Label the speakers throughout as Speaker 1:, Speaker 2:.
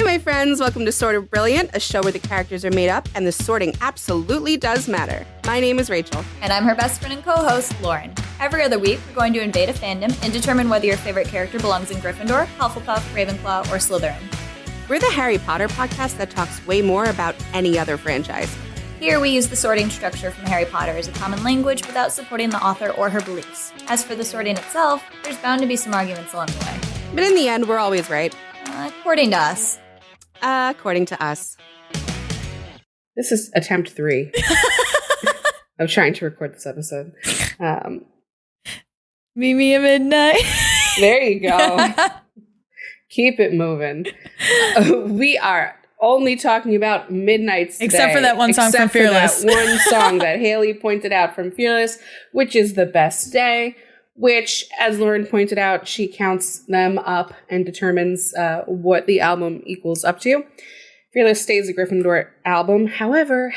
Speaker 1: Hi, my friends. Welcome to Sort of Brilliant, a show where the characters are made up and the sorting absolutely does matter. My name is Rachel.
Speaker 2: And I'm her best friend and co-host, Lauren. Every other week, we're going to invade a fandom and determine whether your favorite character belongs in Gryffindor, Hufflepuff, Ravenclaw, or Slytherin.
Speaker 1: We're the Harry Potter podcast that talks way more about any other franchise.
Speaker 2: Here, we use the sorting structure from Harry Potter as a common language without supporting the author or her beliefs. As for the sorting itself, there's bound to be some arguments along the way.
Speaker 1: But in the end, we're always right.
Speaker 2: According to us.
Speaker 1: According to us. This is attempt 3 of trying to record this episode.
Speaker 2: Meet me at midnight.
Speaker 1: There you go. Keep it moving. We are only talking about Midnights today.
Speaker 3: Except for that one song from Fearless.
Speaker 1: For that one song that Haley pointed out from Fearless, which is The Best Day, which, as Lauren pointed out, she counts them up and determines what the album equals up to. Fearless stays a Gryffindor album. However,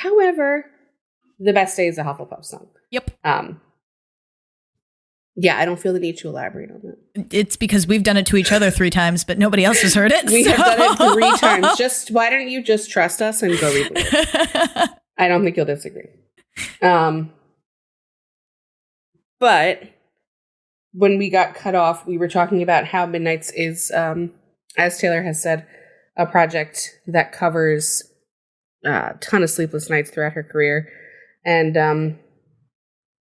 Speaker 1: The Best Day is a Hufflepuff song.
Speaker 3: Yep.
Speaker 1: Yeah, I don't feel the need to elaborate on that.
Speaker 3: It's because we've done it to each other 3 times, but nobody else has heard it.
Speaker 1: We have done it 3 times. Why don't you just trust us and go read it? I don't think you'll disagree. But when we got cut off, we were talking about how Midnights is, as Taylor has said, a project that covers a ton of sleepless nights throughout her career. And,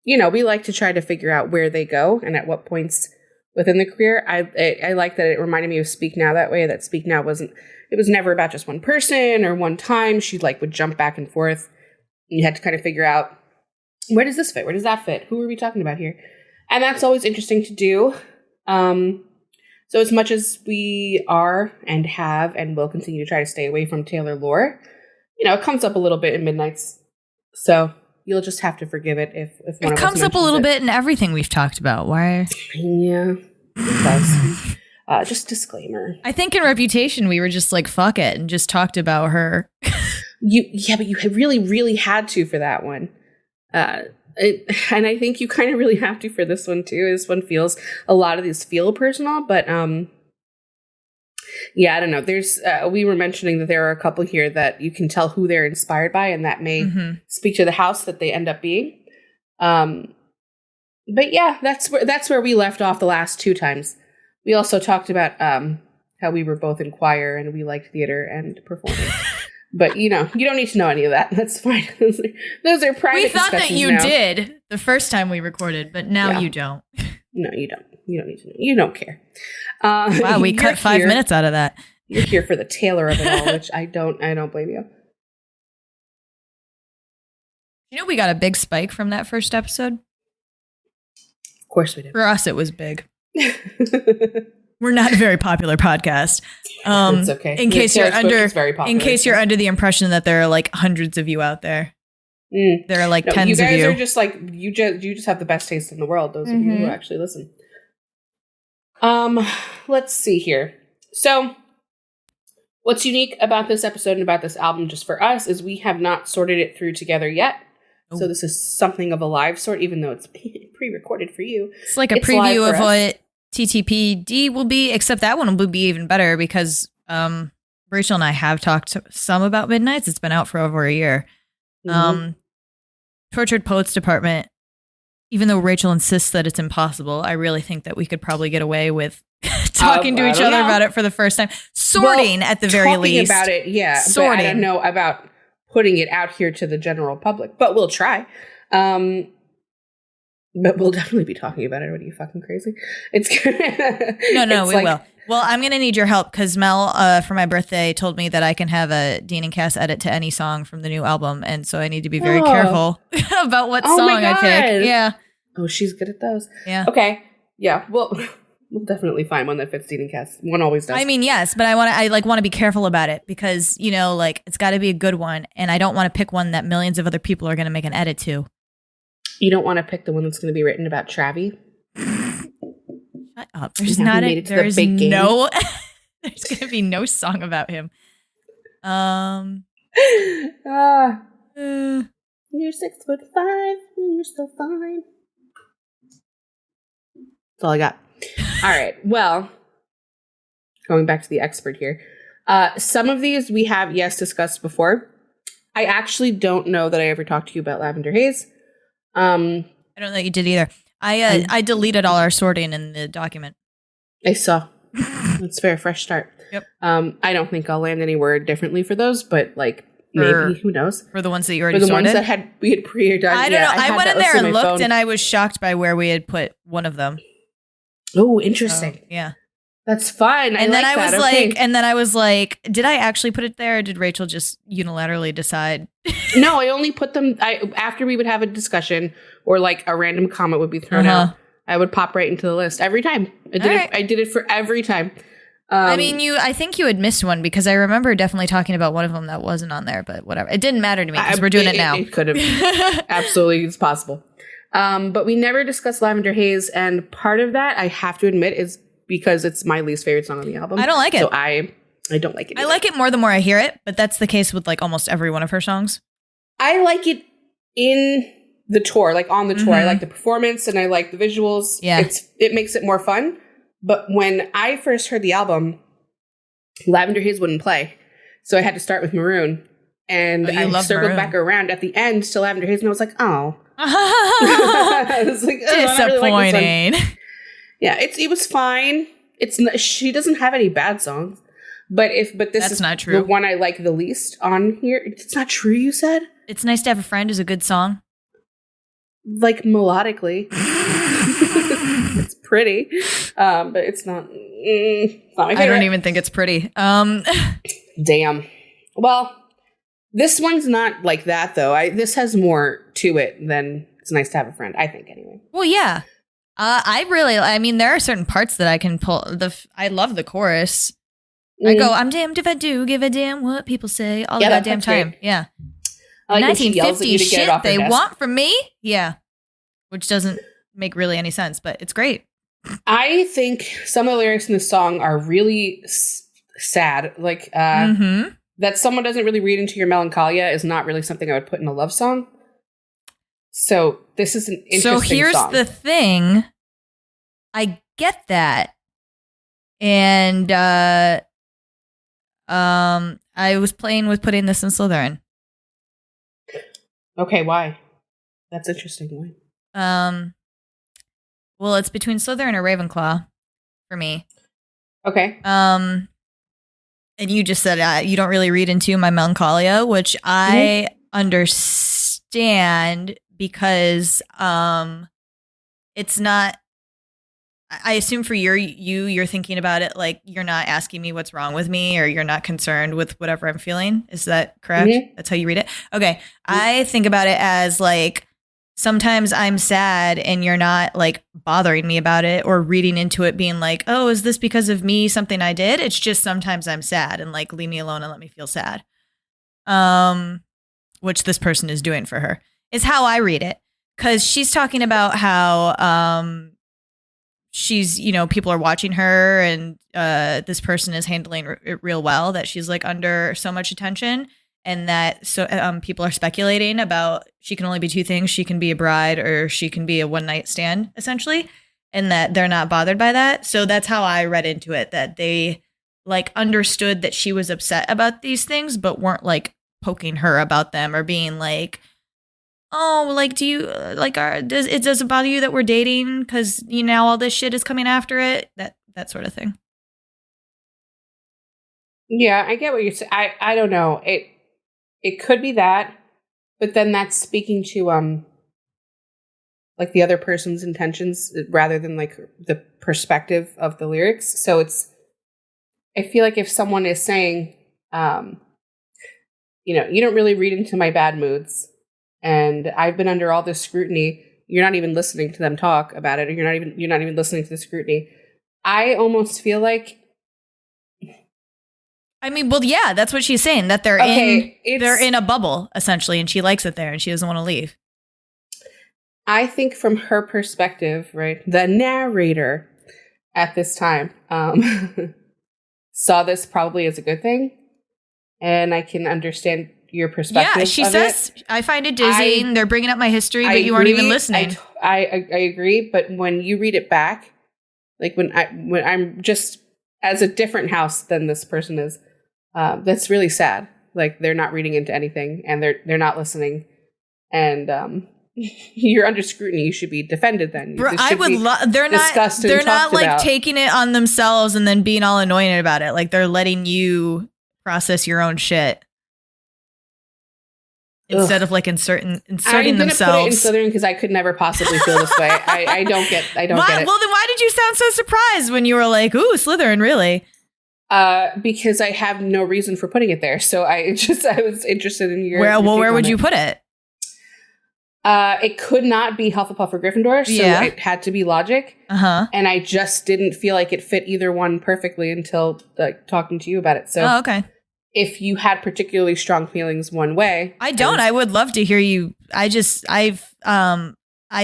Speaker 1: we like to try to figure out where they go and at what points within the career. I like that it reminded me of Speak Now that way, that Speak Now it was never about just one person or one time. She would jump back and forth. You had to kind of figure out, where does this fit? Where does that fit? Who are we talking about here? And that's always interesting to do. So as much as we are and have and will continue to try to stay away from Taylor lore, it comes up a little bit in Midnights. So you'll just have to forgive it if one of us
Speaker 3: comes up a little bit in everything we've talked about. Why?
Speaker 1: Yeah, it does. Just disclaimer.
Speaker 3: I think in Reputation, we were just like, fuck it, and just talked about her.
Speaker 1: But you really, really had to for that one. And I think you kind of really have to for this one too. This one feels, a lot of these feel personal, but yeah, I don't know. There's we were mentioning that there are a couple here that you can tell who they're inspired by, and that may speak to the house that they end up being. But yeah, that's where we left off the last 2 times. We also talked about how we were both in choir and we liked theater and performing. But, you don't need to know any of that. That's fine. Those are private discussions.
Speaker 3: We thought that you did the first time we recorded, but now you don't.
Speaker 1: No, you don't. You don't need to know. You don't care.
Speaker 3: Wow, we cut 5 minutes out of that.
Speaker 1: You're here for the Taylor of it all, which I don't blame you.
Speaker 3: We got a big spike from that first episode?
Speaker 1: Of course we did.
Speaker 3: For us, it was big. We're not a very popular podcast.
Speaker 1: It's okay.
Speaker 3: In case you're under the impression that there are like hundreds of you out there. There are like tens of you.
Speaker 1: You guys are just like, you just have the best taste in the world, those of you who actually listen. Let's see here. So what's unique about this episode and about this album just for us is we have not sorted it through together yet. Oh. So this is something of a live sort, even though it's pre-recorded for you.
Speaker 3: It's like a preview of what TTPD will be, except that one will be even better because Rachel and I have talked some about Midnights. It's been out for over a year. Tortured Poets Department, even though Rachel insists that it's impossible, I really think that we could probably get away with talking to each other about it for the first time. Sorting at the very least.
Speaker 1: Talking about it, yeah.
Speaker 3: Sorting.
Speaker 1: But I don't know about putting it out here to the general public, but we'll try. But we'll definitely be talking about it. What are you, fucking crazy? It's
Speaker 3: No, we will. Well, I'm going to need your help because Mel, for my birthday, told me that I can have a Dean and Cass edit to any song from the new album. And so I need to be very careful about what song I pick. Yeah.
Speaker 1: Oh, she's good at those.
Speaker 3: Yeah.
Speaker 1: Okay. Yeah. Well, we'll definitely find one that fits Dean and Cass. One always does.
Speaker 3: I mean, yes, but I want to be careful about it because, it's got to be a good one. And I don't want to pick one that millions of other people are going to make an edit to.
Speaker 1: You don't want to pick the one that's going to be written about Travi?
Speaker 3: Shut up. There's there's going to be no song about him.
Speaker 1: You're 6'5", you're so fine. That's all I got. All right. Well, going back to the expert here. Some of these we have, yes, discussed before. I actually don't know that I ever talked to you about Lavender Haze.
Speaker 3: I don't know that you did either. I deleted all our sorting in the document.
Speaker 1: I saw. It's a very fresh start.
Speaker 3: Yep.
Speaker 1: I don't think I'll land any word differently for those, but like maybe, who knows?
Speaker 3: For the ones that you already
Speaker 1: for the
Speaker 3: sorted?
Speaker 1: ones that we had pre-done.
Speaker 3: I don't know. I went in there and looked, and I was shocked by where we had put one of them.
Speaker 1: Oh, interesting.
Speaker 3: So, yeah.
Speaker 1: That's fine.
Speaker 3: And then I was like, did I actually put it there, or did Rachel just unilaterally decide?
Speaker 1: No, I only put them after we would have a discussion or like a random comment would be thrown out. I would pop right into the list every time. I did it for every time.
Speaker 3: I mean, I think you had missed one because I remember definitely talking about one of them that wasn't on there, but whatever. It didn't matter to me because we're doing it now.
Speaker 1: It could have. Absolutely, it's possible. But we never discussed Lavender Haze, and part of that, I have to admit, is because it's my least favorite song on the album.
Speaker 3: I don't like it.
Speaker 1: So I don't like it either.
Speaker 3: I like it more the more I hear it, but that's the case with like almost every one of her songs.
Speaker 1: I like it in the tour, like on the tour. I like the performance and I like the visuals.
Speaker 3: Yeah.
Speaker 1: It makes it more fun. But when I first heard the album, Lavender Haze wouldn't play. So I had to start with Maroon. And I circled
Speaker 3: Maroon.
Speaker 1: back around at the end to Lavender Haze and I was like, oh. I was like,
Speaker 3: disappointing.
Speaker 1: Really yeah, it was fine. She doesn't have any bad songs. But this is
Speaker 3: not true.
Speaker 1: The one I like the least on here. It's not true, you said?
Speaker 3: It's Nice to Have a Friend is a good song.
Speaker 1: Like melodically. It's pretty. But it's not my favorite.
Speaker 3: I don't even think it's pretty.
Speaker 1: Damn. Well, this one's not like that though. This has more to it than It's Nice to Have a Friend, I think anyway.
Speaker 3: Well, yeah. I mean, there are certain parts that I can pull. I love the chorus. I go, I'm damned if I do give a damn what people say all the goddamn time. Great. Yeah.
Speaker 1: Like 1950
Speaker 3: shit they want from me. Yeah. Which doesn't make really any sense, but it's great.
Speaker 1: I think some of the lyrics in this song are really sad. Like, that someone doesn't really read into your melancholia is not really something I would put in a love song. So this is an interesting song.
Speaker 3: So here's the thing. I get that. And I was playing with putting this in Slytherin.
Speaker 1: Okay, why? That's interesting. Why?
Speaker 3: Well, it's between Slytherin or Ravenclaw for me.
Speaker 1: Okay.
Speaker 3: And you just said you don't really read into my melancholia, which I understand because it's not. I assume for you're thinking about it like you're not asking me what's wrong with me or you're not concerned with whatever I'm feeling. Is that correct? Mm-hmm. That's how you read it? Okay. Mm-hmm. I think about it as like sometimes I'm sad and you're not like bothering me about it or reading into it being like, oh, is this because of me, something I did? It's just sometimes I'm sad and like leave me alone and let me feel sad. Which this person is doing for her is how I read it. Because she's talking about how she's, people are watching her and this person is handling it real well, that she's like under so much attention and that people are speculating about she can only be two things. She can be a bride or she can be a one night stand essentially. And that they're not bothered by that. So that's how I read into it, that they like understood that she was upset about these things, but weren't like poking her about them or being like, oh, like, do you like, does it bother you that we're dating? Because all this shit is coming after it. That sort of thing.
Speaker 1: Yeah, I get what you're saying. I don't know. It could be that, but then that's speaking to like the other person's intentions rather than like the perspective of the lyrics. So I feel like if someone is saying, you don't really read into my bad moods. And I've been under all this scrutiny. You're not even listening to them talk about it, or you're not even listening to the scrutiny. I almost feel like.
Speaker 3: I mean, well, yeah, that's what she's saying. That they're in a bubble essentially, and she likes it there, and she doesn't want to leave.
Speaker 1: I think from her perspective, right, the narrator at this time saw this probably as a good thing, and I can understand your perspective. Yeah,
Speaker 3: she says, I find it dizzying. They're bringing up my history, but you aren't even listening.
Speaker 1: I agree. But when you read it back, like when I'm just as a different house than this person is, That's really sad. Like, they're not reading into anything, and they're not listening, and you're under scrutiny. You should be defended then.
Speaker 3: Bro, I would they're not like about. Taking it on themselves and then being all annoyed about it. Like, they're letting you process your own shit instead of like inserting themselves. Put it in
Speaker 1: Southern because I could never possibly feel this way. I don't get it.
Speaker 3: Well, then why did you sound so surprised when you were like, "Ooh, Slytherin, really?"
Speaker 1: Because I have no reason for putting it there. So I was interested in your.
Speaker 3: Where would you put it?
Speaker 1: It could not be Hufflepuff or Gryffindor, so it had to be Logic. And I just didn't feel like it fit either one perfectly until talking to you about it. So,
Speaker 3: okay.
Speaker 1: If you had particularly strong feelings one way,
Speaker 3: I don't. I would love to hear you. I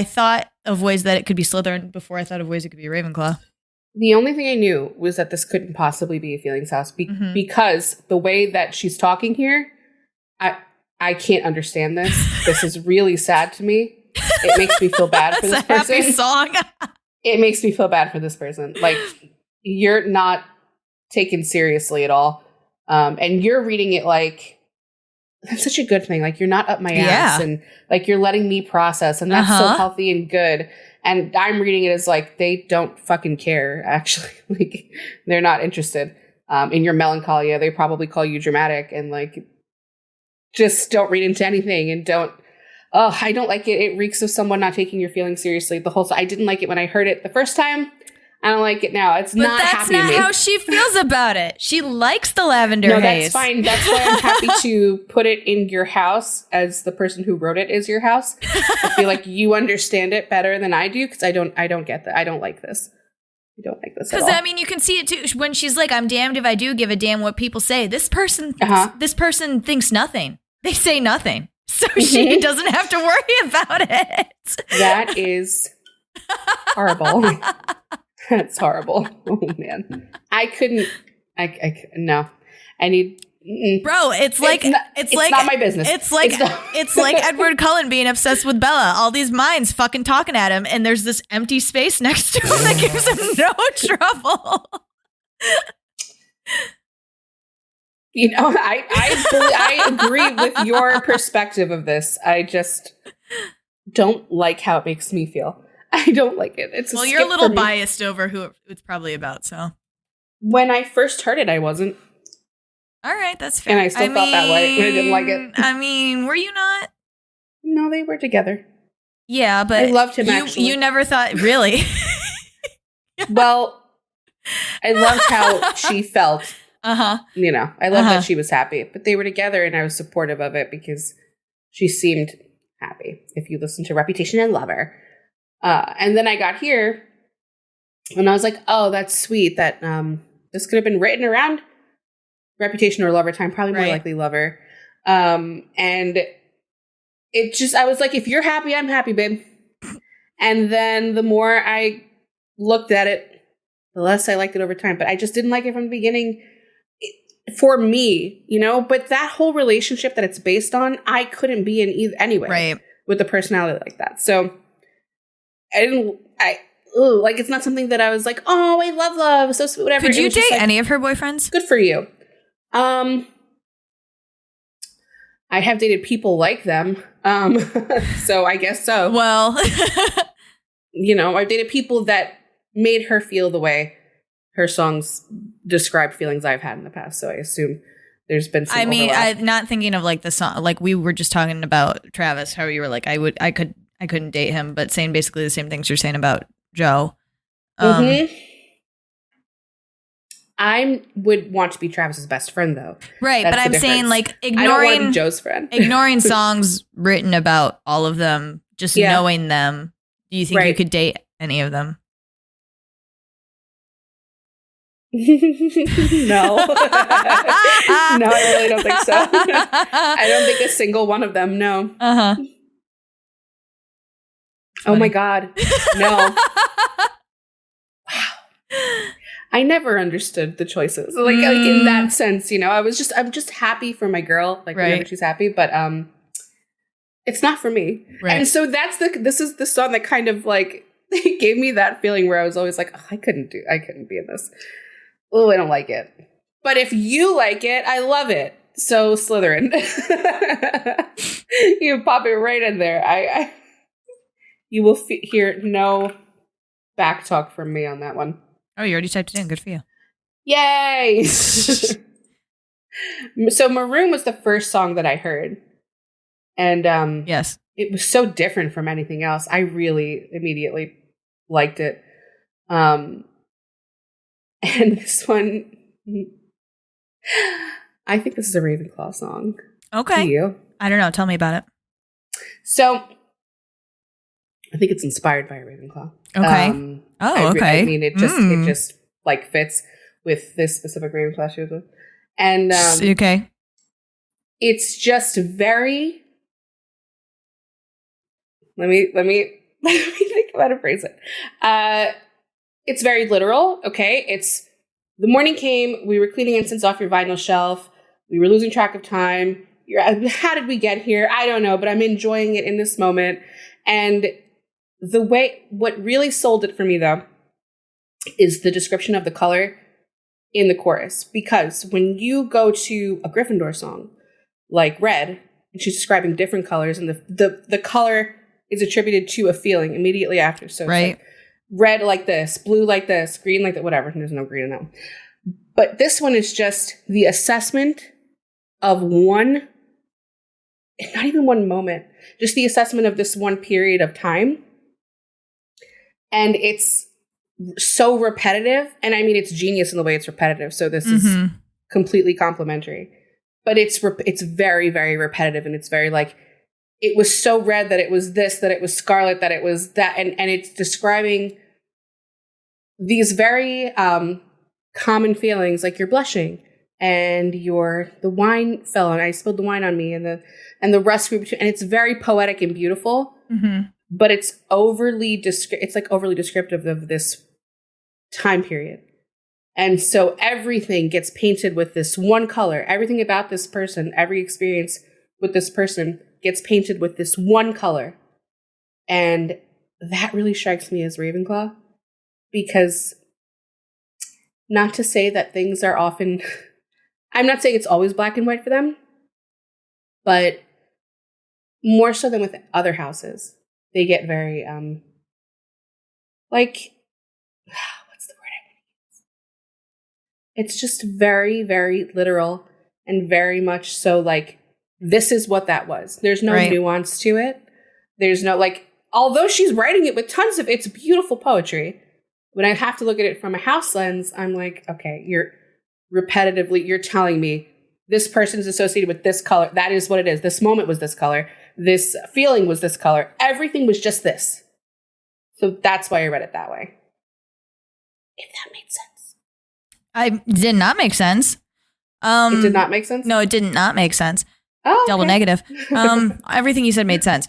Speaker 3: thought of ways that it could be Slytherin before I thought of ways it could be Ravenclaw.
Speaker 1: The only thing I knew was that this couldn't possibly be a Feelings House because the way that she's talking here, I can't understand this. This is really sad to me. It makes me feel bad for this person.
Speaker 3: Happy song.
Speaker 1: It makes me feel bad for this person. Like, you're not taken seriously at all. And you're reading it like, that's such a good thing. Like, you're not up my ass and like, you're letting me process, and that's so healthy and good. And I'm reading it as like, they don't fucking care, actually. Like, they're not interested in your melancholia. They probably call you dramatic and like, just don't read into anything and don't. Oh, I don't like it. It reeks of someone not taking your feelings seriously. I didn't like it when I heard it the first time. I don't like it now. But
Speaker 3: that's not how she feels about it. She likes the lavender haze. No,
Speaker 1: that's fine. That's why I'm happy to put it in your house as the person who wrote it is your house. I feel like you understand it better than I do because I don't get that. I don't like this. I don't like this at all.
Speaker 3: Because, I mean, you can see it, too. When she's like, I'm damned if I do give a damn what people say. This person thinks nothing. They say nothing. So she doesn't have to worry about it.
Speaker 1: That is horrible. That's horrible. Oh, man. I couldn't. No. I need.
Speaker 3: Bro, it's like
Speaker 1: not my business.
Speaker 3: It's like Edward Cullen being obsessed with Bella. All these minds fucking talking at him, and there's this empty space next to him that gives him no trouble.
Speaker 1: You know, I agree with your perspective of this. I just don't like how it makes me feel. I don't like it.
Speaker 3: You're a little biased over who it's probably about. So
Speaker 1: when I first heard it, I wasn't.
Speaker 3: All right, that's fair.
Speaker 1: And I still felt that way. I didn't like it.
Speaker 3: I mean, were you not?
Speaker 1: No, they were together.
Speaker 3: Yeah, but
Speaker 1: I loved him. Actually,
Speaker 3: you never thought really.
Speaker 1: Well, I loved how she felt. You know, I loved that she was happy, but they were together, and I was supportive of it because she seemed happy. If you listen to Reputation and Lover, and then I got here, and I was like, oh, that's sweet. That this could have been written around Reputation or Lover time, probably more likely Lover. And it just, I was like, if you're happy, I'm happy, babe. And then the more I looked at it, the less I liked it over time. But I just didn't like it from the beginning for me, you know? But that whole relationship that it's based on, I couldn't be in either anyway with a personality like that. So it's not something that I was like, oh, I love, so sweet, whatever.
Speaker 3: Could you date any of her boyfriends?
Speaker 1: Good for you. I have dated people like them. So I guess so.
Speaker 3: Well,
Speaker 1: you know, I've dated people that made her feel the way her songs describe feelings I've had in the past. So I assume there's been some overlap.
Speaker 3: I'm not thinking of like the song, like we were just talking about Travis, how you were like, I couldn't date him, but saying basically the same things you're saying about Joe.
Speaker 1: I would want to be Travis's best friend, though.
Speaker 3: Right, but I'm saying, like, ignoring...
Speaker 1: I don't want to be Joe's friend.
Speaker 3: Ignoring songs written about all of them, just knowing them, do you think you could date any of them?
Speaker 1: No. No, I really don't think so. I don't think a single one of them, no. Oh, my God. No. Wow. I never understood the choices. Like in that sense, you know, I'm just happy for my girl, like whenever she's happy, but it's not for me. Right. And so this is the song that kind of like gave me that feeling where I was always like, oh, I couldn't be in this. Oh, I don't like it. But if you like it, I love it. So Slytherin. You pop it right in there. You will hear no back talk from me on that one.
Speaker 3: Oh, you already typed it in. Good for you.
Speaker 1: Yay! So Maroon was the first song that I heard. And
Speaker 3: yes,
Speaker 1: it was so different from anything else. I really immediately liked it. And this one, I think this is a Ravenclaw song.
Speaker 3: Okay.
Speaker 1: Do you?
Speaker 3: I don't know. Tell me about it.
Speaker 1: So I think it's inspired by a Ravenclaw.
Speaker 3: Okay. Okay.
Speaker 1: I mean, it just like fits with this specific Ravenclaw she was with. And
Speaker 3: okay.
Speaker 1: It's just very. Let me think about how to phrase it. It's very literal. Okay, it's the morning came. We were cleaning incense off your vinyl shelf. We were losing track of time. How did we get here? I don't know, but I'm enjoying it in this moment. And what really sold it for me though, is the description of the color in the chorus. Because when you go to a Gryffindor song, like Red, and she's describing different colors, and the color is attributed to a feeling immediately after. So it's like red like this, blue like this, green like that, whatever. There's no green in that one. But this one is just the assessment of one, not even one moment, just the assessment of this one period of time. And it's so repetitive. And I mean, it's genius in the way it's repetitive. So this is completely complimentary. But it's very, very repetitive. And it's very like, it was so red that it was this, that it was scarlet, that it was that. And it's describing these very common feelings, like you're blushing and the wine fell and I spilled the wine on me and the rust grew between, and it's very poetic and beautiful, but it's overly descriptive of this time period. And so everything gets painted with this one color. Everything about this person, every experience with this person gets painted with this one color. And that really strikes me as Ravenclaw, because not to say that things are often, I'm not saying it's always black and white for them, but more so than with other houses, they get very, what's the word I want to use? It's just very, very literal and very much so like, this is what that was. There's no nuance to it. There's no although she's writing it with tons of, it's beautiful poetry. When I have to look at it from a house lens, I'm like, okay, you're telling me this person's associated with this color. That is what it is. This moment was this color. This feeling was this color. Everything was just this. So that's why I read it that way. If that made sense.
Speaker 3: I did not make sense.
Speaker 1: It did not make sense?
Speaker 3: No, it did not make sense.
Speaker 1: Oh, okay.
Speaker 3: Double negative. Everything you said made sense.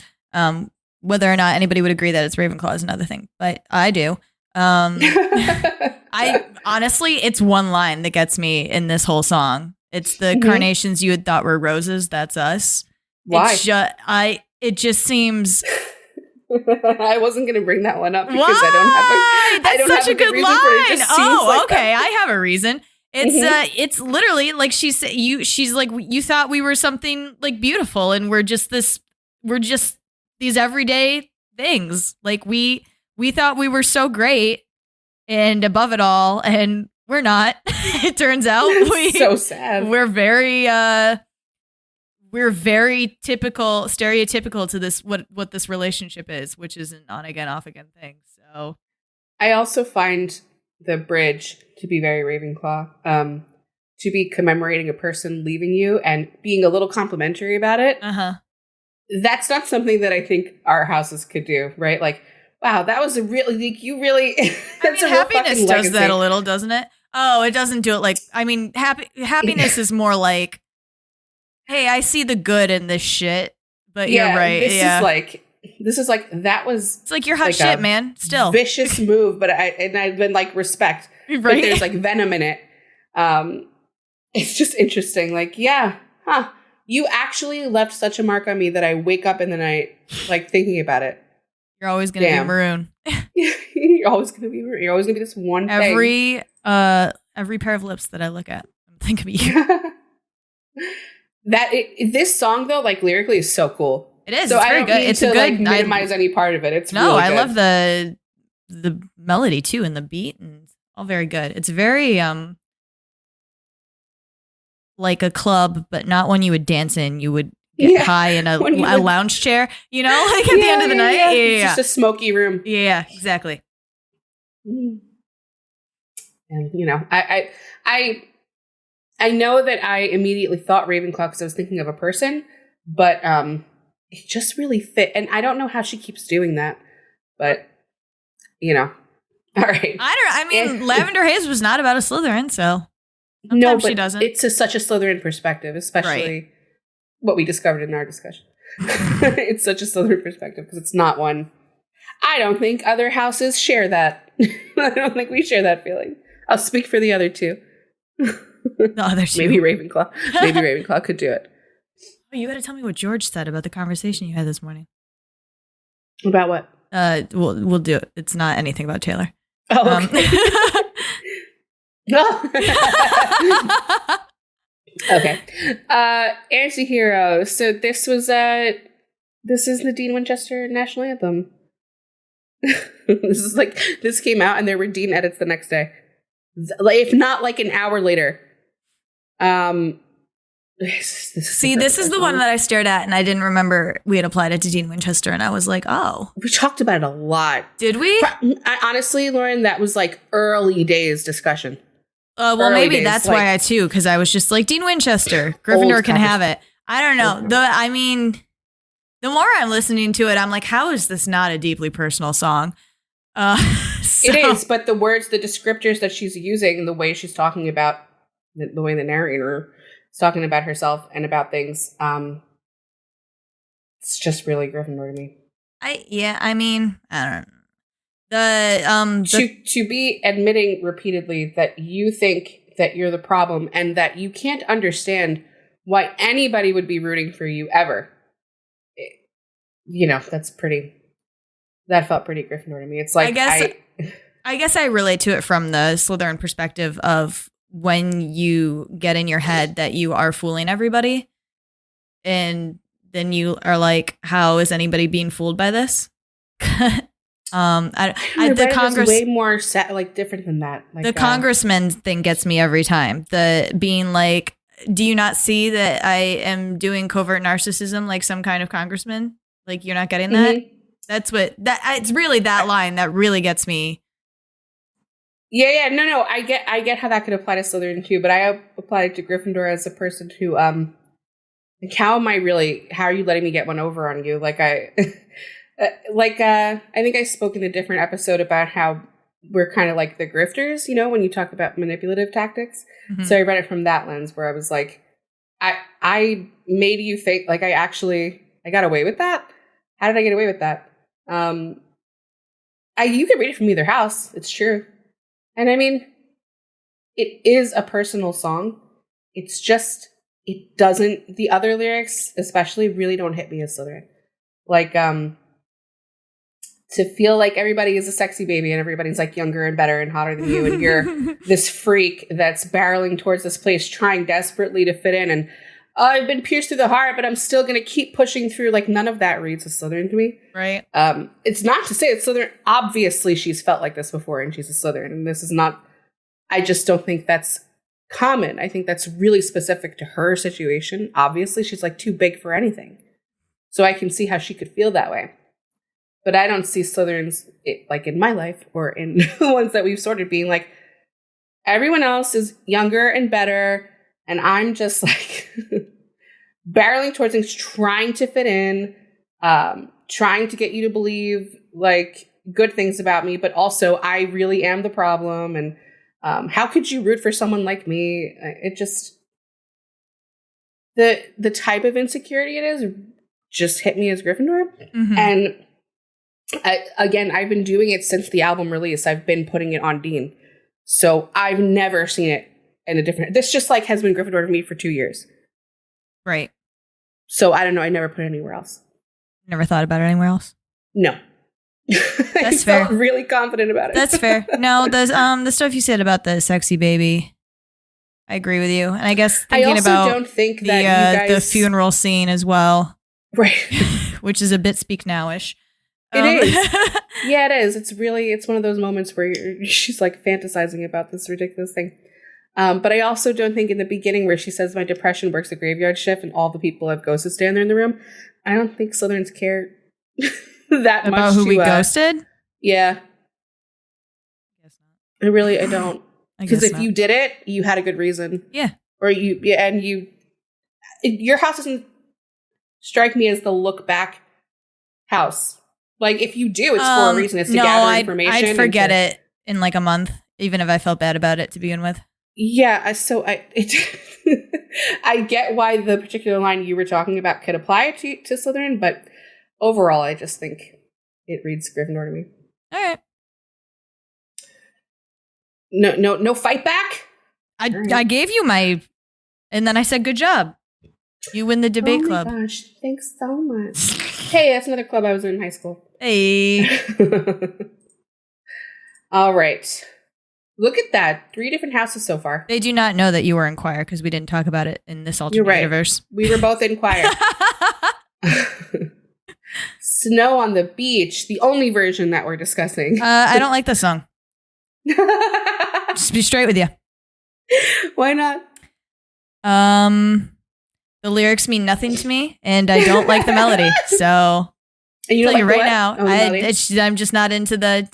Speaker 3: Whether or not anybody would agree that it's Ravenclaw is another thing, but I do. I honestly, it's one line that gets me in this whole song. It's the carnations you had thought were roses. That's us.
Speaker 1: Why?
Speaker 3: It just seems.
Speaker 1: I wasn't going to bring that one up because
Speaker 3: Why?
Speaker 1: That's such a good line.
Speaker 3: Okay. I have a reason. It's literally like she's like, you thought we were something like beautiful and we're just these everyday things. Like we thought we were so great and above it all, and we're not. It turns out
Speaker 1: so sad.
Speaker 3: We're very stereotypical to this what this relationship is, which is an on again, off again thing. So
Speaker 1: I also find the bridge to be very Ravenclaw, to be commemorating a person leaving you and being a little complimentary about it. That's not something that I think our houses could do, right? Like, wow, that was a really, like, you really. That's
Speaker 3: happiness does that a little, doesn't it? Oh, it doesn't do it like. I mean, happiness is more like, hey, I see the good in this shit, but you're right.
Speaker 1: This is like that was.
Speaker 3: It's like you're hot shit, man. Still
Speaker 1: vicious move, but I've been like respect. Right? But there's like venom in it. It's just interesting. Like, yeah, you actually left such a mark on me that I wake up in the night like thinking about it.
Speaker 3: You're always gonna be maroon.
Speaker 1: You're always gonna be maroon. You're always gonna be this one thing.
Speaker 3: Every pair of lips that I look at, I'm think of a year.
Speaker 1: This song though, like lyrically, is so cool.
Speaker 3: It is.
Speaker 1: So
Speaker 3: it's
Speaker 1: I
Speaker 3: very
Speaker 1: don't
Speaker 3: good.
Speaker 1: need
Speaker 3: It's
Speaker 1: to
Speaker 3: a good.
Speaker 1: like minimize any part of it. It's
Speaker 3: no.
Speaker 1: really
Speaker 3: I
Speaker 1: good.
Speaker 3: love the melody too and the beat and all very good. It's very like a club, but not one you would dance in. You would get high in a lounge chair. You know, like at the end of the night. Yeah.
Speaker 1: It's just a smoky room.
Speaker 3: Yeah. Exactly.
Speaker 1: And you know, I know that I immediately thought Ravenclaw because I was thinking of a person, but it just really fit. And I don't know how she keeps doing that, but you know, all right.
Speaker 3: I mean, Lavender Haze was not about a Slytherin, so
Speaker 1: no, but
Speaker 3: she doesn't.
Speaker 1: It's such a Slytherin perspective, especially what we discovered in our discussion. It's such a Slytherin perspective because it's not one. I don't think other houses share that. I don't think we share that feeling. I'll speak for the other two.
Speaker 3: The other two.
Speaker 1: Maybe Ravenclaw. Maybe Ravenclaw could do it.
Speaker 3: Oh, you got to tell me what George said about the conversation you had this morning.
Speaker 1: About what?
Speaker 3: We'll do it. It's not anything about Taylor.
Speaker 1: Oh, okay. Okay. Anti-hero. So this is the Dean Winchester national anthem. This came out and there were Dean edits the next day. If not like an hour later. This
Speaker 3: is the one that I stared at and I didn't remember we had applied it to Dean Winchester and I was like, oh.
Speaker 1: We talked about it a lot.
Speaker 3: Did we?
Speaker 1: Honestly, Lauren, that was like early days discussion.
Speaker 3: Maybe that's why I too, because I was just like, Dean Winchester, Gryffindor can have it. I don't know. The more I'm listening to it, I'm like, how is this not a deeply personal song?
Speaker 1: It is, but the words, the descriptors that she's using, the way she's talking about, the way the narrator is talking about herself and about things, it's just really Gryffindor to me.
Speaker 3: I don't know.
Speaker 1: To be admitting repeatedly that you think that you're the problem and that you can't understand why anybody would be rooting for you ever. You know, that felt pretty Gryffindor to me. It's like,
Speaker 3: I guess I relate to it from the Slytherin perspective of when you get in your head that you are fooling everybody and then you are like, how is anybody being fooled by this? The Congress
Speaker 1: way more different than that. Like
Speaker 3: the congressman thing gets me every time. The being like, do you not see that I am doing covert narcissism like some kind of congressman? Like, you're not getting that? Mm-hmm. It's really that line that really gets me.
Speaker 1: Yeah. No. I get how that could apply to Slytherin too, but I apply it to Gryffindor as a person who, like, how are you letting me get one over on you? Like I think I spoke in a different episode about how we're kind of like the grifters, you know, when you talk about manipulative tactics. Mm-hmm. So I read it from that lens where I was like, I made you think like I got away with that. How did I get away with that? You can read it from either house. It's true. And I mean, it is a personal song. It's just, the other lyrics especially really don't hit me as Slytherin. Like, to feel like everybody is a sexy baby and everybody's like younger and better and hotter than you. And you're this freak that's barreling towards this place, trying desperately to fit in. And I've been pierced through the heart, but I'm still going to keep pushing through. Like, none of that reads as Slytherin to me.
Speaker 3: Right.
Speaker 1: It's not to say it's Slytherin. Obviously, she's felt like this before and she's a Slytherin. And this is not, I just don't think that's common. I think that's really specific to her situation. Obviously, she's like too big for anything. So I can see how she could feel that way. But I don't see Slytherins, like in my life or in the ones that we've sorted, being like, everyone else is younger and better, and I'm just like barreling towards things, trying to fit in, trying to get you to believe like good things about me, but also I really am the problem. And how could you root for someone like me? It just, the type of insecurity it is just hit me as Gryffindor. Mm-hmm. And I've been doing it since the album release. I've been putting it on Dean. So I've never seen it in a different... This just like has been Gryffindor to me for 2 years.
Speaker 3: Right.
Speaker 1: So I don't know. I never put it anywhere else.
Speaker 3: Never thought about it anywhere else?
Speaker 1: No.
Speaker 3: That's fair.
Speaker 1: I felt really confident about it.
Speaker 3: That's fair. No, the stuff you said about the sexy baby, I agree with you. And I guess
Speaker 1: I
Speaker 3: thinking
Speaker 1: also
Speaker 3: about
Speaker 1: don't think that
Speaker 3: the funeral scene as well.
Speaker 1: Right.
Speaker 3: Which is a bit speak nowish.
Speaker 1: It is. Yeah, it is. It's one of those moments where she's like fantasizing about this ridiculous thing. But I also don't think in the beginning where she says my depression works a graveyard shift and all the people have ghosted stand there in the room, I don't think Slytherins care that much
Speaker 3: about who we ghosted.
Speaker 1: Yeah.
Speaker 3: Guess not.
Speaker 1: I don't. Because if
Speaker 3: not.
Speaker 1: you did it, you had a good reason.
Speaker 3: Yeah.
Speaker 1: Or your house doesn't strike me as the look back house. Like if you do, it's for a reason. It's to gather information.
Speaker 3: I'd forget it in like a month, even if I felt bad about it to begin with.
Speaker 1: Yeah. So I get why the particular line you were talking about could apply to Slytherin, but overall, I just think it reads Gryffindor to me.
Speaker 3: All right.
Speaker 1: No fight back.
Speaker 3: I gave you and then I said, good job. You win the debate club.
Speaker 1: Oh my gosh, thanks so much. Hey, that's another club I was in high school.
Speaker 3: Hey.
Speaker 1: All right. Look at that. 3 different houses so far.
Speaker 3: They do not know that you were in choir because we didn't talk about it in this alternate universe.
Speaker 1: We were both in choir. Snow on the Beach, the only version that we're discussing.
Speaker 3: I don't like the song. Just be straight with you.
Speaker 1: Why not?
Speaker 3: The lyrics mean nothing to me, and I don't like the melody. So,
Speaker 1: and you
Speaker 3: tell you right
Speaker 1: what?
Speaker 3: now, I'm just not into the.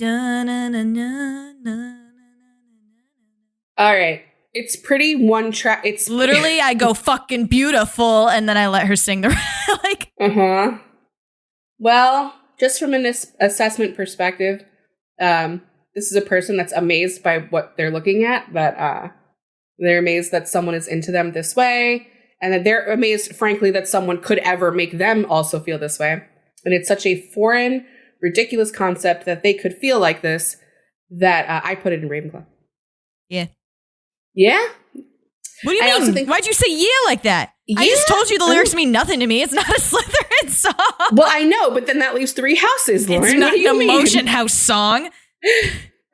Speaker 1: All right, it's pretty one track. It's
Speaker 3: literally I go fucking beautiful, and then I let her sing the like.
Speaker 1: Well, just from an assessment perspective, this is a person that's amazed by what they're looking at. That they're amazed that someone is into them this way. And that they're amazed, frankly, that someone could ever make them also feel this way. And it's such a foreign, ridiculous concept that they could feel like this that I put it in Ravenclaw.
Speaker 3: Yeah.
Speaker 1: Yeah?
Speaker 3: What do you mean? Why'd you say yeah like that? Yeah? I just told you the lyrics mean nothing to me. It's not a Slytherin song.
Speaker 1: Well, I know, but then that leaves 3 houses, Lauren.
Speaker 3: It's not an emotion house song.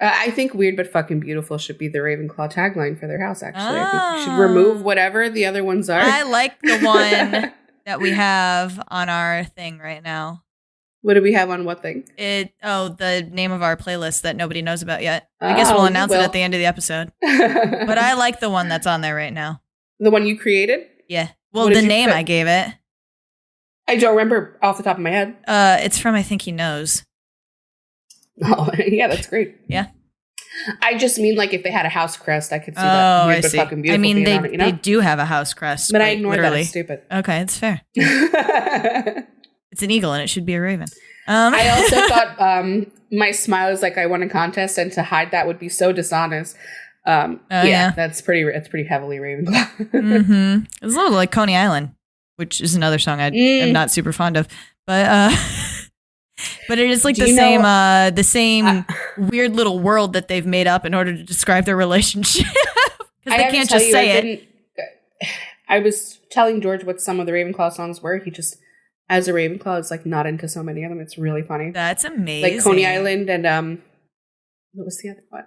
Speaker 1: I think Weird But Fucking Beautiful should be the Ravenclaw tagline for their house, actually. I think we should remove whatever the other ones are.
Speaker 3: I like the one that we have on our thing right now.
Speaker 1: What do we have on what thing?
Speaker 3: The name of our playlist that nobody knows about yet. I guess we'll announce it at the end of the episode. But I like the one that's on there right now.
Speaker 1: The one you created?
Speaker 3: Yeah. Well, the name I gave it.
Speaker 1: I don't remember off the top of my head.
Speaker 3: It's from I Think He Knows.
Speaker 1: Oh, yeah, that's great.
Speaker 3: Yeah.
Speaker 1: I just mean like if they had a house crest, I could see that.
Speaker 3: I see.
Speaker 1: Fucking beautiful.
Speaker 3: I mean, they do have a house crest.
Speaker 1: But I ignored that. It's stupid.
Speaker 3: Okay, it's fair. It's an eagle and it should be a raven.
Speaker 1: I also thought my smile is like I won a contest, and to hide that would be so dishonest. Yeah, that's pretty heavily Ravenclaw.
Speaker 3: Mm-hmm. It's a little like Coney Island, which is another song I am not super fond of, but but it is like the same weird little world that they've made up in order to describe their relationship because they can't just say it.
Speaker 1: I was telling George what some of the Ravenclaw songs were. He just, as a Ravenclaw, is like not into so many of them. It's really funny.
Speaker 3: That's amazing.
Speaker 1: Like Coney Island and what was the other one?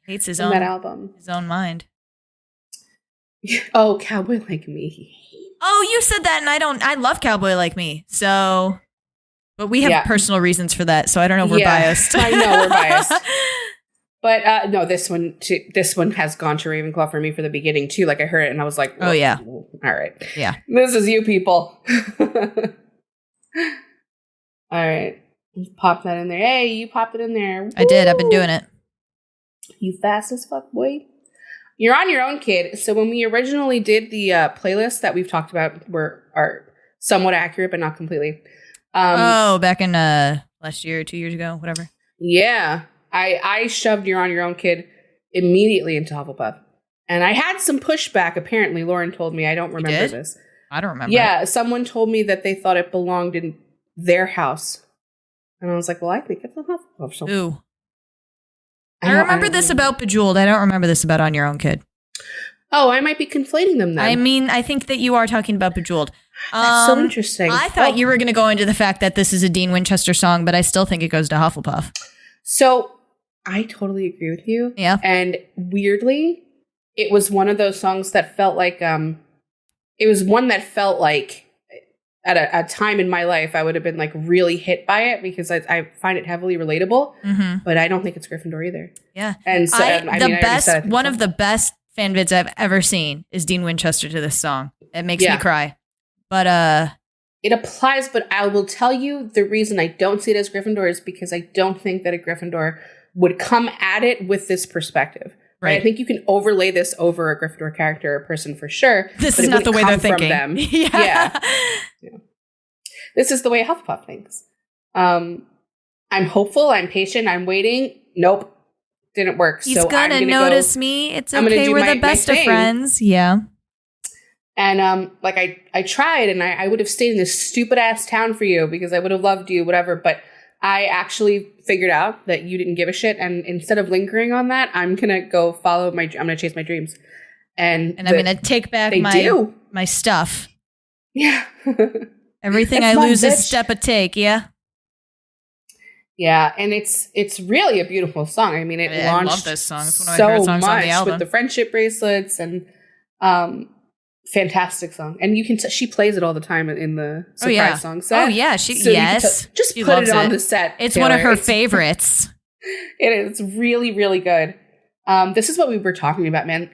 Speaker 3: He hates his
Speaker 1: own album,
Speaker 3: his own mind.
Speaker 1: Oh, Cowboy Like Me.
Speaker 3: Oh, you said that, and I love Cowboy Like Me. So, but we have personal reasons for that. So I don't know if we're biased.
Speaker 1: I know we're biased. But no, this one has gone to Ravenclaw for me for the beginning too. Like I heard it and I was like,
Speaker 3: oh yeah,
Speaker 1: all right,
Speaker 3: yeah,
Speaker 1: this is you people. All right, pop that in there. Hey, you popped it in there. Woo!
Speaker 3: I did. I've been doing it.
Speaker 1: You fast as fuck, boy. You're on your own, kid. So when we originally did the playlist that we've talked about are somewhat accurate but not completely.
Speaker 3: Back in last year, 2 years ago, whatever.
Speaker 1: Yeah. I shoved You're on Your Own, Kid immediately into Hufflepuff. And I had some pushback, apparently. Lauren told me. I don't remember this.
Speaker 3: I don't remember.
Speaker 1: Yeah, someone told me that they thought it belonged in their house. And I was like, well, I think it's a Hufflepuff. So
Speaker 3: ooh. I remember this about Bejeweled. I don't remember this about On Your Own, Kid.
Speaker 1: Oh, I might be conflating them then.
Speaker 3: I mean, I think that you are talking about Bejeweled.
Speaker 1: That's so interesting.
Speaker 3: I thought you were going to go into the fact that this is a Dean Winchester song, but I still think it goes to Hufflepuff.
Speaker 1: So I totally agree with you.
Speaker 3: Yeah.
Speaker 1: And weirdly, it was one of those songs that felt like it was one that felt like at a time in my life I would have been like really hit by it because I find it heavily relatable, but I don't think it's Gryffindor either.
Speaker 3: Yeah.
Speaker 1: And so
Speaker 3: one of the best fan vids I've ever seen is Dean Winchester to this song. It makes me cry. But
Speaker 1: it applies, but I will tell you the reason I don't see it as Gryffindor is because I don't think that a Gryffindor would come at it with this perspective. Right. I think you can overlay this over a Gryffindor character or person for sure.
Speaker 3: This is not the way they're thinking.
Speaker 1: Them. Yeah. This is the way Hufflepuff thinks. I'm hopeful. I'm patient. I'm waiting. Nope. Didn't work.
Speaker 3: He's gonna notice me. It's okay. We're the best of friends. Yeah.
Speaker 1: And like I tried, and I would have stayed in this stupid ass town for you because I would have loved you, whatever. But I actually figured out that you didn't give a shit, and instead of lingering on that, I'm gonna go follow I'm gonna chase my dreams, and
Speaker 3: I'm gonna take back my stuff.
Speaker 1: Yeah.
Speaker 3: Everything I lose is step a take. Yeah.
Speaker 1: Yeah, and it's really a beautiful song. I mean, I love
Speaker 3: this song. It's one of my favorite songs on the album.
Speaker 1: With the friendship bracelets and fantastic song. And you can she plays it all the time in the surprise song set.
Speaker 3: Oh yeah, just she
Speaker 1: put it on the set.
Speaker 3: It's Taylor. One of her favorites.
Speaker 1: It is. It's really, really good. This is what we were talking about, man.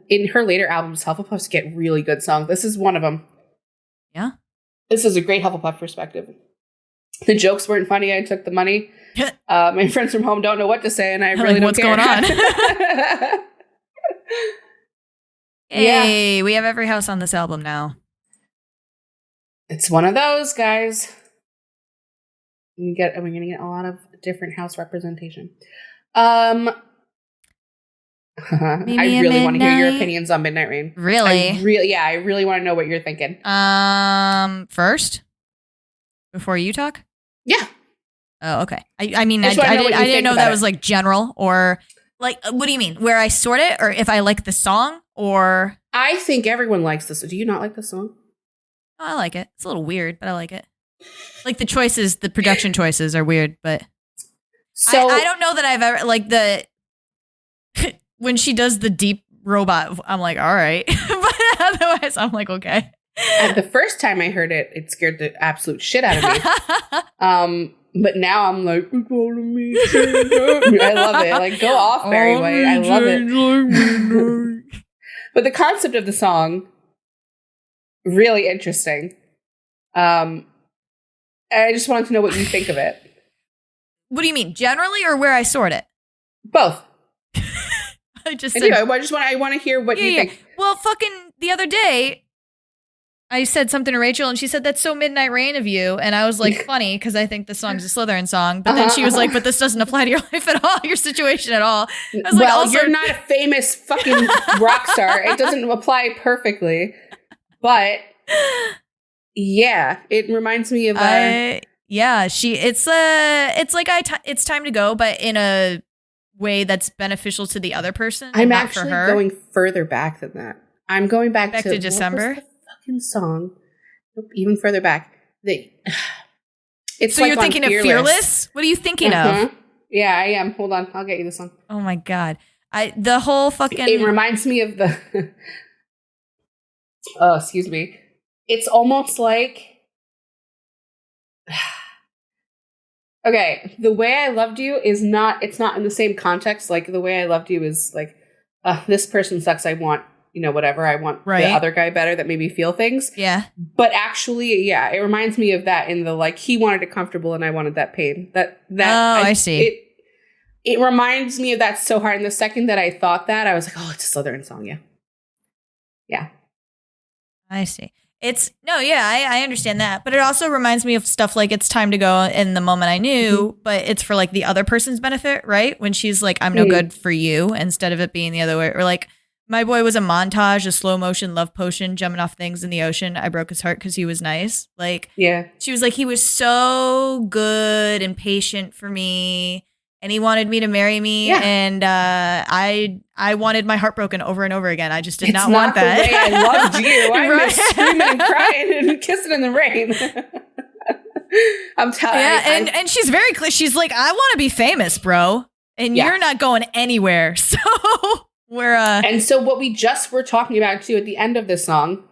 Speaker 1: In her later albums, Hufflepuffs get really good songs. This is one of them.
Speaker 3: Yeah.
Speaker 1: This is a great Hufflepuff perspective. The jokes weren't funny. I took the money. My friends from home don't know what to say, and I really don't care.
Speaker 3: What's going on? Hey, we have every house on this album now.
Speaker 1: It's one of those, guys. We're going to get a lot of different house representation. I really want to hear your opinions on Midnight Rain.
Speaker 3: Really?
Speaker 1: I really want to know what you're thinking.
Speaker 3: First? Before you talk?
Speaker 1: Yeah.
Speaker 3: Oh, okay. I mean, I didn't know that was like general or like, what do you mean? Where I sort it or if I like the song or?
Speaker 1: I think everyone likes this. Do you not like this song?
Speaker 3: Oh, I like it. It's a little weird, but I like it. Like the choices, the production choices are weird, but so I don't know that I've ever like when she does the deep robot, I'm like, all right. But otherwise I'm like, okay.
Speaker 1: The first time I heard it, it scared the absolute shit out of me. But now I'm like, I love it. Like, go off, Barry White. I love it. But the concept of the song, really interesting. I just wanted to know what you think of it.
Speaker 3: What do you mean, generally, or where I sort it?
Speaker 1: Both.
Speaker 3: I
Speaker 1: want to hear what you think.
Speaker 3: Well, fucking the other day, I said something to Rachel, and she said, "That's so Midnight Rain of you." And I was like, funny, because I think the song's a Slytherin song. But then she was like, "But this doesn't apply to your life at all, your situation at all." I was like, also,
Speaker 1: you're not a famous fucking rock star. It doesn't apply perfectly. But yeah, it reminds me of. It's time to go, but in a way that's beneficial to the other person. I'm actually going further back than that. I'm going back to
Speaker 3: December.
Speaker 1: Song even further back. It's
Speaker 3: so like you're thinking of Fearless? What are you thinking of?
Speaker 1: Yeah, I am. Hold on, I'll get you the song.
Speaker 3: Oh my god, the whole fucking.
Speaker 1: It reminds me of the. Oh, excuse me. It's almost like. Okay, The Way I Loved You is not. It's not in the same context. Like The Way I Loved You is like, this person sucks. I want. Whatever. I want the other guy better that made me feel things.
Speaker 3: Yeah.
Speaker 1: But actually, yeah, it reminds me of that in the like, he wanted it comfortable and I wanted that pain.
Speaker 3: I see.
Speaker 1: It reminds me of that so hard. And the second that I thought that, I was like, oh, it's a Slytherin song. Yeah. Yeah.
Speaker 3: I see. I understand that. But it also reminds me of stuff like It's Time to Go in The Moment I Knew, but it's for like the other person's benefit, right? When she's like, I'm no good for you, instead of it being the other way. Or like, My Boy was a montage, a slow motion love potion, jumping off things in the ocean. I broke his heart because he was nice. Like,
Speaker 1: yeah,
Speaker 3: she was like, he was so good and patient for me, and he wanted me to marry me, and I wanted my heart broken over and over again. I just did not want that.
Speaker 1: The way I loved you. I was screaming and crying and kissing in the rain. I'm telling you.
Speaker 3: Yeah, and she's very clear. She's like, I want to be famous, bro, and you're not going anywhere. So.
Speaker 1: And so what we just were talking about too at the end of this song,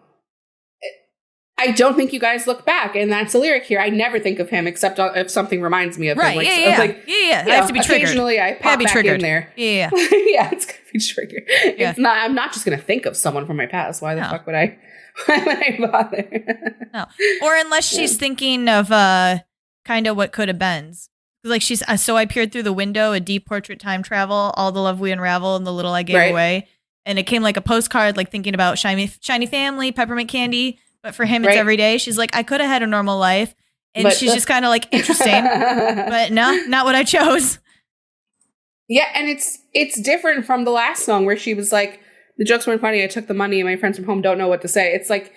Speaker 1: I don't think you guys look back, and that's a lyric here. I never think of him except if something reminds me of him.
Speaker 3: Like, yeah. I have to be triggered.
Speaker 1: Occasionally, I pop back in there.
Speaker 3: Yeah,
Speaker 1: yeah, it's gonna be triggered. Yeah. It's not. I'm not just gonna think of someone from my past. Why the fuck would I? Why would I bother?
Speaker 3: No, or unless she's thinking of kind of what could have been. Like she's so I peered through the window, a deep portrait time travel, all the love we unravel, and the little I gave away, and it came like a postcard, like thinking about shiny family, peppermint candy. But for him, it's every day. She's like, I could have had a normal life. And she's just kind of like, interesting. But no, not what I chose.
Speaker 1: Yeah, and it's different from the last song where she was like, the jokes weren't funny. I took the money and my friends from home don't know what to say. It's like,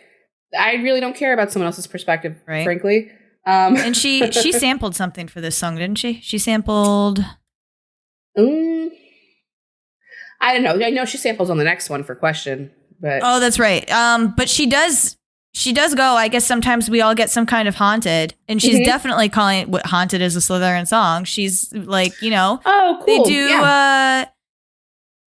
Speaker 1: I really don't care about someone else's perspective, frankly.
Speaker 3: And she sampled something for this song, didn't she? She sampled...
Speaker 1: I don't know. I know she samples on the next one for Question. But
Speaker 3: oh, that's right. But she does go, I guess sometimes we all get some kind of haunted, and she's definitely calling what haunted is a Slytherin song. She's like,
Speaker 1: oh, cool.
Speaker 3: They do,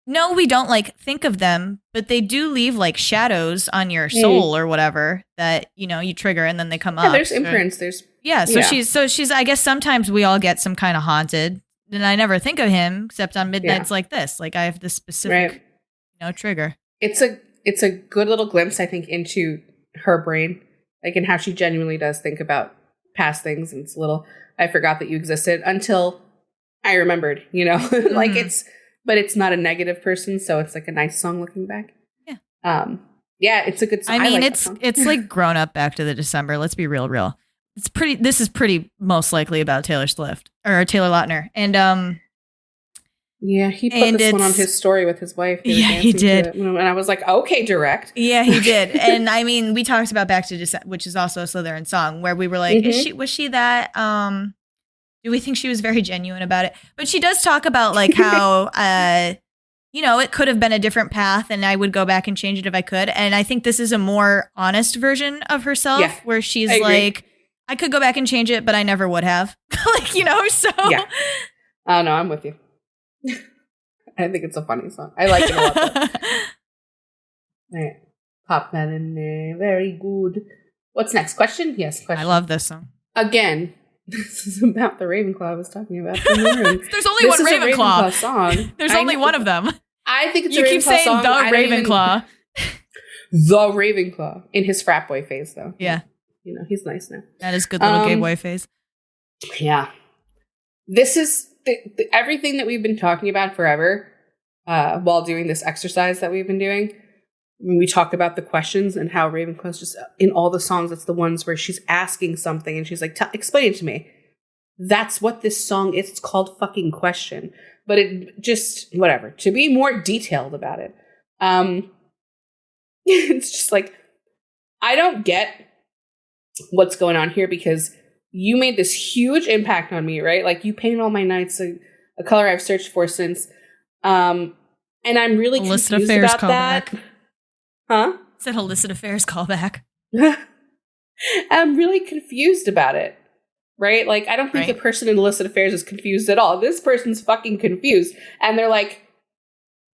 Speaker 3: no, we don't like think of them, but they do leave like shadows on your soul or whatever that, you trigger and then they come up.
Speaker 1: There's imprints.
Speaker 3: She's, I guess sometimes we all get some kind of haunted, and I never think of him except on midnights like this. Like I have this specific, trigger.
Speaker 1: It's a good little glimpse, I think, into her brain, like in how she genuinely does think about past things. And it's a little, I forgot that you existed until I remembered, like but it's not a negative person. So it's like a nice song looking back.
Speaker 3: Yeah.
Speaker 1: Yeah, it's a good song.
Speaker 3: I mean, it's like grown up Back to the December. Let's be real. This is pretty most likely about Taylor Swift or Taylor Lautner. And,
Speaker 1: yeah, he put this one on his story with his wife.
Speaker 3: He did.
Speaker 1: And I was like, okay, direct.
Speaker 3: Yeah, he did. And I mean, we talked about Back to December, which is also a Slytherin song, where we were like, was she that? Do we think she was very genuine about it? But she does talk about like how, it could have been a different path and I would go back and change it if I could. And I think this is a more honest version of herself where she's like, I could go back and change it, but I never would have. So. Yeah.
Speaker 1: Oh, no, I'm with you. I think it's a funny song. I like it a lot. All right. Pop that in there. Very good. What's next? Question? Yes, question.
Speaker 3: I love this song.
Speaker 1: Again, this is about the Ravenclaw I was talking about.
Speaker 3: There's only one Ravenclaw
Speaker 1: song.
Speaker 3: There's only one of them.
Speaker 1: I think it's
Speaker 3: you
Speaker 1: a Ravenclaw
Speaker 3: keep saying
Speaker 1: song.
Speaker 3: The Ravenclaw.
Speaker 1: The Ravenclaw. In his frat boy phase, though.
Speaker 3: Yeah.
Speaker 1: He's nice now.
Speaker 3: That is good little gay boy phase.
Speaker 1: Yeah. This is everything that we've been talking about forever while doing this exercise that we've been doing. When we talk about the questions and how Ravenclaw's just in all the songs, it's the ones where she's asking something and she's like, explain it to me. That's what this song is. It's called fucking Question. But it just, whatever. To be more detailed about it. It's just like, I don't get what's going on here because you made this huge impact on me, right? Like you painted all my nights a color I've searched for since. And I'm really
Speaker 3: illicit
Speaker 1: confused
Speaker 3: affairs
Speaker 1: about
Speaker 3: callback.
Speaker 1: That. Huh?
Speaker 3: Said illicit affairs callback.
Speaker 1: I'm really confused about it, right? Like I don't think the person in illicit affairs is confused at all. This person's fucking confused. And they're like,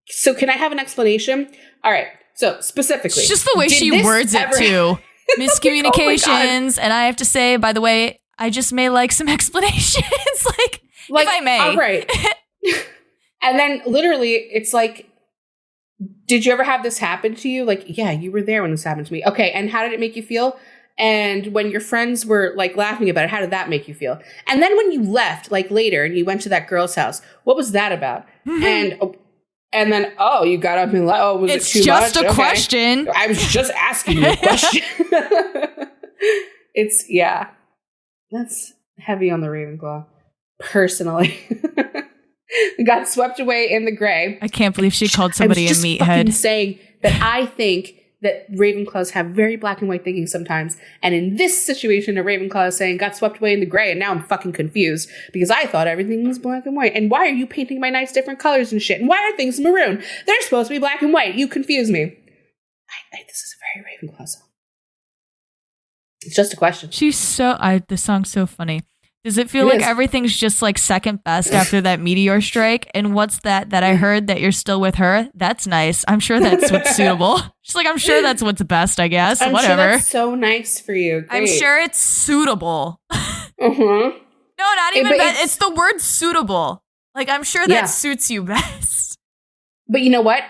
Speaker 1: so can I have an explanation? All right. So specifically.
Speaker 3: It's just the way she words it too. Miscommunications. And I have to say, by the way, I just may like some explanations. like if I may.
Speaker 1: All right. And then literally it's like, did you ever have this happen to you? Like, yeah, you were there when this happened to me. Okay. And how did it make you feel? And when your friends were like laughing about it, how did that make you feel? And then when you left, like later, and you went to that girl's house, what was that about? Mm-hmm. And then, you got up and like, was it too much?
Speaker 3: It's just a question.
Speaker 1: I was just asking you a question. That's heavy on the Ravenclaw, personally. We got swept away in the gray.
Speaker 3: I can't believe she called somebody a meathead.
Speaker 1: Saying that I think that Ravenclaws have very black and white thinking sometimes. And in this situation, a Ravenclaw is saying, got swept away in the gray, and now I'm fucking confused because I thought everything was black and white. And why are you painting my nights different colors and shit? And why are things maroon? They're supposed to be black and white. You confuse me. This is a very Ravenclaw song. It's just a question.
Speaker 3: This song's so funny. Does it feel like everything's just like second best after that meteor strike? And what's that I heard that you're still with her? That's nice. I'm sure that's what's suitable. She's like, I'm sure that's what's best, I guess.
Speaker 1: I'm
Speaker 3: Whatever.
Speaker 1: Sure that's so nice for you. Great.
Speaker 3: I'm sure it's suitable.
Speaker 1: Mm-hmm.
Speaker 3: No, not even best. It's the word suitable. Like, I'm sure that suits you best.
Speaker 1: But you know what?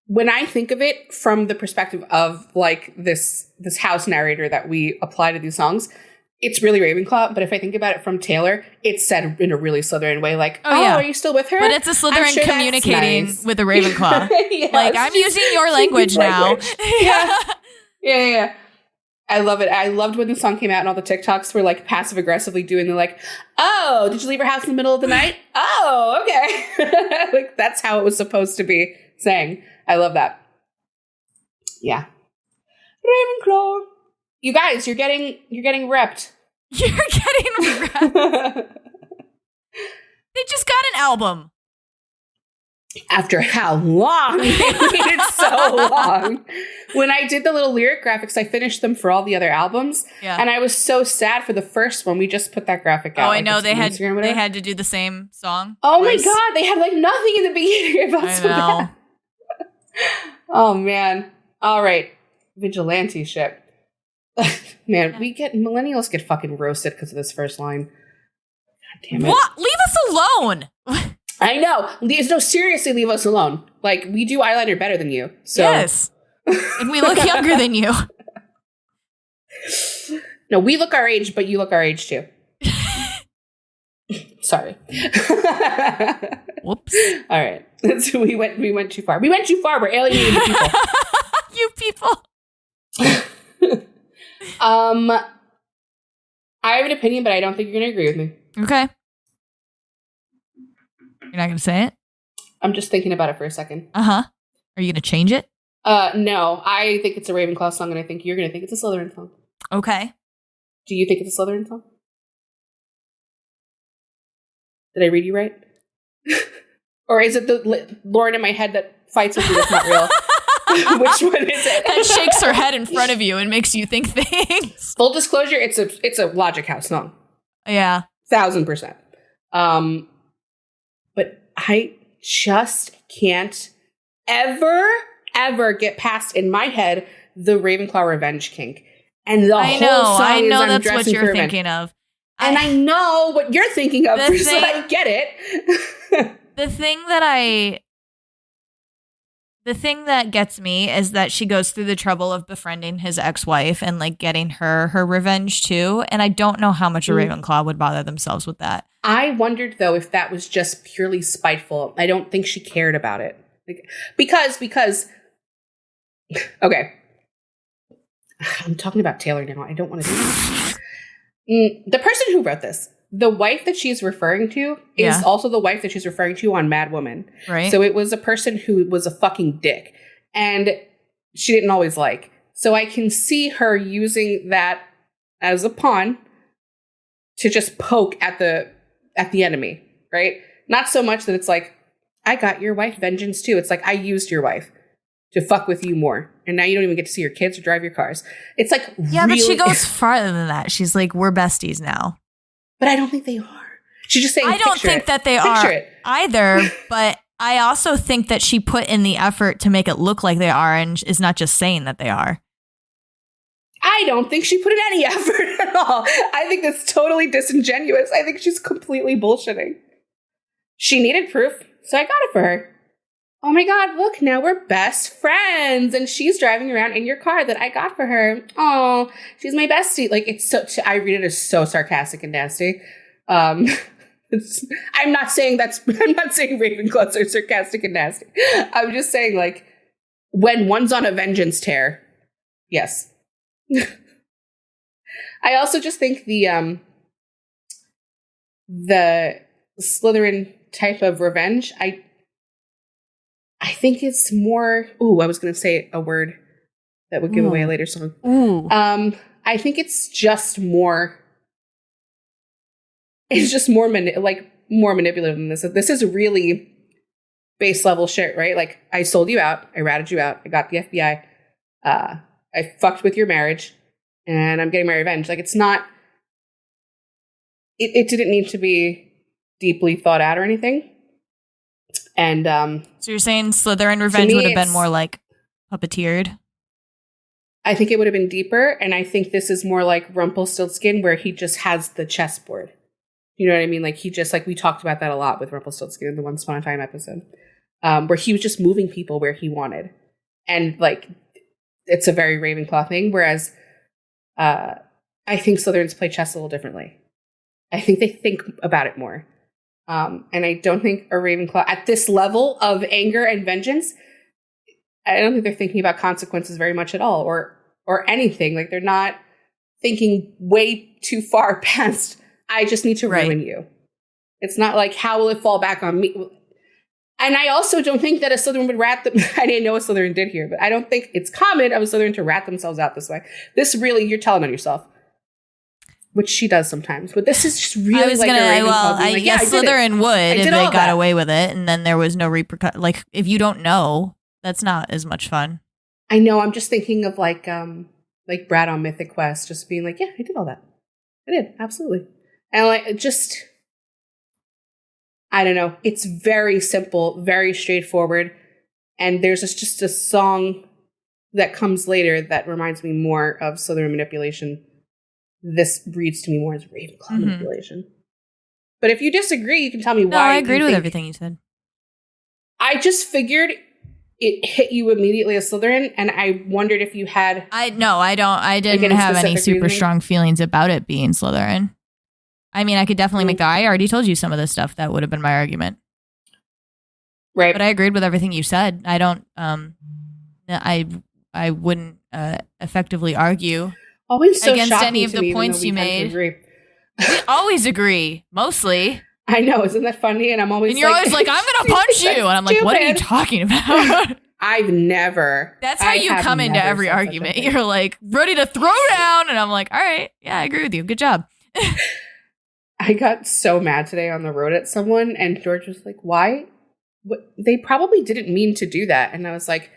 Speaker 1: When I think of it from the perspective of like this house narrator that we apply to these songs, it's really Ravenclaw, but if I think about it from Taylor, it's said in a really Slytherin way, like, are you still with her?
Speaker 3: But it's a Slytherin sure communicating with a Ravenclaw. Like, I'm using your language now.
Speaker 1: Yeah. I love it. I loved when the song came out and all the TikToks were like passive aggressively doing the like, oh, did you leave your house in the middle of the night? Oh, okay. Like, that's how it was supposed to be saying. I love that. Yeah. Ravenclaw. You guys, you're getting repped.
Speaker 3: You're getting repped. They just got an album.
Speaker 1: After how long? They waited so long. When I did the little lyric graphics, I finished them for all the other albums. Yeah. And I was so sad for the first one. We just put that graphic out.
Speaker 3: Oh, I know. They had to do the same song.
Speaker 1: Oh my God. They had like nothing in the beginning. I felt so bad. Oh man. All right. Vigilante ship. Man, millennials get fucking roasted because of this first line. God damn it.
Speaker 3: What? Leave us alone.
Speaker 1: I know. No, seriously, leave us alone. Like, we do eyeliner better than you. So. Yes.
Speaker 3: And we look younger than you.
Speaker 1: No, we look our age, but you look our age too. Sorry.
Speaker 3: Whoops.
Speaker 1: All right. So we went too far. We went too far. We're alienating people.
Speaker 3: You people.
Speaker 1: I have an opinion, but I don't think you're going to agree with me.
Speaker 3: Okay. You're not going to say it?
Speaker 1: I'm just thinking about it for a second.
Speaker 3: Uh-huh. Are you going to change it?
Speaker 1: No. I think it's a Ravenclaw song, and I think you're going to think it's a Slytherin song.
Speaker 3: Okay.
Speaker 1: Do you think it's a Slytherin song? Did I read you right? Or is it the Lauren in my head that fights with you that's not real? Which one is it?
Speaker 3: That shakes her head in front of you and makes you think things.
Speaker 1: Full disclosure, it's a Logic House song.
Speaker 3: Yeah.
Speaker 1: 1000%. But I just can't ever get past in my head the Ravenclaw revenge kink. And the whole song
Speaker 3: I know
Speaker 1: is
Speaker 3: that's what you're thinking of.
Speaker 1: And I know what you're thinking of, so I get it.
Speaker 3: The thing that gets me is that she goes through the trouble of befriending his ex-wife and like getting her revenge too. And I don't know how much a Ravenclaw would bother themselves with that. I
Speaker 1: wondered though if that was just purely spiteful. I don't think she cared about it. Like, because okay. I'm talking about Taylor now. I don't want to do this. The person who wrote this, the wife that she's referring to is also the wife that she's referring to on Mad Woman.
Speaker 3: Right.
Speaker 1: So it was a person who was a fucking dick and she didn't always like. So I can see her using that as a pawn to just poke at the enemy, right? Not so much that it's like, I got your wife vengeance too. It's like, I used your wife to fuck with you more. And now you don't even get to see your kids or drive your cars. It's like,
Speaker 3: yeah, really- but she goes farther than that. She's like, we're besties now.
Speaker 1: But I don't think they are. She's just saying,
Speaker 3: I don't think that they are either, but I also think that she put in the effort to make it look like they are and is not just saying that they are.
Speaker 1: I don't think she put in any effort at all. I think that's totally disingenuous. I think she's completely bullshitting. She needed proof, so I got it for her. Oh my God, look, now we're best friends. And she's driving around in your car that I got for her. Oh, she's my bestie. Like, it's so, I read it as so sarcastic and nasty. I'm not saying Ravenclaws are sarcastic and nasty. I'm just saying, like, when one's on a vengeance tear, yes. I also just think the Slytherin type of revenge, I think it's more. Ooh, I was going to say a word that would give away a later song.
Speaker 3: Ooh.
Speaker 1: I think it's just more. It's just more more manipulative than this. This is really base level shit, right? Like, I sold you out, I ratted you out, I got the FBI, I fucked with your marriage, and I'm getting my revenge. Like, it's not. it didn't need to be deeply thought out or anything. And
Speaker 3: so you're saying Slytherin Revenge would have been more like puppeteered?
Speaker 1: I think it would have been deeper, and I think this is more like Rumpelstiltskin, where he just has the chessboard. You know what I mean? Like, he just, like, we talked about that a lot with Rumpelstiltskin in the Once Upon a Time episode, where he was just moving people where he wanted. And, like, it's a very Ravenclaw thing, whereas I think Slytherins play chess a little differently. I think they think about it more. And I don't think a Ravenclaw, at this level of anger and vengeance, I don't think they're thinking about consequences very much at all, or anything. Like, they're not thinking way too far past, I just need to ruin you. It's not like, how will it fall back on me? And I also don't think that a Slytherin would rat them. I didn't know a Slytherin did here, but I don't think it's common of a Slytherin to rat themselves out this way. This really, you're telling on yourself. Which she does sometimes. But this is just really like
Speaker 3: I guess Slytherin would if they got away with it, and then there was no repercussion. Like, if you don't know, that's not as much fun.
Speaker 1: I know. I'm just thinking of like Brad on Mythic Quest, just being like, yeah, I did all that. I did, absolutely. And like, just, I don't know. It's very simple, very straightforward. And there's just a song that comes later that reminds me more of Slytherin manipulation. This reads to me more as Ravenclaw manipulation. But if you disagree, you can tell me why.
Speaker 3: No, I agreed with everything you said.
Speaker 1: I just figured it hit you immediately as Slytherin, and I wondered if you had...
Speaker 3: I didn't have any super strong feelings about it being Slytherin. I mean, I could definitely make I already told you some of the stuff that would have been my argument.
Speaker 1: Right.
Speaker 3: But I agreed with everything you said. I don't, I wouldn't effectively argue against any of the points you made. We always agree, mostly.
Speaker 1: I know, isn't that funny? And I'm always
Speaker 3: and you're
Speaker 1: like,
Speaker 3: always like, I'm gonna punch you, and I'm like, what are you talking about?
Speaker 1: I've never.
Speaker 3: That's how you come into every argument. You're like ready to throw down, and I'm like, all right, yeah, I agree with you. Good job.
Speaker 1: I got so mad today on the road at someone, and George was like, why? What? They probably didn't mean to do that. And I was like,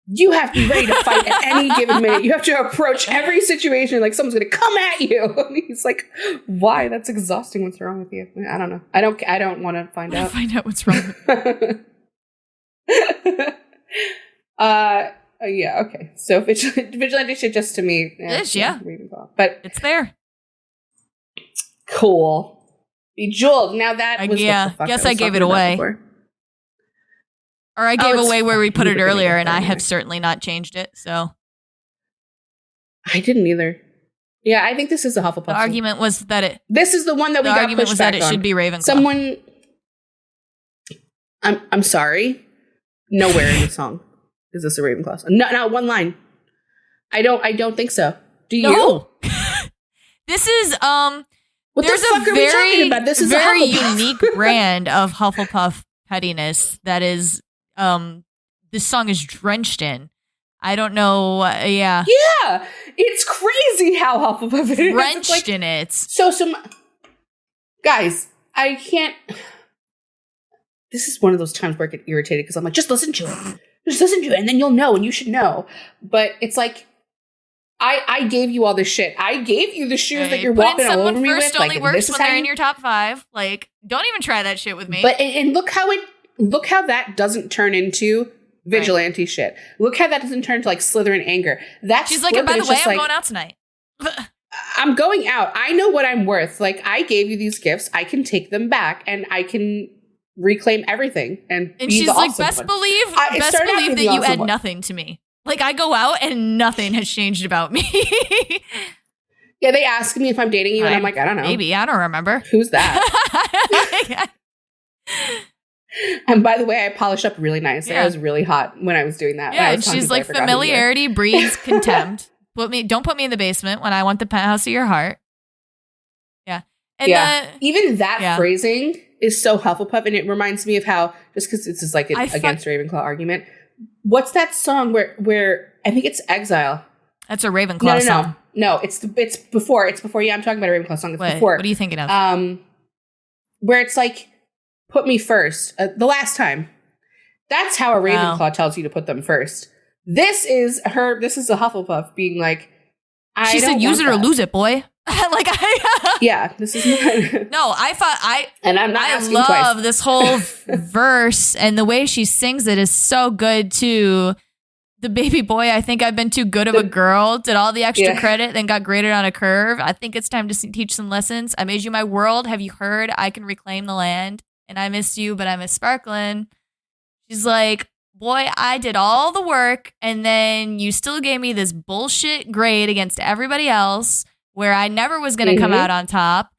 Speaker 1: you have to be ready to fight at any given minute. You have to approach every situation like someone's going to come at you. And he's like, why? That's exhausting. What's wrong with you? I don't know. I don't want to find out.
Speaker 3: Find out what's wrong.
Speaker 1: Yeah. Okay. So vigilante shit just to me.
Speaker 3: Yeah.
Speaker 1: But
Speaker 3: it's there.
Speaker 1: Cool. Bejeweled. Now that was
Speaker 3: guess I gave it away. Or I gave away where we put it earlier, and I have certainly not changed it. So
Speaker 1: I didn't either. Yeah, I think this is a Hufflepuff.
Speaker 3: The argument was that
Speaker 1: this is the one that we got pushed back on. The argument was that
Speaker 3: it should be Ravenclaw.
Speaker 1: Someone, I'm sorry. Nowhere in the song is this a Ravenclaw song. Not one line. I don't think so. Do you?
Speaker 3: No. This is
Speaker 1: What the fuck are we talking about? This is a
Speaker 3: very unique brand of Hufflepuff pettiness that is this song is drenched in. I don't know. Yeah,
Speaker 1: it's crazy how Hufflepuff it is.
Speaker 3: Drenched in it.
Speaker 1: So some guys, I can't. This is one of those times where I get irritated because I'm like, just listen to it, and then you'll know, and you should know. But it's like, I gave you all this shit. I gave you the shoes that you're walking all over me with.
Speaker 3: Only works when they're in your top 5. Like, don't even try that shit with me.
Speaker 1: But and look how that doesn't turn into vigilante shit. Look how that doesn't turn to like Slytherin anger.
Speaker 3: She's like, by the way, I'm going out tonight.
Speaker 1: I'm going out. I know what I'm worth. Like, I gave you these gifts. I can take them back, and I can reclaim everything. And
Speaker 3: she's like, best believe that you add nothing to me. Like, I go out and nothing has changed about me.
Speaker 1: Yeah, they ask me if I'm dating you, and I'm like, I don't know.
Speaker 3: Maybe. I don't remember.
Speaker 1: Who's that? And by the way, I polished up really nice. Yeah. I was really hot when I was doing that.
Speaker 3: Yeah, and she's like, familiarity breeds contempt. Don't put me in the basement when I want the penthouse of your heart. Yeah. And
Speaker 1: even that phrasing is so Hufflepuff, and it reminds me of how, just because this is like an against Ravenclaw argument, what's that song where I think it's Exile?
Speaker 3: That's a Ravenclaw song.
Speaker 1: No, it's before. It's before. Yeah, I'm talking about a Ravenclaw song. It's before.
Speaker 3: What are you thinking of?
Speaker 1: Where it's like, put me first. The last time. That's how a Ravenclaw tells you to put them first. This is a Hufflepuff being like,
Speaker 3: she said, use it or lose it, boy. Like
Speaker 1: yeah, this is not.
Speaker 3: No,
Speaker 1: and I'm not
Speaker 3: I
Speaker 1: asking
Speaker 3: love
Speaker 1: twice.
Speaker 3: this whole verse, and the way she sings it is so good too. The baby boy, I think I've been too good of a girl, did all the extra credit, then got graded on a curve. I think it's time to teach some lessons. I made you my world. Have you heard? I can reclaim the land. And I missed you, but I miss sparkling. She's like, boy, I did all the work, and then you still gave me this bullshit grade against everybody else where I never was going to come out on top.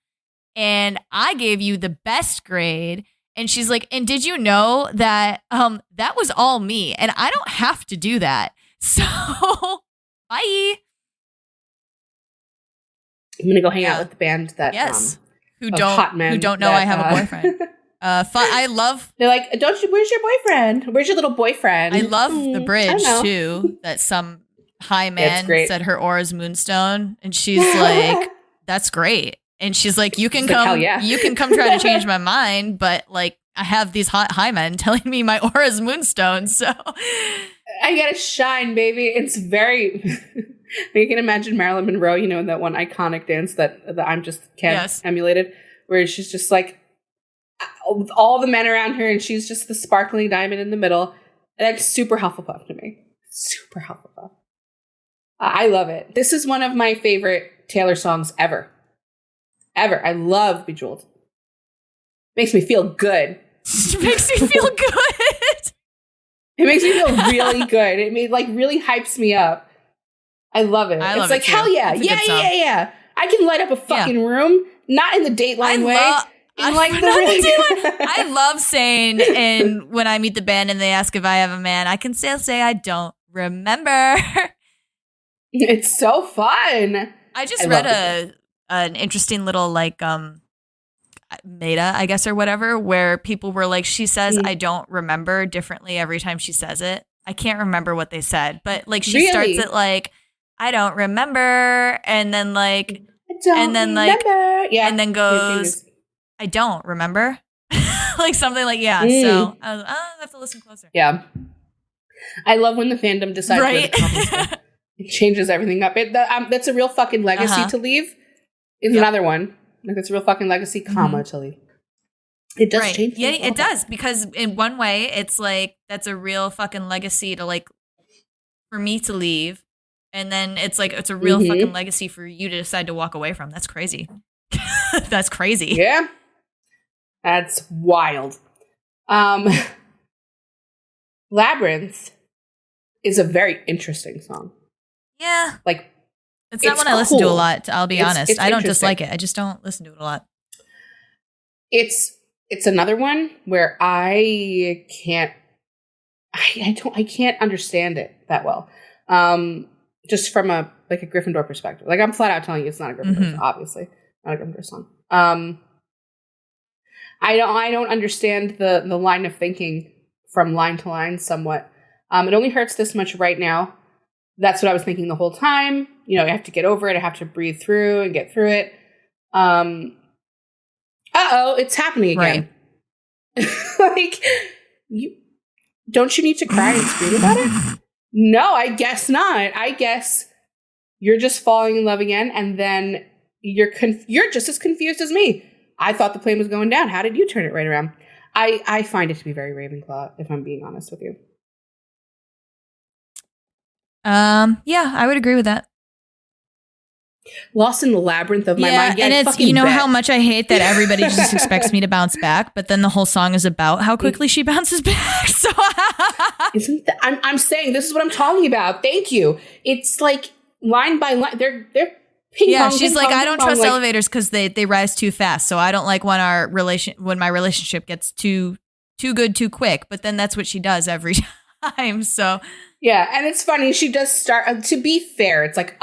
Speaker 3: And I gave you the best grade. And she's like, and did you know that that was all me? And I don't have to do that. So, bye.
Speaker 1: I'm going to go hang out with the band that
Speaker 3: who don't know I have a boyfriend. I love.
Speaker 1: They're like, where's your boyfriend? Where's your little boyfriend?
Speaker 3: I love the bridge too. That some high man said her aura is moonstone, and she's like, "That's great." And she's like, "You can come, you can come try to change my mind, but like, I have these hot high men telling me my aura is moonstone, so
Speaker 1: I gotta shine, baby." It's very. You can imagine Marilyn Monroe, you know, in that one iconic dance that I'm just emulated, where she's just like. With all the men around her, and she's just the sparkling diamond in the middle. And that's super Hufflepuff to me. Super Hufflepuff. I love it. This is one of my favorite Taylor songs ever. Ever. I love Bejeweled. Makes me feel good.
Speaker 3: It makes me feel good.
Speaker 1: It makes me feel really good. It really hypes me up. I love it. It's like, hell yeah. Yeah. I can light up a fucking room. Not in the Dateline way.
Speaker 3: I love saying, and when I meet the band and they ask if I have a man, I can still say I don't remember.
Speaker 1: It's so fun.
Speaker 3: I just read an interesting little meta, I guess, or whatever, where people were like, she says I don't remember differently every time she says it. I can't remember what they said, but like she starts it like, I don't remember, and then like, and then goes, I don't remember. Like something like, so I have to listen closer.
Speaker 1: Yeah. I love when the fandom decides where the commas go. It changes everything up. That's a real fucking legacy to leave. Is another one. Like, it's a real fucking legacy, comma to leave. It does change.
Speaker 3: Yeah, it does. Because in one way, it's like, that's a real fucking legacy to like, for me to leave. And then it's like, it's a real fucking legacy for you to decide to walk away from. That's crazy. That's crazy.
Speaker 1: Yeah. That's wild. Labyrinth is a very interesting song.
Speaker 3: Yeah.
Speaker 1: Like,
Speaker 3: it's not one I listen to a lot, I'll be honest. I don't dislike it. I just don't listen to it a lot.
Speaker 1: It's another one where I can't understand it that well. Just from a Gryffindor perspective. Like, I'm flat out telling you it's not a Gryffindor song, obviously. Not a Gryffindor song. I don't understand the line of thinking from line to line somewhat. It only hurts this much right now. That's what I was thinking the whole time. You know, I have to get over it. I have to breathe through and get through it. It's happening again. Right. Like, don't you need to cry and scream about it? No, I guess not. I guess you're just falling in love again, and then you're just as confused as me. I thought the plane was going down. How did you turn it right around? I find it to be very Ravenclaw, if I'm being honest with you.
Speaker 3: Yeah, I would agree with that.
Speaker 1: Lost in the labyrinth of my mind.
Speaker 3: Yeah, and it's, you know, how much I hate that everybody just expects me to bounce back, but then the whole song is about how quickly she bounces back. So
Speaker 1: isn't that, I'm saying this is what I'm talking about. Thank you. It's like line by line. They're
Speaker 3: yeah, she's like, I don't trust elevators because they rise too fast. So I don't like when my relationship gets too good too quick. But then that's what she does every time. So
Speaker 1: yeah, and it's funny. She does start. To be fair, it's like,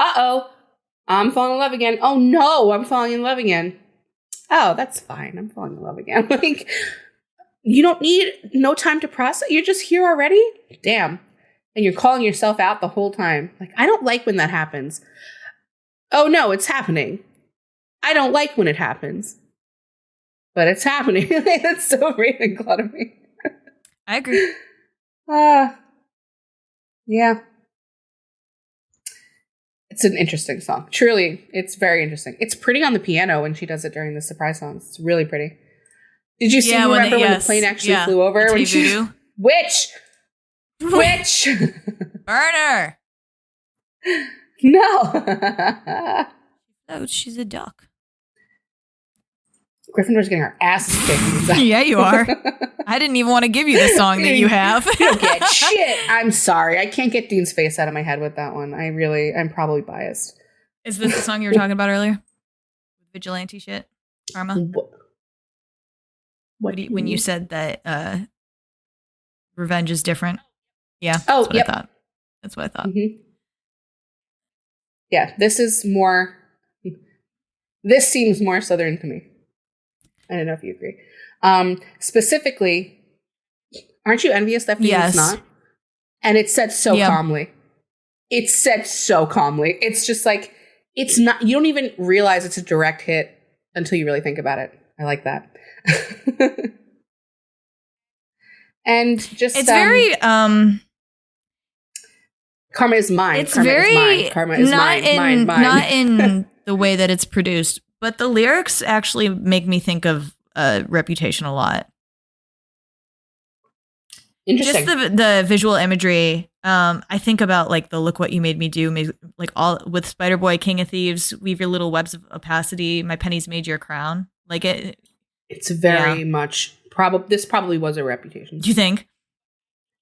Speaker 1: I'm falling in love again. Oh no, I'm falling in love again. Oh, that's fine. I'm falling in love again. Like, you don't need no time to process. You're just here already. Damn, and you're calling yourself out the whole time. Like, I don't like when that happens. Oh no, it's happening. I don't like when it happens, but it's happening. That's so Ravenclaw to me.
Speaker 3: I agree.
Speaker 1: Yeah. It's an interesting song. Truly, it's very interesting. It's pretty on the piano when she does it during the surprise songs. It's really pretty. Did you see? Remember when the plane actually flew over? When she, witch.
Speaker 3: Burner.
Speaker 1: No.
Speaker 3: Oh, she's a duck.
Speaker 1: Gryffindor's getting our asses kicked.
Speaker 3: Yeah, you are. I didn't even want to give you the song that you have.
Speaker 1: You don't get shit. I'm sorry. I can't get Dean's face out of my head with that one. I'm probably biased.
Speaker 3: Is this the song you were talking about earlier? Vigilante shit? Karma? When you said that revenge is different? Yeah.
Speaker 1: Oh,
Speaker 3: that's what I thought. That's what I thought.
Speaker 1: Mm-hmm. Yeah, this seems more Southern to me. I don't know if you agree. Specifically, aren't you envious that it's not? And it's said so calmly. It's said so calmly. It's just like, it's not, you don't even realize it's a direct hit until you really think about it. I like that. And just,
Speaker 3: it's very,
Speaker 1: Karma is mine.
Speaker 3: It's
Speaker 1: Karma
Speaker 3: very
Speaker 1: is mine. Karma is mine.
Speaker 3: Not in the way that it's produced, but the lyrics actually make me think of Reputation a lot.
Speaker 1: Interesting.
Speaker 3: Just the visual imagery. I think about like the "Look What You Made Me Do," like all with Spider Boy, King of Thieves, weave your little webs of opacity. My pennies made your crown. Like it.
Speaker 1: It's very much This probably was a Reputation.
Speaker 3: Do you think?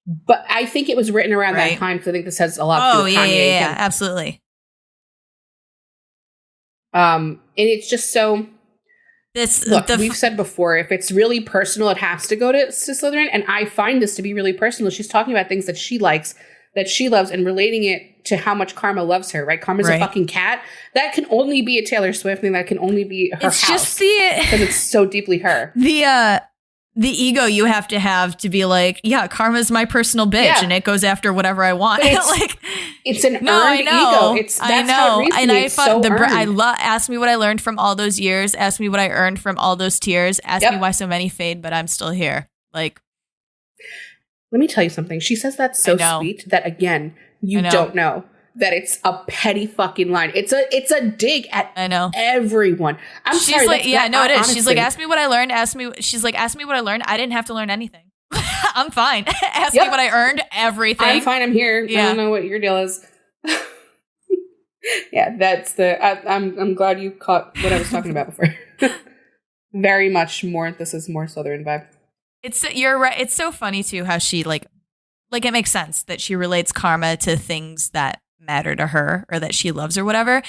Speaker 1: But I think it was written around that time because I think this has a lot to do with Kanye.
Speaker 3: Yeah, absolutely.
Speaker 1: And it's just so. Look, we've said before, if it's really personal, it has to go to Slytherin. And I find this to be really personal. She's talking about things that she likes, that she loves, and relating it to how much Karma loves her, right? Karma's a fucking cat. That can only be a Taylor Swift thing. That can only be her house. Just because it's so deeply her.
Speaker 3: The ego you have to be like, yeah, Karma's my personal bitch, and it goes after whatever I want.
Speaker 1: It's an earned ego. That's how it reads to me. It's so earned.
Speaker 3: Ask me what I learned from all those years. Ask me what I earned from all those tears. Ask me why so many fade, but I'm still here. Like,
Speaker 1: let me tell you something. She says that's so sweet that again, you don't know that it's a petty fucking line. It's a dig at everyone.
Speaker 3: She's
Speaker 1: sorry.
Speaker 3: Like, it is. Honestly. She's like, ask me what I learned. Ask me what I learned. I didn't have to learn anything. I'm fine. Ask me what I earned. Everything.
Speaker 1: I'm fine. I'm here. Yeah. I don't know what your deal is. Yeah, that's I'm glad you caught what I was talking about before. Very much more. This is more Southern vibe.
Speaker 3: You're right. It's so funny too how she like it makes sense that she relates Karma to things that matter to her or that she loves or whatever.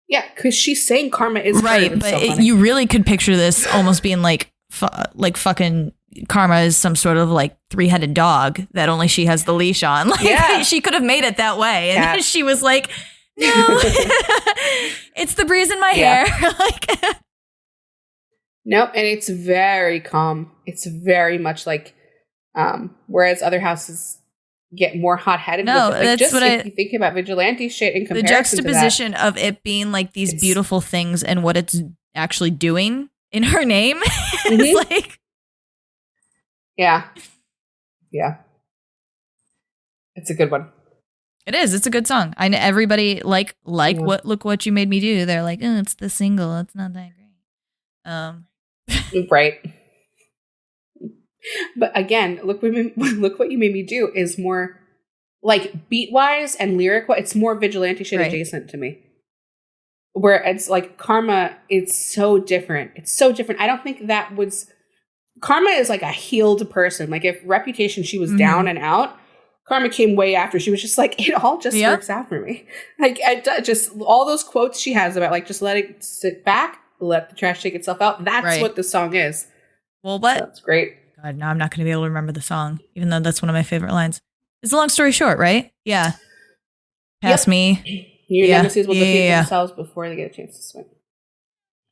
Speaker 1: Yeah, because she's saying Karma is
Speaker 3: right,
Speaker 1: her.
Speaker 3: But you really could picture this almost being like fucking Karma is some sort of like 3-headed dog that only she has the leash on. Like she could have made it that way, and then she was like, "No, it's the breeze in my hair."
Speaker 1: Nope, and it's very calm. It's very much like, whereas other houses get more hot-headed.
Speaker 3: No,
Speaker 1: with it.
Speaker 3: Like, that's what
Speaker 1: if you think about vigilante shit in comparison
Speaker 3: the juxtaposition
Speaker 1: to that,
Speaker 3: of it being like these beautiful things and what it's actually doing in her name is like,
Speaker 1: yeah, it's a good one.
Speaker 3: It is. It's a good song. I know everybody like what Look What You Made Me Do. They're like, oh, it's the single. It's not that great.
Speaker 1: Right. But again, Look What You Made Me Do is more like beat wise and lyric wise. It's more vigilante shit adjacent to me. Where it's like Karma, it's so different. It's so different. I don't think that was Karma is like a healed person. Like if Reputation, she was down and out. Karma came way after. She was just like, it all just works out for me. Like just all those quotes she has about like just let it sit back, let the trash take itself out. That's what the song is.
Speaker 3: Well, what?
Speaker 1: That's great.
Speaker 3: God, no, I'm not going to be able to remember the song, even though that's one of my favorite lines. It's a long story short, right? Yeah. Pass me.
Speaker 1: Your nemesis will defeat themselves before they get a chance to swing.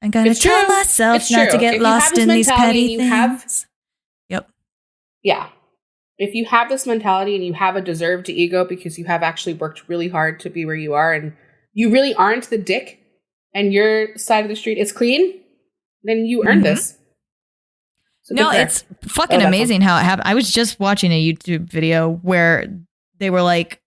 Speaker 3: I gotta tell myself not to get lost in these petty things.
Speaker 1: Yeah. If you have this mentality and you have a deserved ego because you have actually worked really hard to be where you are and you really aren't the dick and your side of the street is clean, then you earned this. So
Speaker 3: no, it's fucking amazing how it happened. I was just watching a YouTube video where they were like,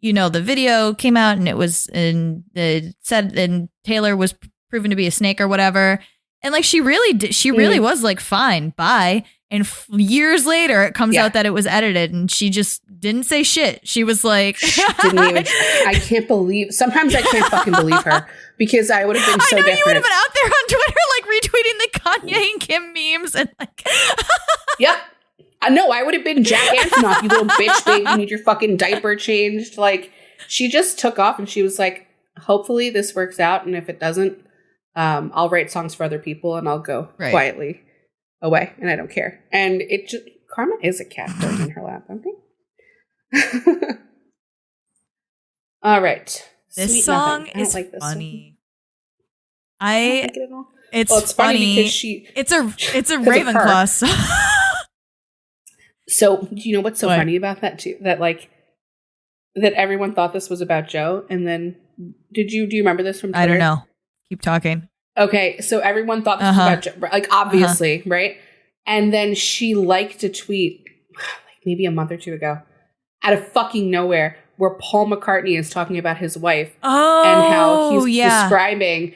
Speaker 3: the video came out and it said and Taylor was proven to be a snake or whatever. And like, she really was like, fine, bye. And years later, it comes out that it was edited, and she just didn't say shit. She was like,
Speaker 1: I can't believe. Sometimes I can't fucking believe her, because I would have been so different.
Speaker 3: You would have been out there on Twitter, like retweeting the Kanye and Kim memes, and like,
Speaker 1: yep. No, I would have been Jack Antonoff, you little bitch, babe. You need your fucking diaper changed. Like, she just took off, and she was like, hopefully this works out, and if it doesn't, I'll write songs for other people, and I'll go quietly away, and I don't care. And it just, Karma is a cat going in her lap, okay? All right.
Speaker 3: This
Speaker 1: Sweet
Speaker 3: song
Speaker 1: Nothing.
Speaker 3: is
Speaker 1: like this
Speaker 3: funny.
Speaker 1: I don't like it at all.
Speaker 3: It's funny because it's a Ravenclaw song.
Speaker 1: So, do you know what's so funny about that too? That like, that everyone thought this was about Joe, and then do you remember this from Twitter?
Speaker 3: I don't know. Keep talking.
Speaker 1: Okay, so everyone thought this was about Joe, like, obviously, right? And then she liked a tweet, like maybe a month or two ago, out of fucking nowhere, where Paul McCartney is talking about his wife and how he's describing,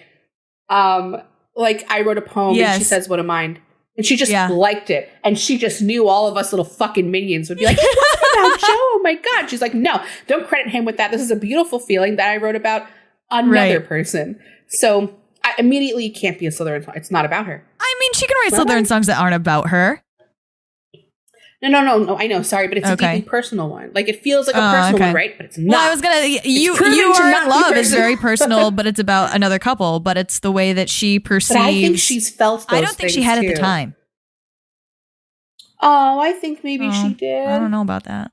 Speaker 1: like, I wrote a poem and she says, "What a mind." And she just liked it. And she just knew all of us little fucking minions would be like, "Hey, what about Joe? Oh my God." She's like, "No, don't credit him with that. This is a beautiful feeling that I wrote about another person." So I immediately can't be a Slytherin song. It's not about her.
Speaker 3: I mean, she can write Slytherin songs that aren't about her.
Speaker 1: No. I know. Sorry, but it's a deeply personal one. Like, it feels like a personal one, right? But it's not.
Speaker 3: Well, I was gonna. You Are in Love is very personal, but it's about another couple. But it's the way that she perceives.
Speaker 1: But I think she's felt those
Speaker 3: I don't think she had
Speaker 1: too.
Speaker 3: at the time.
Speaker 1: Oh, I think maybe she did.
Speaker 3: I don't know about that.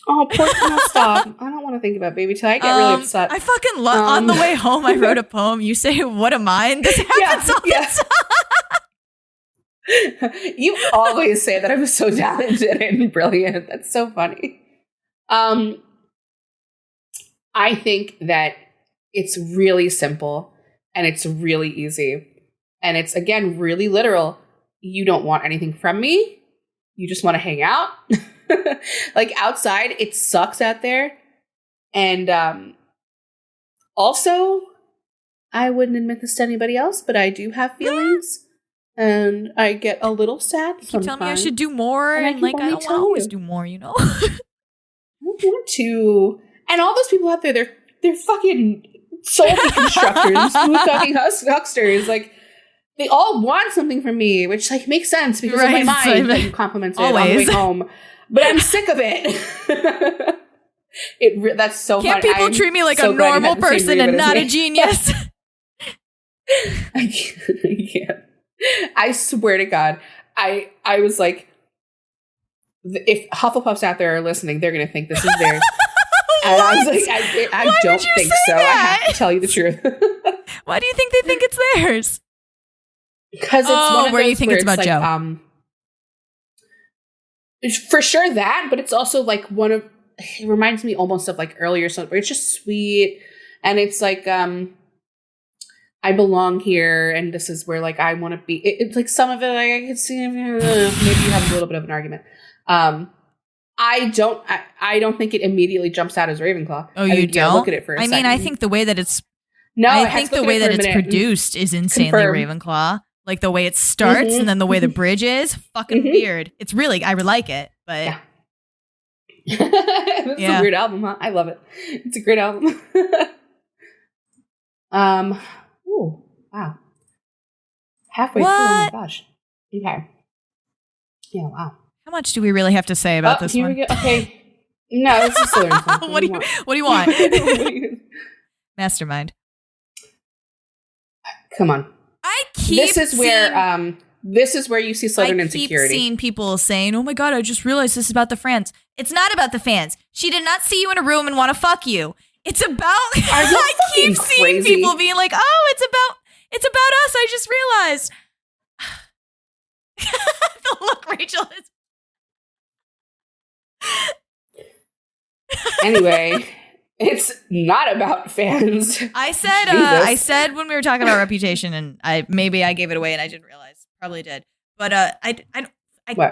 Speaker 1: Oh, poor stop. I don't want to think about Baby till I get really upset.
Speaker 3: I fucking love. On the way home, I wrote a poem. You say, "What a mind." This happens all the time.
Speaker 1: You always say that I'm so talented and brilliant. That's so funny. I think that it's really simple and it's really easy. And it's, again, really literal. You don't want anything from me. You just want to hang out. Like, outside, it sucks out there. And also, I wouldn't admit this to anybody else, but I do have feelings. And I get a little sad sometimes.
Speaker 3: You tell me I should do more, and like, I don't want to always do more, you know?
Speaker 1: I don't want to. And all those people out there, they're fucking soul deconstructors, smooth talking hucksters. Like, they all want something from me, which like makes sense because of my mind and compliments it on the way home. But I'm sick of it. That's so funny.
Speaker 3: Can't people treat me like a normal person and not a genius?
Speaker 1: I can't. I swear to God, I was like, if Hufflepuffs out there are listening, they're going to think this is theirs. And I was like, I don't think so. I have to tell you the truth.
Speaker 3: Why do you think they think it's theirs?
Speaker 1: Because it's one of
Speaker 3: where
Speaker 1: those
Speaker 3: you think it's about
Speaker 1: like,
Speaker 3: Joe.
Speaker 1: For sure that, but it's also like it reminds me almost of like earlier songs where it's just sweet. And it's like, I belong here, and this is where like I want to be. It's like some of it, like, I could see maybe you have a little bit of an argument. I don't think it immediately jumps out as Ravenclaw.
Speaker 3: Oh, you don't?
Speaker 1: Look at it for a second.
Speaker 3: I mean, I think the way that it's
Speaker 1: the
Speaker 3: way that it's produced is insanely Ravenclaw. Like the way it starts and then the way the bridge is fucking weird. It's really, I like it, but
Speaker 1: it's a weird album, huh? I love it. It's a great album. Oh, wow. Halfway through. Oh my gosh. Okay. Yeah, wow.
Speaker 3: How much do we really have to say about this
Speaker 1: here
Speaker 3: one?
Speaker 1: We go. Okay. No, this is Slytherin.
Speaker 3: What do you want? Mastermind. Come on. This is where you see Slytherin insecurity. I keep seeing people saying, "Oh my God, I just realized this is about the fans." It's not about the fans. She did not see you in a room and want to fuck you. It's about. I keep seeing people being like, "Oh, it's about us." I just realized. The look Rachel is.
Speaker 1: Anyway, it's not about fans.
Speaker 3: I said when we were talking about Reputation, and I gave it away and I didn't realize. Probably did, but I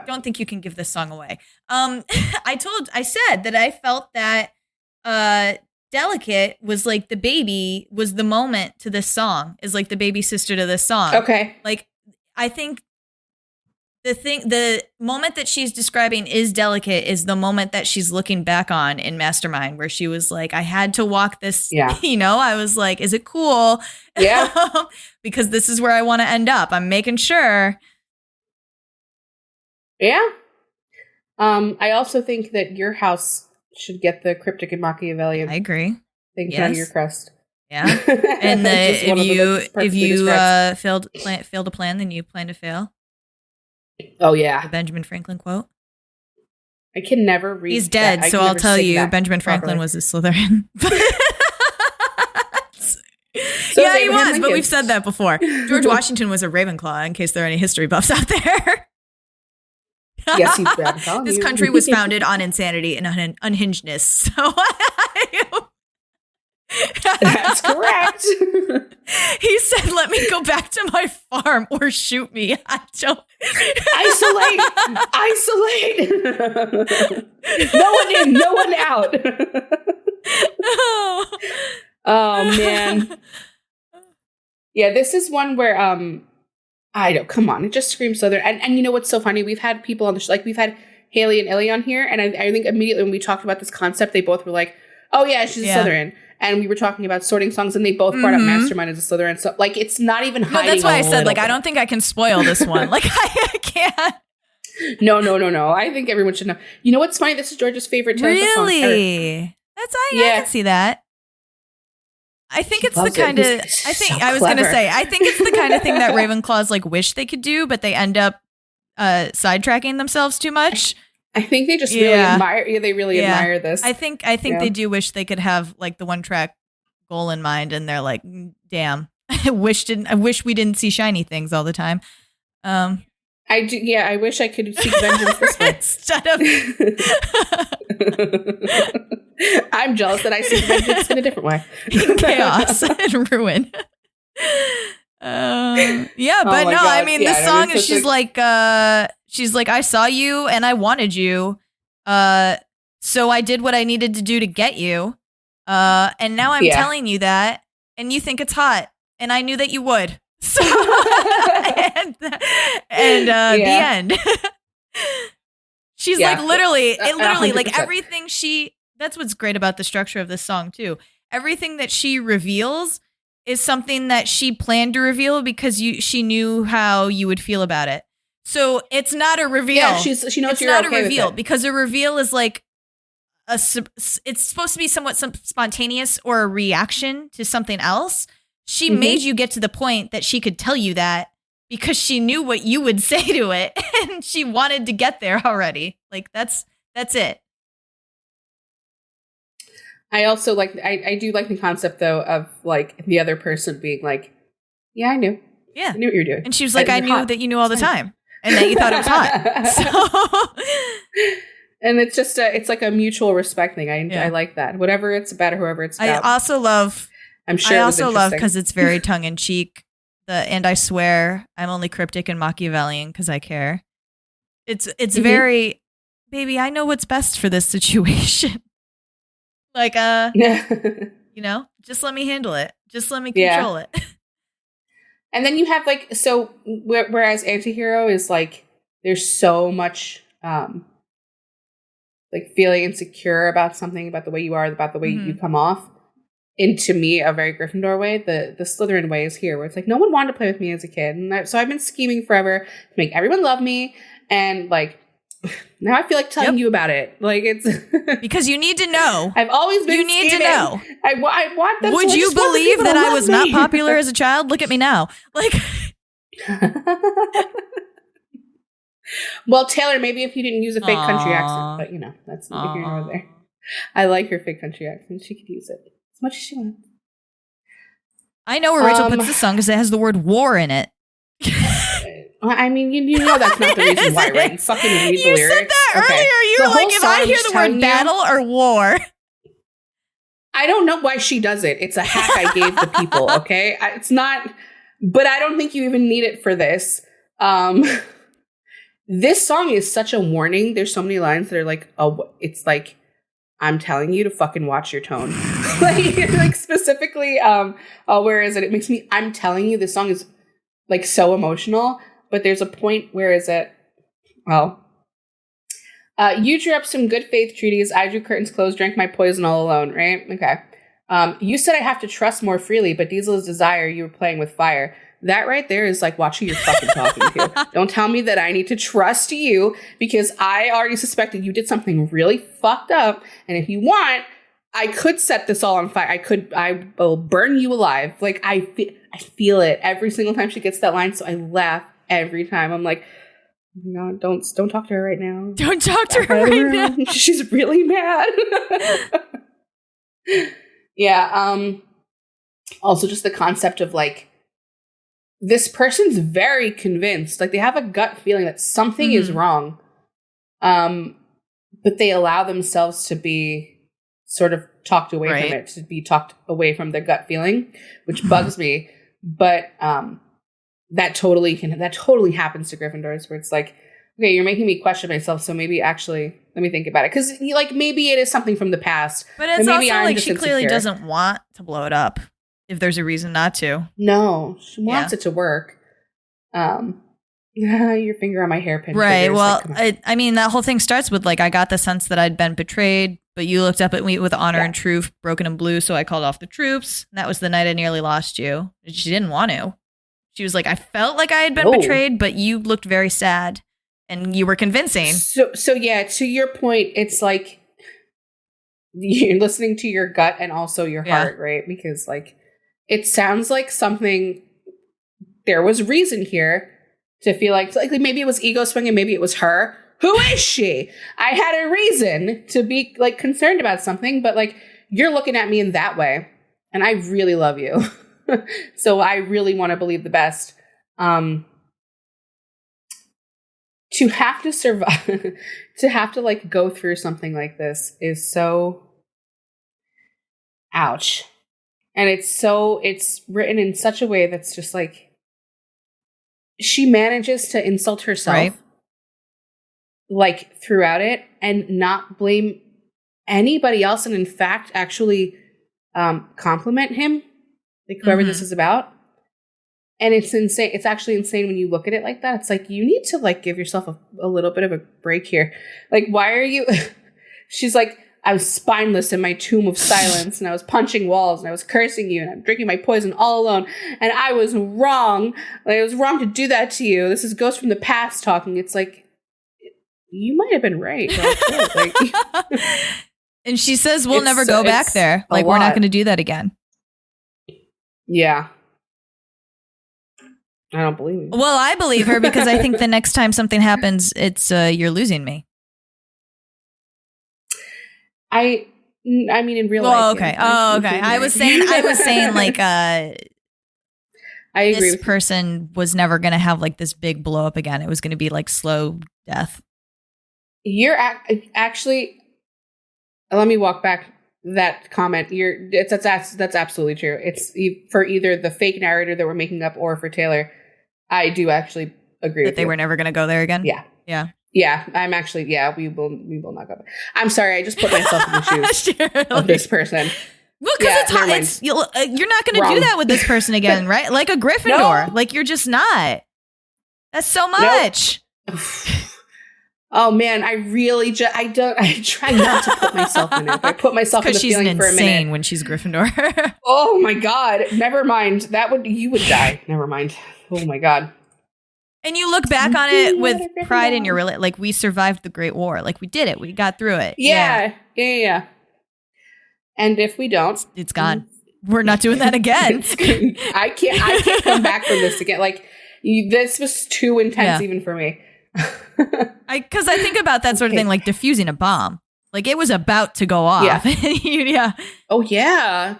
Speaker 3: don't think you can give this song away. I said that I felt that Delicate was like the baby was the moment to this song, is like the baby sister to this song.
Speaker 1: Okay.
Speaker 3: Like, I think the moment that she's describing is Delicate is the moment that she's looking back on in Mastermind, where she was like, I had to walk this, I was like, is it cool?
Speaker 1: Yeah.
Speaker 3: Because this is where I want to end up. I'm making sure.
Speaker 1: Yeah. I also think that your house should get the cryptic and Machiavellian.
Speaker 3: I agree.
Speaker 1: Thing on your crest.
Speaker 3: Yeah. And if you fail to plan, then you plan to fail.
Speaker 1: Oh yeah.
Speaker 3: The Benjamin Franklin quote.
Speaker 1: I can never read.
Speaker 3: He's dead, so I'll tell you, Benjamin Franklin was a Slytherin. So yeah, he was, Lincoln. But we've said that before. George Washington was a Ravenclaw, in case there are any history buffs out there.
Speaker 1: Yes, he's Ravenclaw.
Speaker 3: This country was founded on insanity and unhingedness. So
Speaker 1: that's correct.
Speaker 3: He said, let me go back to my farm or shoot me. I don't.
Speaker 1: Isolate. No one in, no one out. Oh man. Yeah, this is one where I don't, come on, it just screams Slytherin. And you know what's so funny? We've had people on the show, like we've had Haley and Illy on here, and I think immediately when we talked about this concept, they both were like, oh yeah, she's a Slytherin. And we were talking about sorting songs, and they both brought up Mastermind as a Slytherin. So, like, it's not even hiding.
Speaker 3: No, that's why I said, like, I don't think I can spoil this one. Like, I can't.
Speaker 1: No. I think everyone should know. You know what's funny? This is George's favorite Taylor Swift song.
Speaker 3: Really? I can see that. I think it's the kind of. I was going to say, I think it's the kind of thing that Ravenclaws, like, wish they could do, but they end up sidetracking themselves too much.
Speaker 1: I think they just really admire. Yeah, they really admire this.
Speaker 3: I think they do wish they could have like the one track goal in mind, and they're like, "Damn, I wish we didn't see shiny things all the time."
Speaker 1: I do. Yeah, I wish I could seek vengeance this way
Speaker 3: instead of.
Speaker 1: I'm jealous that I seek vengeance in a different way.
Speaker 3: Chaos and ruin. But no, God. I mean, this song is she's like, I saw you and I wanted you, so I did what I needed to do to get you, and now I'm telling you that, and you think it's hot, and I knew that you would. So, the end. She's like literally, like everything that's what's great about the structure of this song too. Everything that she reveals is something that she planned to reveal because she knew how you would feel about it. So it's not a reveal. Yeah,
Speaker 1: she knows
Speaker 3: it's
Speaker 1: you're
Speaker 3: not
Speaker 1: okay
Speaker 3: a reveal
Speaker 1: with it.
Speaker 3: Because a reveal is like it's supposed to be somewhat spontaneous or a reaction to something else. She made you get to the point that she could tell you that because she knew what you would say to it, and she wanted to get there already. Like that's it.
Speaker 1: I also like, I do like the concept though of like the other person being like, yeah, I knew.
Speaker 3: Yeah.
Speaker 1: I knew what you were doing.
Speaker 3: And she was like, I knew that you knew all the time and that you thought it was hot. So.
Speaker 1: And it's just it's like a mutual respect thing. I like that. Whatever it's about or whoever it's about.
Speaker 3: I also love because it's very tongue in cheek. And I swear I'm only cryptic and Machiavellian because I care. It's very, baby, I know what's best for this situation. Like, just let me handle it. Just let me control it.
Speaker 1: And then you have like, so whereas Antihero is like, there's so much like feeling insecure about something, about the way you are, about the way you come off. And to me, a very Gryffindor way, the Slytherin way is here, where it's like, no one wanted to play with me as a kid. And so I've been scheming forever to make everyone love me. And like, now I feel like telling you about it. Like it's
Speaker 3: because you need to know.
Speaker 1: I've always been.
Speaker 3: You need to know.
Speaker 1: I want them.
Speaker 3: Would you believe that I was not popular as a child? Look at me now. Like,
Speaker 1: well, Taylor, maybe if you didn't use a fake country accent, but that's neither here nor there. I like her fake country accent. She could use it as much as she wants.
Speaker 3: I know where Rachel puts the song because it has the word war in it.
Speaker 1: I mean, you know that's not the reason why, right? You fucking read the lyrics.
Speaker 3: You said that earlier. You were like, if I hear the word battle or war.
Speaker 1: I don't know why she does it. It's a hack I gave the people, okay? It's not, but I don't think you even need it for this. This song is such a warning. There's so many lines that are like, it's like, I'm telling you to fucking watch your tone. like specifically, where is it? It makes me, I'm telling you, this song is like so emotional, but there's a point, where is it? Well, you drew up some good faith treaties. I drew curtains closed, drank my poison all alone, right? Okay. You said I have to trust more freely, but Diesel's desire, you were playing with fire. That right there is like, watch who you're fucking talking to. Don't tell me that I need to trust you because I already suspected you did something really fucked up. And if you want, I could set this all on fire. I will burn you alive. Like, I feel it every single time she gets that line. So I laugh every time. I'm like, no, don't talk to her right now.
Speaker 3: Don't talk to her right now.
Speaker 1: She's really mad. Yeah. Also just the concept of like, this person's very convinced, like they have a gut feeling that something is wrong. But they allow themselves to be sort of talked away from it, to be talked away from their gut feeling, which bugs me. But that totally happens to Gryffindors, where it's like, okay, you're making me question myself, so maybe actually let me think about it, because like maybe it is something from the past,
Speaker 3: but it's also like she clearly doesn't want to blow it up if there's a reason not to.
Speaker 1: No, she wants it to work. Your finger on my hairpin.
Speaker 3: Right.
Speaker 1: Fingers,
Speaker 3: well,
Speaker 1: like,
Speaker 3: I mean, that whole thing starts with like, I got the sense that I'd been betrayed, but you looked up at me with honor and truth, broken and blue. So I called off the troops. And that was the night I nearly lost you. She didn't want to. She was like, I felt like I had been betrayed, but you looked very sad and you were convincing.
Speaker 1: So yeah, to your point, it's like you're listening to your gut and also your heart, right? Because like, it sounds like something, there was reason here to feel like maybe it was ego swinging, maybe it was her. Who is she? I had a reason to be like concerned about something, but like you're looking at me in that way, and I really love you. So I really want to believe the best. To have to survive, to have to like go through something like this is so ouch. And it's written in such a way that's just like, she manages to insult herself like throughout it and not blame anybody else. And in fact, actually compliment him, like whoever this is about. And it's insane. It's actually insane when you look at it like that. It's like, you need to like give yourself a little bit of a break here. Like, why are you, she's like, I was spineless in my tomb of silence, and I was punching walls, and I was cursing you, and I'm drinking my poison all alone, and I was wrong. Like, it was wrong to do that to you. This is ghosts from the past talking. It's like, you might have been right. Like,
Speaker 3: and she says, we'll never go back there. Like, we're not going to do that again.
Speaker 1: Yeah. I don't believe you.
Speaker 3: Well, I believe her because I think the next time something happens, it's you're losing me. I
Speaker 1: mean, in real life.
Speaker 3: Okay. Oh, okay. I was saying like, I agree. This person was never going to have like this big blow up again. It was going to be like slow death.
Speaker 1: You're actually, let me walk back that comment. That's absolutely true. It's for either the fake narrator that we're making up or for Taylor. I do actually agree
Speaker 3: that they were never going to go there again.
Speaker 1: Yeah.
Speaker 3: Yeah.
Speaker 1: Yeah, I'm actually, we will not go back. I'm sorry, I just put myself in the shoes of this person.
Speaker 3: Well, because you're not going to do that with this person again, right? Like a Gryffindor. No. Like, you're just not. That's so much.
Speaker 1: Nope. Oh, man, I really I try not to put myself in it. I put myself in the feeling for a minute.
Speaker 3: She's insane when she's Gryffindor.
Speaker 1: Oh, my God. Never mind. You would die. Never mind. Oh, my God.
Speaker 3: And you look back on it with pride in your like, we survived the Great War. Like, we did it. We got through it.
Speaker 1: Yeah. And if we don't,
Speaker 3: it's gone. We're not doing that again.
Speaker 1: I can't come back from this again. Like, this was too intense even for me.
Speaker 3: Because I think about that sort of thing, like diffusing a bomb. Like, it was about to go off.
Speaker 1: Yeah. Oh, yeah.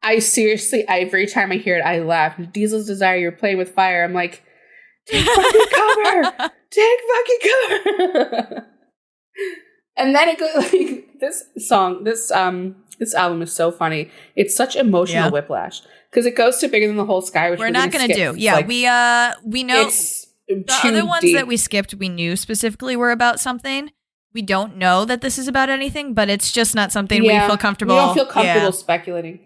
Speaker 1: I seriously, every time I hear it, I laugh. Diesel's desire, you're playing with fire. I'm like, take fucking cover! Take fucking cover! And then it goes like this song. This album is so funny. It's such emotional whiplash because it goes to Bigger Than the Whole Sky, which
Speaker 3: we're not going to do. Yeah, like, we know
Speaker 1: it's
Speaker 3: the other ones that we skipped. We knew specifically were about something. we don't know that this is about anything, but it's just not something we feel comfortable.
Speaker 1: We don't feel comfortable speculating.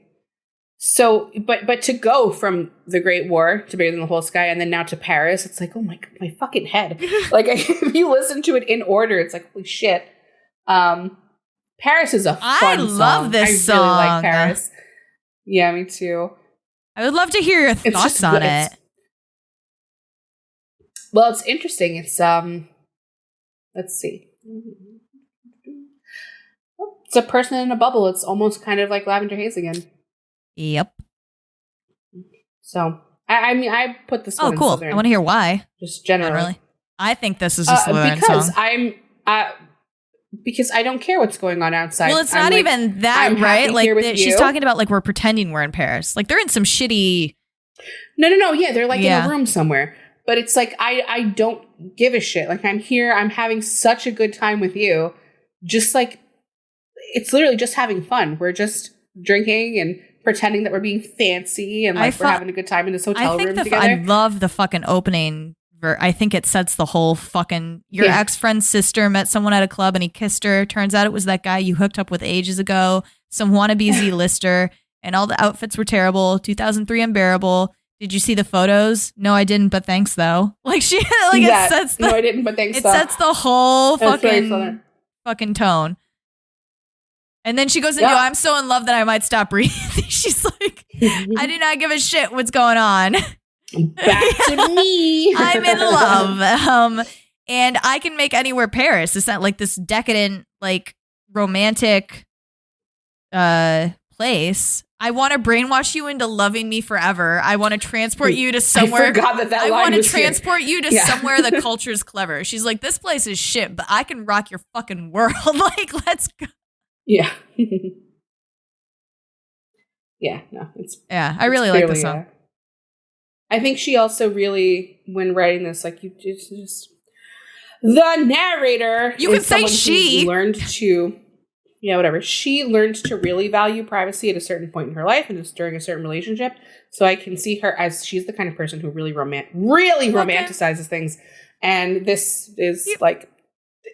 Speaker 1: So, but to go from the Great War to Bigger Than the Whole Sky and then now to Paris, it's like, oh my fucking head. Like, if you listen to it in order, it's like, holy shit. Paris is a fun song.
Speaker 3: I love this song.
Speaker 1: I really like Paris. Yeah, me too.
Speaker 3: I would love to hear your thoughts on it.
Speaker 1: Well, it's interesting. It's, let's see. It's a person in a bubble. It's almost kind of like Lavender Haze again.
Speaker 3: Yep.
Speaker 1: So, I mean, I put this one in
Speaker 3: cool.
Speaker 1: Slytherin.
Speaker 3: I want to hear why.
Speaker 1: Just generally.
Speaker 3: I think this is a Slytherin
Speaker 1: because
Speaker 3: song.
Speaker 1: Because I don't care what's going on outside.
Speaker 3: Well, it's not like, even that, right? Like, she's talking about, like, we're pretending we're in Paris. Like, they're in some shitty...
Speaker 1: No. Yeah, they're, like, in a room somewhere. But it's like, I don't give a shit. Like, I'm here. I'm having such a good time with you. Just, like, it's literally just having fun. We're just drinking and pretending that we're being fancy and like we're having a good time in this hotel room together.
Speaker 3: I love the fucking opening. I think it sets the whole fucking your ex-friend's sister met someone at a club and he kissed her. Turns out it was that guy you hooked up with ages ago, some wannabe Z-lister, and all the outfits were terrible. 2003 unbearable. Did you see the photos? No, I didn't, but thanks though. Like it sets
Speaker 1: no, I didn't, but thanks.
Speaker 3: It sets the whole fucking tone. And then she goes into, I'm so in love that I might stop breathing. She's like, I do not give a shit what's going on.
Speaker 1: Back to me.
Speaker 3: I'm in love. And I can make anywhere Paris. It's not like this decadent, like romantic place. I want to brainwash you into loving me forever. I want to transport you to somewhere.
Speaker 1: I forgot that line
Speaker 3: want to
Speaker 1: was
Speaker 3: transport you to somewhere the culture's clever. She's like, this place is shit, but I can rock your fucking world. Like, let's go.
Speaker 1: Yeah. Yeah, no,
Speaker 3: I really like the song.
Speaker 1: I think she also really, when writing this, like you just the narrator.
Speaker 3: You could say she
Speaker 1: learned to, whatever. She learned to really value privacy at a certain point in her life and just during a certain relationship. So I can see her as she's the kind of person who really romanticizes things, and this is like.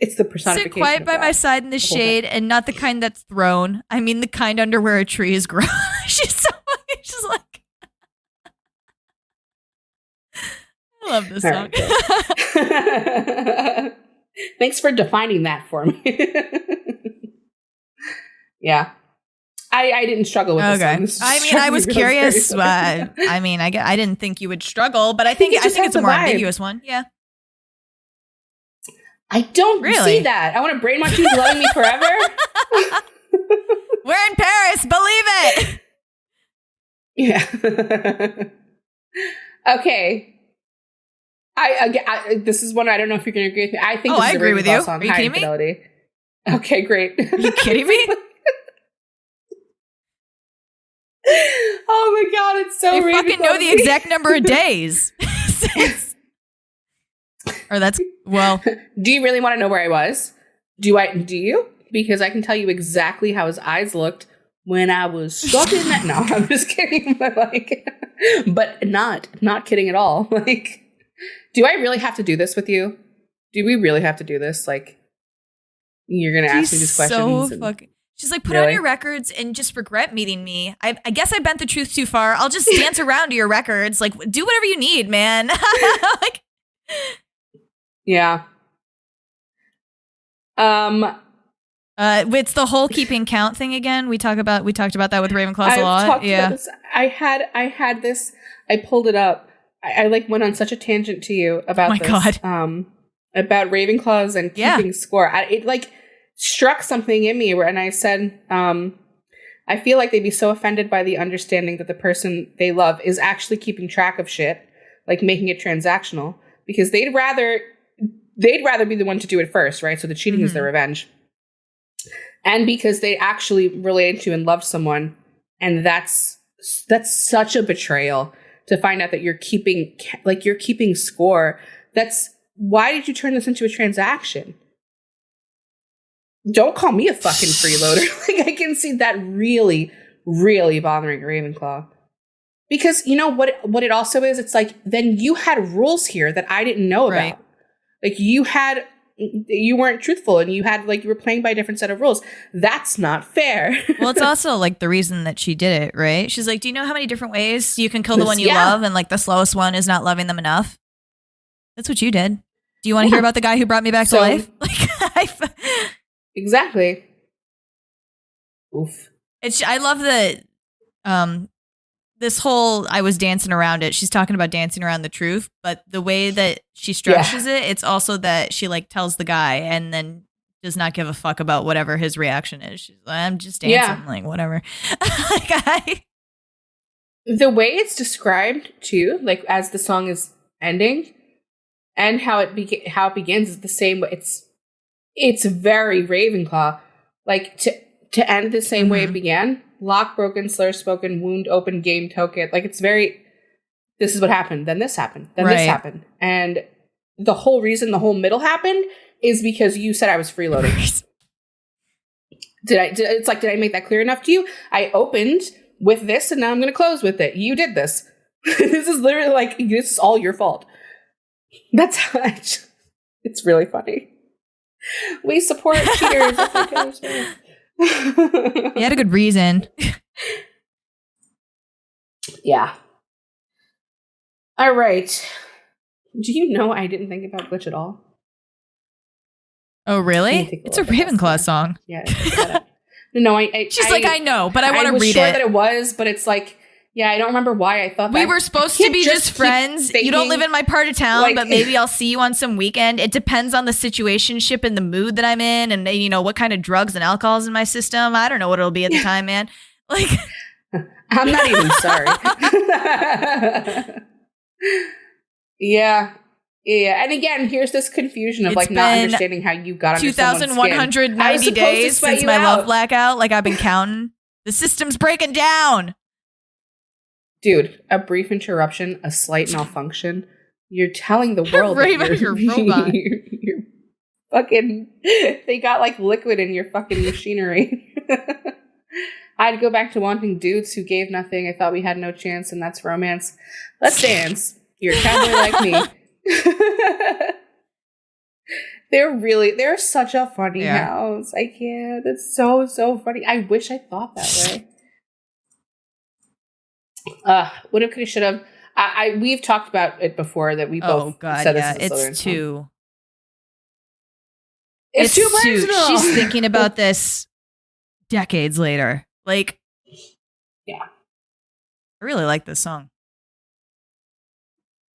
Speaker 1: It's the personification.
Speaker 3: Sit quiet by my side in the shade, and not the kind that's thrown. I mean the kind under where a tree is grown. She's like, I love this song.
Speaker 1: Right, thanks for defining that for me. Yeah, I didn't struggle with this song.
Speaker 3: I mean, I was curious. I mean, I didn't think you would struggle, but I think it's a more ambiguous one. Yeah.
Speaker 1: I don't see that. I want to brainwash you loving me forever.
Speaker 3: We're in Paris. Believe it.
Speaker 1: Yeah. Okay. I this is one I don't know if you're going to agree with me. I think this is
Speaker 3: I agree with you.
Speaker 1: Song,
Speaker 3: Are you kidding
Speaker 1: me? Okay, great.
Speaker 3: Are you kidding me?
Speaker 1: Oh my god, it's so
Speaker 3: They fucking know the exact number of days. Or that's, well.
Speaker 1: Do you really want to know where I was? Do you? Because I can tell you exactly how his eyes looked when I was stuck in that. No, I'm just kidding. But not kidding at all. Like, do I really have to do this with you? Do we really have to do this? Like, you're going to ask me these questions.
Speaker 3: She's like, put on your records and just regret meeting me. I guess I bent the truth too far. I'll just dance around to your records. Like, do whatever you need, man. Like,
Speaker 1: yeah.
Speaker 3: It's the whole keeping count thing again. We talked about that with Ravenclaw a lot. Yeah.
Speaker 1: I had this. I pulled it up. I like went on such a tangent to you about this. God. About Ravenclaws and keeping score. It like struck something in me and I said, I feel like they'd be so offended by the understanding that the person they love is actually keeping track of shit, like making it transactional, because they'd rather be the one to do it first, right? So the cheating is their revenge. And because they actually related to and loved someone, and that's such a betrayal to find out that you're keeping score. Why did you turn this into a transaction? Don't call me a fucking freeloader. Like, I can see that really, really bothering Ravenclaw. Because you know what it also is? It's like, then you had rules here that I didn't know about. Like, you had you weren't truthful and you were playing by a different set of rules. That's not fair.
Speaker 3: Well, it's also like the reason that she did it, right? She's like, do you know how many different ways you can kill the one you love? And like the slowest one is not loving them enough. That's what you did. Do you want to hear about the guy who brought me back to life? Like,
Speaker 1: exactly. Oof.
Speaker 3: I love that this whole I was dancing around it. She's talking about dancing around the truth, but the way that she structures it, it's also that she like tells the guy and then does not give a fuck about whatever his reaction is. She's like, I'm just dancing, like whatever.
Speaker 1: The way it's described too, like as the song is ending and how it begins is the same way. It's very Ravenclaw. Like to end the same way it began. Lock broken, slur spoken, wound open, game token. Like it's very, this is what happened. Then this happened. Then this happened. And the whole reason the whole middle happened is because you said I was freeloading. It's like, did I make that clear enough to you? I opened with this and now I'm going to close with it. You did this. This is literally like, this is all your fault. That's how it's really funny. We support cheaters.
Speaker 3: You had a good reason.
Speaker 1: Yeah. All right. Do you know I didn't think about Glitch at all?
Speaker 3: Oh, really? It's a Ravenclaw song.
Speaker 1: Yeah. No,
Speaker 3: She's like, I know, but I want to read it.
Speaker 1: I was sure that it was, but it's like, yeah, I don't remember why I thought that.
Speaker 3: We were supposed to be just friends. You don't live in my part of town, like, but maybe I'll see you on some weekend. It depends on the situationship and the mood that I'm in and, you know, what kind of drugs and alcohol's in my system. I don't know what it'll be at the time, man. Like,
Speaker 1: I'm not even sorry. Yeah. Yeah. And again, here's this confusion of like not understanding how you got under someone's skin.
Speaker 3: 2,190 days since my love blackout. Like I've been counting. The system's breaking down.
Speaker 1: Dude, a brief interruption, a slight malfunction. You're telling the world that
Speaker 3: you're robot.
Speaker 1: You're fucking, they got like liquid in your fucking machinery. I'd go back to wanting dudes who gave nothing. I thought we had no chance, and that's romance. Let's dance. You're a cowboy like me. They're such a funny house. I can't. It's so funny. I wish I thought that way. Would have, could have, should have. We've talked about it before that we both said this is
Speaker 3: it's too.
Speaker 1: It's too personal.
Speaker 3: She's thinking about this decades later. Like,
Speaker 1: yeah,
Speaker 3: I really like this song.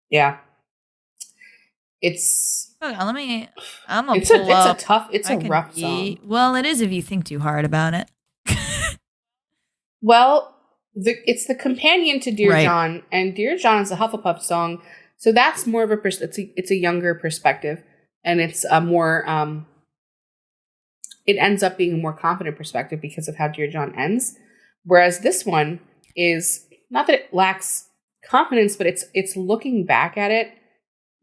Speaker 1: Yeah, it's.
Speaker 3: I'm gonna
Speaker 1: it's a tough. It's a rough song.
Speaker 3: Well, it is if you think too hard about it.
Speaker 1: Well. It's the companion to Dear John, and Dear John is a Hufflepuff song, so that's more of a it's a younger perspective, and it's a more it ends up being a more confident perspective because of how Dear John ends, whereas this one is not that it lacks confidence, but it's looking back at it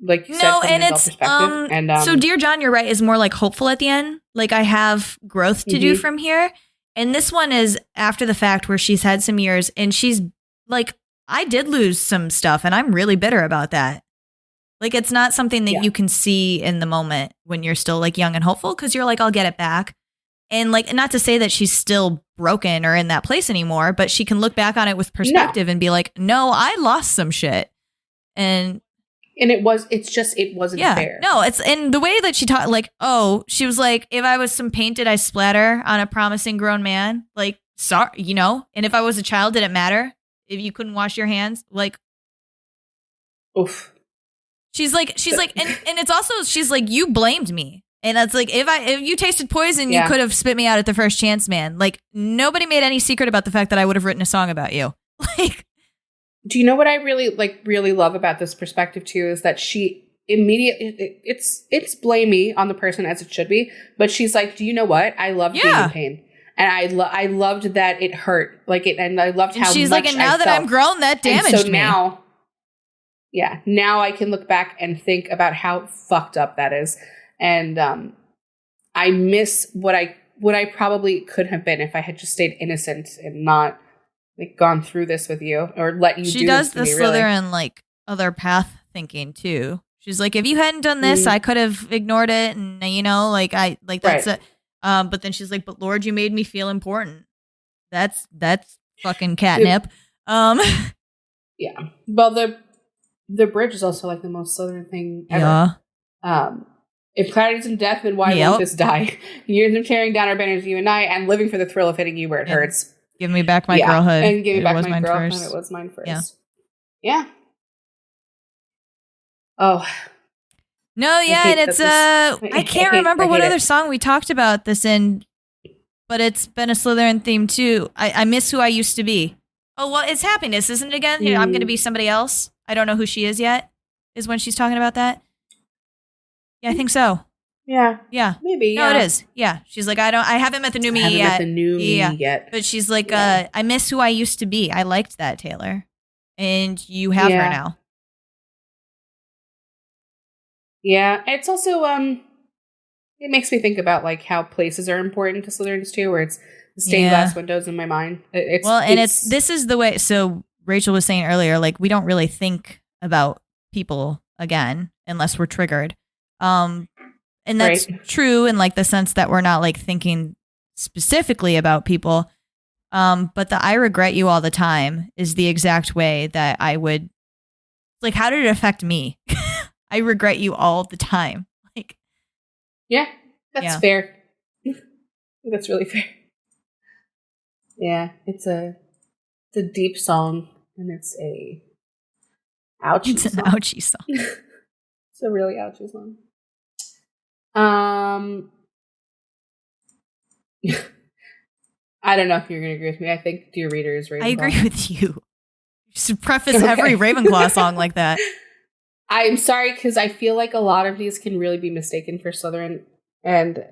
Speaker 1: like you said from an adult perspective. And
Speaker 3: so Dear John, you're right, is more like hopeful at the end. Like I have growth to do from here. And this one is after the fact where she's had some years and she's like, I did lose some stuff and I'm really bitter about that. Like, it's not something that you can see in the moment when you're still like young and hopeful because you're like, I'll get it back. And like, not to say that she's still broken or in that place anymore, but she can look back on it with perspective and be like, no, I lost some shit. And it wasn't fair. No, it's in the way that she taught, like, she was like, if I was some paint, did I splatter on a promising grown man? Like, sorry, you know? And if I was a child, did it matter? If you couldn't wash your hands? Like,
Speaker 1: oof.
Speaker 3: She's like, and it's also, she's like, you blamed me. And that's like, if you tasted poison, you could have spit me out at the first chance, man. Like, nobody made any secret about the fact that I would have written a song about you. Like,
Speaker 1: do you know what I really love about this perspective too is that she immediately it's blamey on the person as it should be, but she's like, do you know what? I loved being in pain, and I loved that it hurt, like it, and I loved how
Speaker 3: she's
Speaker 1: much
Speaker 3: like, and now
Speaker 1: I
Speaker 3: that
Speaker 1: felt.
Speaker 3: I'm grown, that damaged me.
Speaker 1: Now I can look back and think about how fucked up that is, and I miss what I probably could have been if I had just stayed innocent and not. Like gone through this with you or let you do this to me, really.
Speaker 3: She does the Slytherin like other path thinking too. She's like, if you hadn't done this, I could have ignored it, and that's it. But then she's like, but Lord, you made me feel important. That's fucking catnip.
Speaker 1: Yeah. Well, the bridge is also like the most Southern thing ever. Yeah. If clarity's in death, then why won't this die? Years of tearing down our banners, you and I, and living for the thrill of hitting you where it hurts.
Speaker 3: Give me back my girlhood.
Speaker 1: And give me back my girlhood. It was mine first. Yeah. Oh.
Speaker 3: No, yeah, and it's I can't remember what other song we talked about this in, but it's been a Slytherin theme too. I miss who I used to be. Oh, well, it's Happiness, isn't it again? I'm going to be somebody else. I don't know who she is yet, is when she's talking about that. Yeah, I think so.
Speaker 1: Yeah.
Speaker 3: Yeah.
Speaker 1: Maybe.
Speaker 3: No, it is. Yeah. She's like, I haven't met the new me yet.
Speaker 1: Met the new me yet.
Speaker 3: But she's like, I miss who I used to be. I liked that, Taylor. And you have her now.
Speaker 1: Yeah. It's also, it makes me think about like how places are important to Slytherins too, where it's the stained glass windows in my mind.
Speaker 3: This is the way. So Rachel was saying earlier, like, we don't really think about people again unless we're triggered. And that's true in like the sense that we're not like thinking specifically about people. But the I regret you all the time is the exact way that I would, like, how did it affect me? I regret you all the time. Like,
Speaker 1: yeah, that's fair. That's really fair. Yeah, it's a deep song, and it's a ouchie
Speaker 3: It's an
Speaker 1: song.
Speaker 3: ouchie song.
Speaker 1: It's a really ouchie song. I don't know if you're going to agree with me. I think Dear Reader is Ravenclaw.
Speaker 3: I agree with you. You should preface every Ravenclaw song like that.
Speaker 1: I'm sorry, because I feel like a lot of these can really be mistaken for Slytherin, and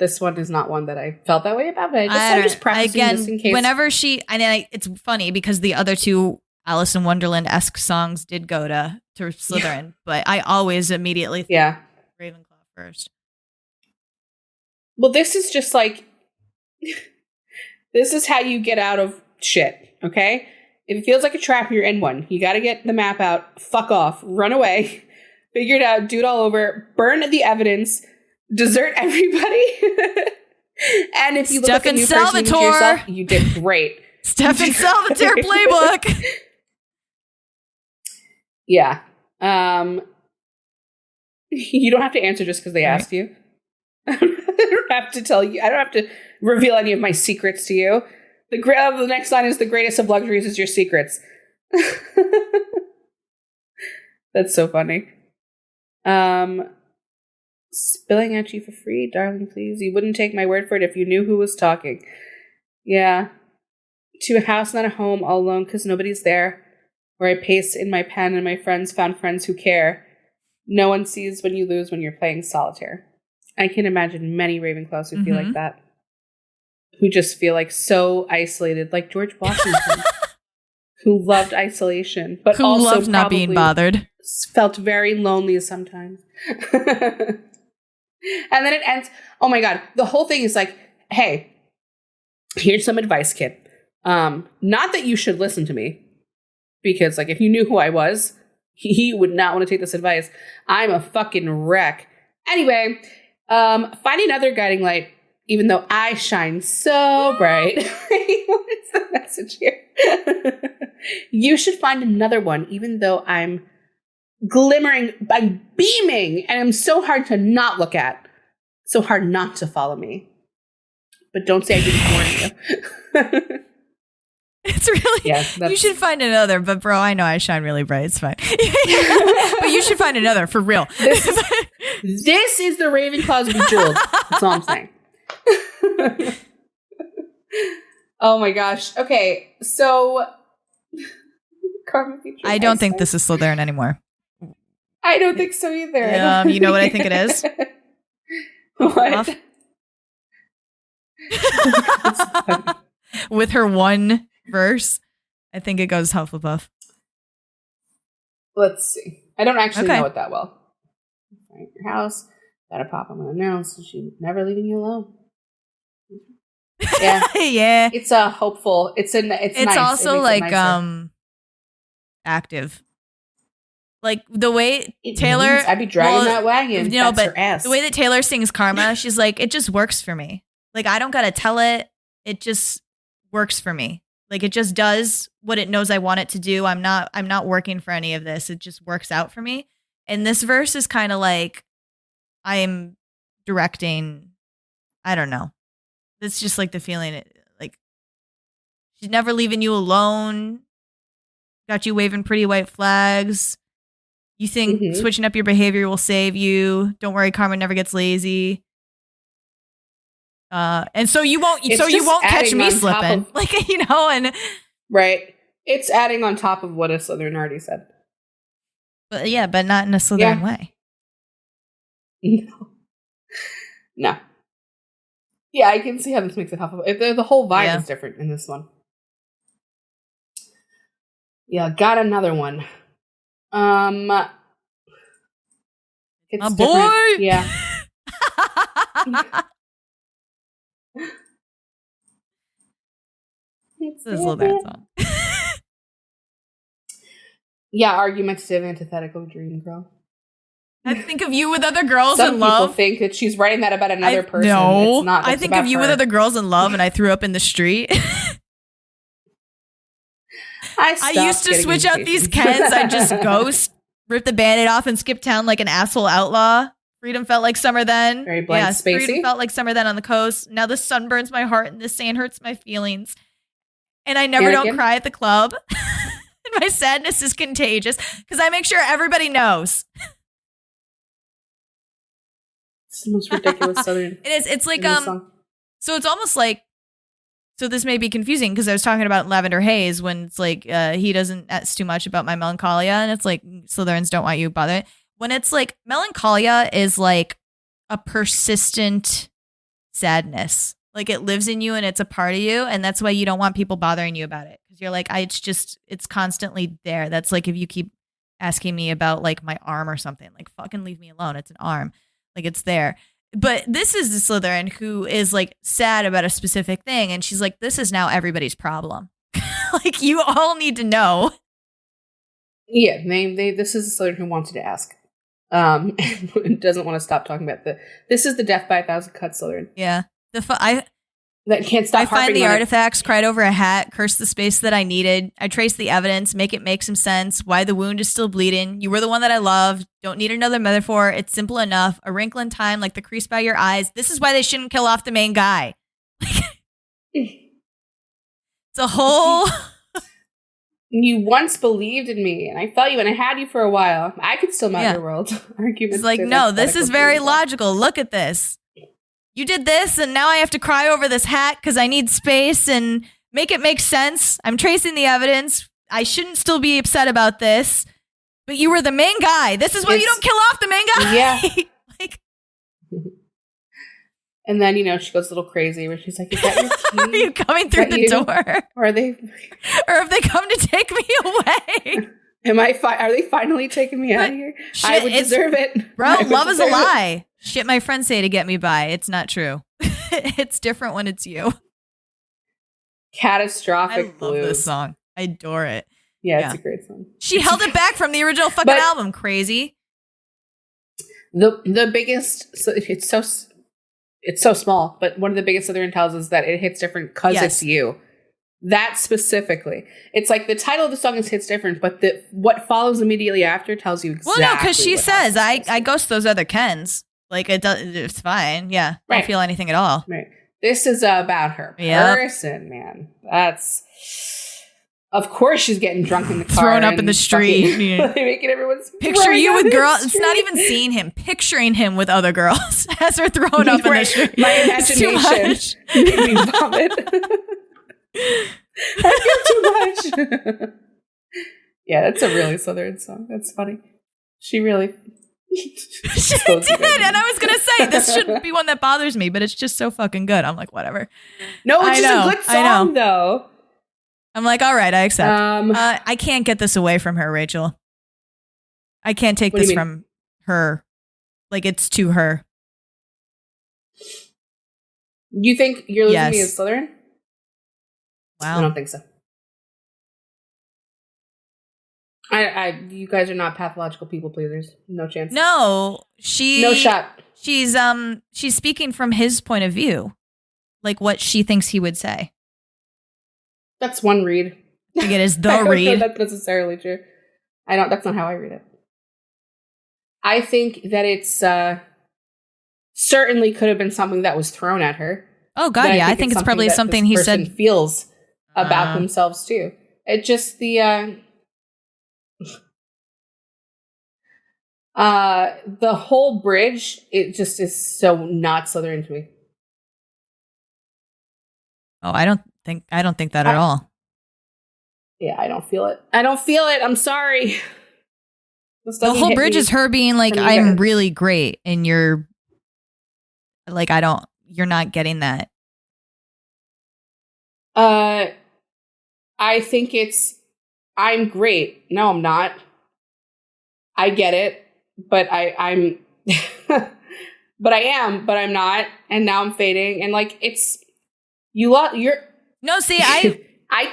Speaker 1: this one is not one that I felt that way about, but I'm just prefacing this in case.
Speaker 3: Whenever it's funny because the other two Alice in Wonderland-esque songs did go to Slytherin, but I always immediately think Ravenclaw first.
Speaker 1: Well, this is just like, this is how you get out of shit, okay? If it feels like a trap, you're in one. You got to get the map out, fuck off, run away, figure it out, do it all over, burn the evidence, desert everybody. And if you look like a new person to yourself, you did great.
Speaker 3: Stefan Salvatore playbook.
Speaker 1: Yeah. You don't have to answer just because they asked you. I don't have to tell you. I don't have to reveal any of my secrets to you. The next line is, the greatest of luxuries is your secrets. That's so funny. Spilling at you for free, darling, please. You wouldn't take my word for it if you knew who was talking. Yeah. To a house, not a home, all alone, because nobody's there. Where I pace in my pen and my friends found friends who care. No one sees when you lose when you're playing solitaire. I can imagine many Ravenclaws who feel like that. Who just feel like so isolated, like George Washington, who loved isolation, but who also loved
Speaker 3: not being bothered.
Speaker 1: Felt very lonely sometimes. And then it ends. Oh my God. The whole thing is like, hey, here's some advice, kid. Not that you should listen to me, because like if you knew who I was, he would not want to take this advice. I'm a fucking wreck. Anyway, find another guiding light, even though I shine so bright. What is the message here? You should find another one, even though I'm glimmering, I'm beaming, and I'm so hard to not look at. So hard not to follow me. But don't say I didn't warn you.
Speaker 3: It's really, you should find another, but bro, I know I shine really bright. It's fine. But you should find another, for real.
Speaker 1: This is the Ravenclaws Bejeweled. That's all I'm saying. Oh my gosh. Okay, so
Speaker 3: I don't think this is Slytherin anymore.
Speaker 1: I don't think so either.
Speaker 3: You know what I think it is?
Speaker 1: What?
Speaker 3: With her one verse, I think it goes Hufflepuff.
Speaker 1: Let's see. I don't actually know it that well. Right, your house, gotta pop them unannounced, and she's never leaving you alone. Yeah,
Speaker 3: yeah.
Speaker 1: It's a hopeful. It's nice.
Speaker 3: Also like active. Like the way Taylor,
Speaker 1: I'd be dragging that wagon.
Speaker 3: You know,
Speaker 1: that's
Speaker 3: but
Speaker 1: her ass.
Speaker 3: the way that Taylor sings Karma, she's like, it just works for me. Like I don't gotta tell it. It just works for me. Like it just does what it knows I want it to do. I'm not working for any of this. It just works out for me. And this verse is kind of like I'm directing. I don't know. It's just like the feeling. Like she's never leaving you alone. Got you waving pretty white flags. You think switching up your behavior will save you. Don't worry, karma never gets lazy. And so you won't catch me slipping. Like, you know, and
Speaker 1: right. It's adding on top of what a Slytherin already said.
Speaker 3: But yeah, but not in a Slytherin way.
Speaker 1: No. Yeah, I can see how this makes it helpful. The whole vibe is different in this one. Yeah, got another one. It's
Speaker 3: a boy.
Speaker 1: Yeah.
Speaker 3: This is a little bad song.
Speaker 1: Yeah, argumentative, antithetical dream girl.
Speaker 3: I think of you with other girls
Speaker 1: Some
Speaker 3: in love.
Speaker 1: Some people think that she's writing that about another person.
Speaker 3: No,
Speaker 1: it's not.
Speaker 3: I think of you with other girls in love, and I threw up in the street. I used to switch out these Kens. I'd just ghost, rip the Band-Aid off, and skip town like an asshole outlaw. Freedom felt like summer then.
Speaker 1: Very blank spacey.
Speaker 3: Freedom felt like summer then on the coast. Now the sun burns my heart, and the sand hurts my feelings. And I never don't cry at the club. And my sadness is contagious because I make sure everybody knows.
Speaker 1: It's the most ridiculous Southern.
Speaker 3: It is. It's like so it's almost like. So this may be confusing because I was talking about Lavender Haze when it's like he doesn't ask too much about my melancholia, and it's like Slytherins don't want you bothered. When it's like melancholia is like a persistent sadness, like it lives in you and it's a part of you, and that's why you don't want people bothering you about it because you're like, it's constantly there. That's like if you keep asking me about like my arm or something, like fucking leave me alone. It's an arm, like it's there. But this is the Slytherin who is like sad about a specific thing. And she's like, this is now everybody's problem. Like you all need to know.
Speaker 1: Yeah. This is the Slytherin who wanted to ask. And doesn't want to stop talking about this is the death by 1,000 cuts Slytherin.
Speaker 3: Yeah.
Speaker 1: That can't stop.
Speaker 3: I find the artifacts, cried over a hat, cursed the space that I needed. I traced the evidence, make it make some sense. Why the wound is still bleeding. You were the one that I loved. Don't need another metaphor. It's simple enough. A wrinkle in time, like the crease by your eyes. This is why they shouldn't kill off the main guy. It's a whole.
Speaker 1: You once believed in me, and I felt you, and I had you for a while. I could still map your world. Arguments.
Speaker 3: It's like, no, this is very logical. Look at this. You did this, and now I have to cry over this hat because I need space and make it make sense. I'm tracing the evidence. I shouldn't still be upset about this, but you were the main guy. This is why you don't kill off the main guy.
Speaker 1: Yeah.
Speaker 3: Like,
Speaker 1: and then, she goes a little crazy where she's like, is that your key?
Speaker 3: Are you coming through the door?
Speaker 1: Or are they?
Speaker 3: Or have they come to take me away?
Speaker 1: Are they finally taking me out of here?
Speaker 3: Shit,
Speaker 1: I would deserve it.
Speaker 3: Bro, love is a lie. Shit my friends say to get me by. It's not true. It's different when it's you.
Speaker 1: Catastrophic
Speaker 3: I love this song. I adore it.
Speaker 1: Yeah, it's a great song.
Speaker 3: She held it back from the original fucking album. Crazy.
Speaker 1: The biggest, so it's so small, but one of the biggest Slytherin tells is that it hits different because it's you. That specifically. It's like the title of the song hits different, but what follows immediately after tells you exactly.
Speaker 3: Well, no, because she says, I ghost those other Kens. Like, it's fine. Yeah. Right. I don't feel anything at all.
Speaker 1: Right. This is about her person, man. That's... Of course she's getting drunk in the car.
Speaker 3: Thrown up in the street.
Speaker 1: Making everyone's...
Speaker 3: Picture you with girls. It's not even seeing him. Picturing him with other girls as her thrown up in the street.
Speaker 1: My imagination made me vomit. I feel too much. Yeah, that's a really Slytherin song. That's funny. She really...
Speaker 3: She did, and I was gonna say this shouldn't be one that bothers me, but it's just so fucking good. I'm like, whatever.
Speaker 1: No, it's just a good song, though.
Speaker 3: I'm like, all right, I accept. I can't get this away from her, Rachel. I can't take this from her. Like, it's to her.
Speaker 1: You think you're losing me as Slytherin?
Speaker 3: Wow,
Speaker 1: I don't think so. You guys are not pathological people pleasers. No chance.
Speaker 3: No
Speaker 1: shot.
Speaker 3: She's speaking from his point of view, like what she thinks he would say.
Speaker 1: That's one read.
Speaker 3: I think it is the
Speaker 1: I don't
Speaker 3: read.
Speaker 1: know that's necessarily true. That's not how I read it. I think that it's certainly could have been something that was thrown at her.
Speaker 3: Oh God, yeah. I think it's probably something he said
Speaker 1: feels about themselves too. It just the whole bridge. It just is so not Slytherin to me.
Speaker 3: Oh, I don't think that at all.
Speaker 1: Yeah, I don't feel it. I'm sorry.
Speaker 3: The whole bridge is her being like, I'm really great, and you're like, you're not getting that.
Speaker 1: I think it's, I'm great. No, I'm not. I get it, but I'm, but I am, but I'm not. And now I'm fading. And like, it's, you're.
Speaker 3: No, see,
Speaker 1: I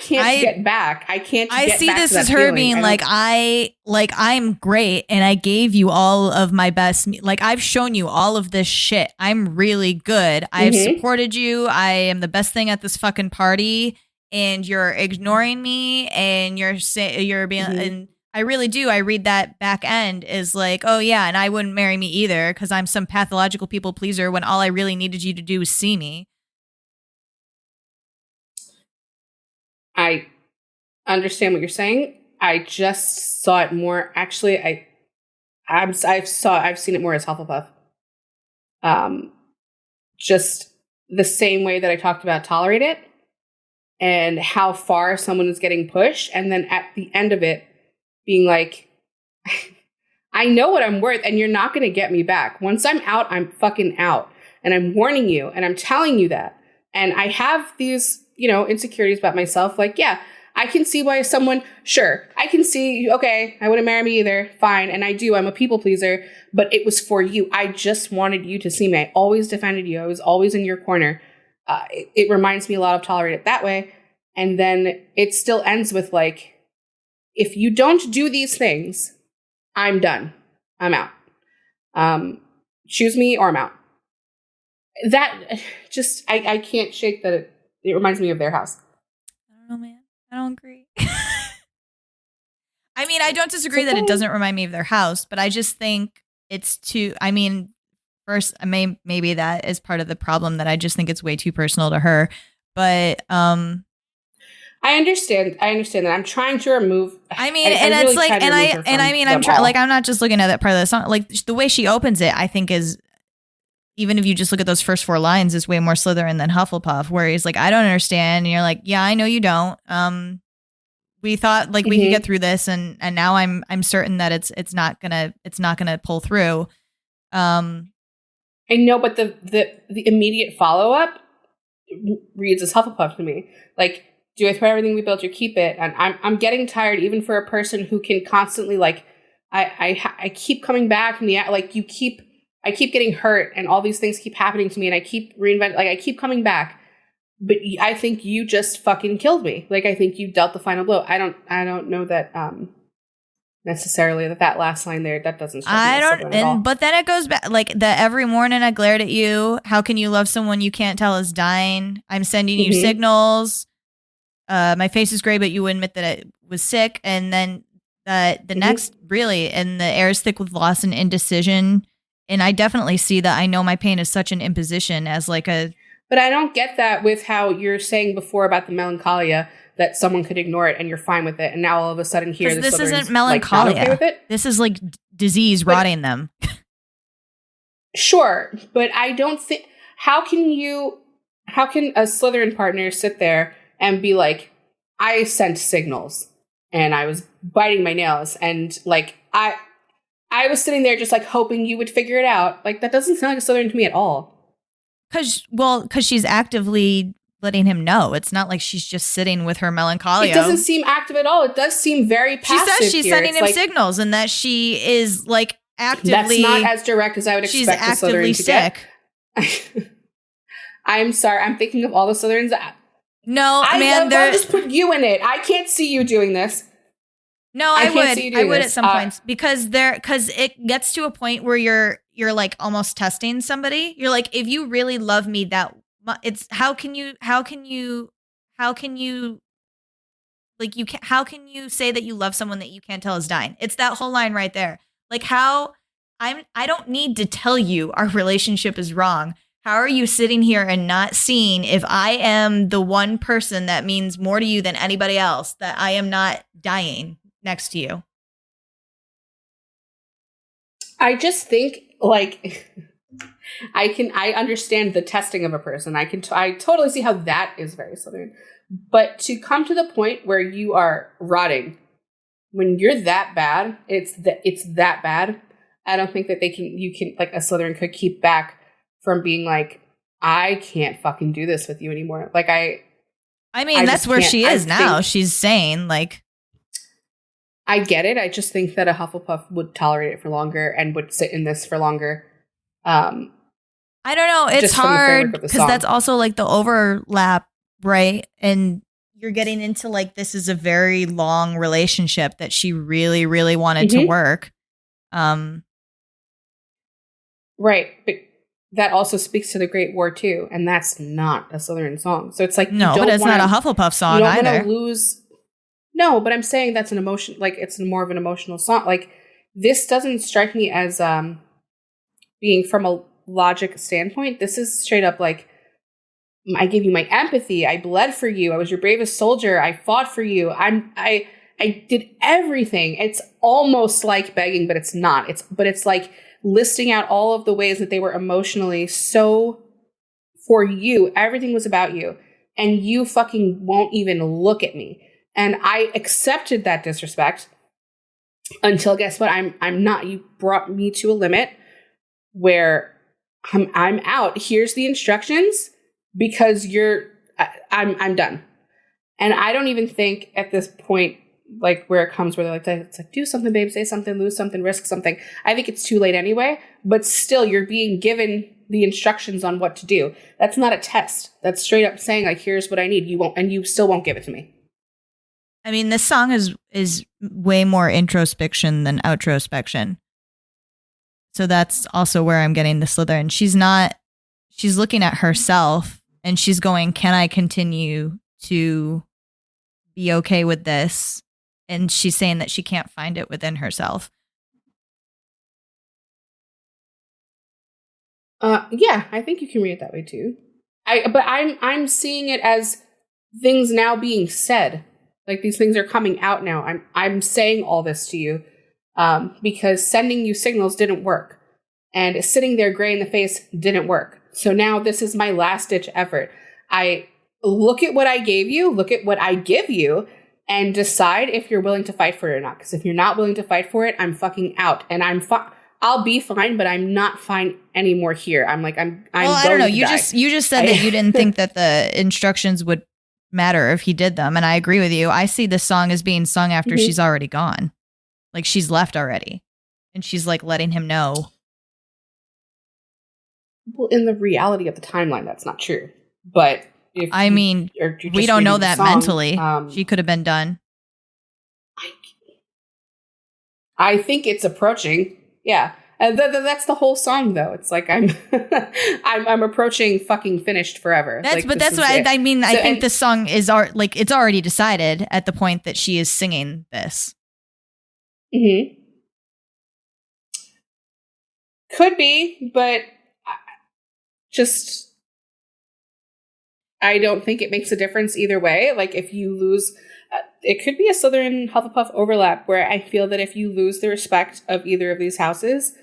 Speaker 1: can't get back. I see
Speaker 3: this as her being like, I'm great and I gave you all of my best. Like, I've shown you all of this shit. I'm really good. I've supported you. I am the best thing at this fucking party, and you're ignoring me, and you're being, and I really do. I read that back end is like, oh yeah, and I wouldn't marry me either because I'm some pathological people pleaser when all I really needed you to do was see me.
Speaker 1: I understand what you're saying. I just saw it more. Actually, I've seen it more as Hufflepuff. Just the same way that I talked about tolerate it and how far someone is getting pushed, and then at the end of it, being like, I know what I'm worth, and you're not going to get me back. Once I'm out, I'm fucking out, and I'm warning you, and I'm telling you that, and I have these, insecurities about myself. Like, yeah, I can see why I can see, okay, I wouldn't marry me either. Fine. And I do, I'm a people pleaser, but it was for you. I just wanted you to see me. I always defended you. I was always in your corner. It reminds me a lot of Tolerate It That Way. And then it still ends with like, if you don't do these things, I'm done. I'm out. Choose me or I'm out. That just, I can't shake that. It reminds me of their house.
Speaker 3: I don't know, man. I don't agree. I mean, I don't disagree that it doesn't remind me of their house, but I just think it's too, I mean, first, maybe that is part of the problem, that I just think it's way too personal to her. But I
Speaker 1: understand that. I'm trying to remove.
Speaker 3: I mean, and it's like, I'm trying, like, I'm not just looking at that part of the song. Like, the way she opens it, I think is, even if you just look at those first 4 lines, is way more Slytherin than Hufflepuff, where he's like, I don't understand. And you're like, yeah, I know you don't. We thought like we could get through this, and now I'm certain that it's not gonna pull through.
Speaker 1: I know, but the immediate follow up reads as Hufflepuff to me. Like, do I throw everything we built or keep it? And I'm getting tired, even for a person who can constantly like, I keep coming back, and I keep getting hurt, and all these things keep happening to me, and I keep reinventing, like, I keep coming back. But I think you just fucking killed me. Like, I think you dealt the final blow. I don't know that necessarily that last line there, that doesn't strike me at all.
Speaker 3: But then it goes back, like, the every morning I glared at you. How can you love someone you can't tell is dying? I'm sending you signals. My face is gray, but you would admit that it was sick. And then the next, really, and the air is thick with loss and indecision. And I definitely see that. I know my pain is such an imposition as like a...
Speaker 1: But I don't get that with how you're saying before about the melancholia, that someone could ignore it and you're fine with it. And now all of a sudden here,
Speaker 3: this isn't melancholia. Like, okay with it. This is like disease rotting them.
Speaker 1: Sure. But I don't think, how can a Slytherin partner sit there and be like, I sent signals and I was biting my nails, and like, I was sitting there just like hoping you would figure it out. Like, that doesn't sound like a Slytherin to me at all.
Speaker 3: Because she's actively letting him know. It's not like she's just sitting with her melancholia.
Speaker 1: It doesn't seem active at all. It does seem very passive.
Speaker 3: She says she's sending him signals, and that she is like actively...
Speaker 1: That's not as direct as I would expect. She's
Speaker 3: actively sick.
Speaker 1: I'm sorry. I'm thinking of all the Slytherins.
Speaker 3: No, man.
Speaker 1: I'll just put you in it. I can't see you doing this.
Speaker 3: No, I would. I would at some points because it gets to a point where you're like almost testing somebody. You're like, if you really love me that much, it's how can you like how can you say that you love someone that you can't tell is dying? It's that whole line right there. Like I don't need to tell you our relationship is wrong. How are you sitting here and not seeing if I am the one person that means more to you than anybody else, that I am not dying next to you?
Speaker 1: I just think like I understand the testing of a person. I totally see how that is very Southern. But to come to the point where you are rotting, when you're that bad, it's that bad. I don't think that you can like a Slytherin could keep back from being like, I can't fucking do this with you anymore. Like I
Speaker 3: mean, that's where she is now. She's saying like,
Speaker 1: I get it. I just think that a Hufflepuff would tolerate it for longer and would sit in this for longer.
Speaker 3: I don't know. It's hard because that's also like the overlap, right? And you're getting into like, this is a very long relationship that she really, really wanted to work.
Speaker 1: Right. But that also speaks to the Great War too. And that's not a Slytherin song. So it's like,
Speaker 3: no, but it's not a Hufflepuff song either. You don't want to
Speaker 1: lose. No, but I'm saying that's an emotion. Like it's more of an emotional song. Like this doesn't strike me as being from a logic standpoint. This is straight up like, I gave you my empathy. I bled for you. I was your bravest soldier. I fought for you. I did everything. It's almost like begging, but it's not. It's like listing out all of the ways that they were emotionally so for you. Everything was about you. And you fucking won't even look at me. And I accepted that disrespect until, guess what? I'm not. You brought me to a limit where I'm out. Here's the instructions because I'm done. And I don't even think at this point, like where it comes where they're like, it's like, do something, babe, say something, lose something, risk something. I think it's too late anyway, but still you're being given the instructions on what to do. That's not a test. That's straight up saying like, here's what I need. You won't, and you still won't give it to me.
Speaker 3: I mean, this song is way more introspection than outrospection. So that's also where I'm getting the Slytherin. She's looking at herself and she's going, can I continue to be okay with this? And she's saying that she can't find it within herself.
Speaker 1: Yeah, I think you can read it that way too. But I'm seeing it as things now being said. Like these things are coming out now. I'm saying all this to you because sending you signals didn't work, and sitting there gray in the face didn't work. So now this is my last ditch effort. I look at what I gave you, look at what I give you, and decide if you're willing to fight for it or not. Because if you're not willing to fight for it, I'm fucking out, and I'll be fine, but I'm not fine anymore here. I'm well,
Speaker 3: I don't know. You just said that you didn't think that the instructions would matter if he did them, and I agree with you. I see this song as being sung after she's already gone, like she's left already, and she's like letting him know.
Speaker 1: Well, in the reality of the timeline, that's not true. But
Speaker 3: we don't know that song, mentally. She could have been done.
Speaker 1: I think it's approaching. Yeah. And that's the whole song, though. It's like I'm approaching fucking finished forever.
Speaker 3: That's what I mean. I think the song is it's already decided at the point that she is singing this.
Speaker 1: Mm-hmm. Could be, but just I don't think it makes a difference either way. Like if you lose, it could be a Slytherin Hufflepuff overlap where I feel that if you lose the respect of either of these houses.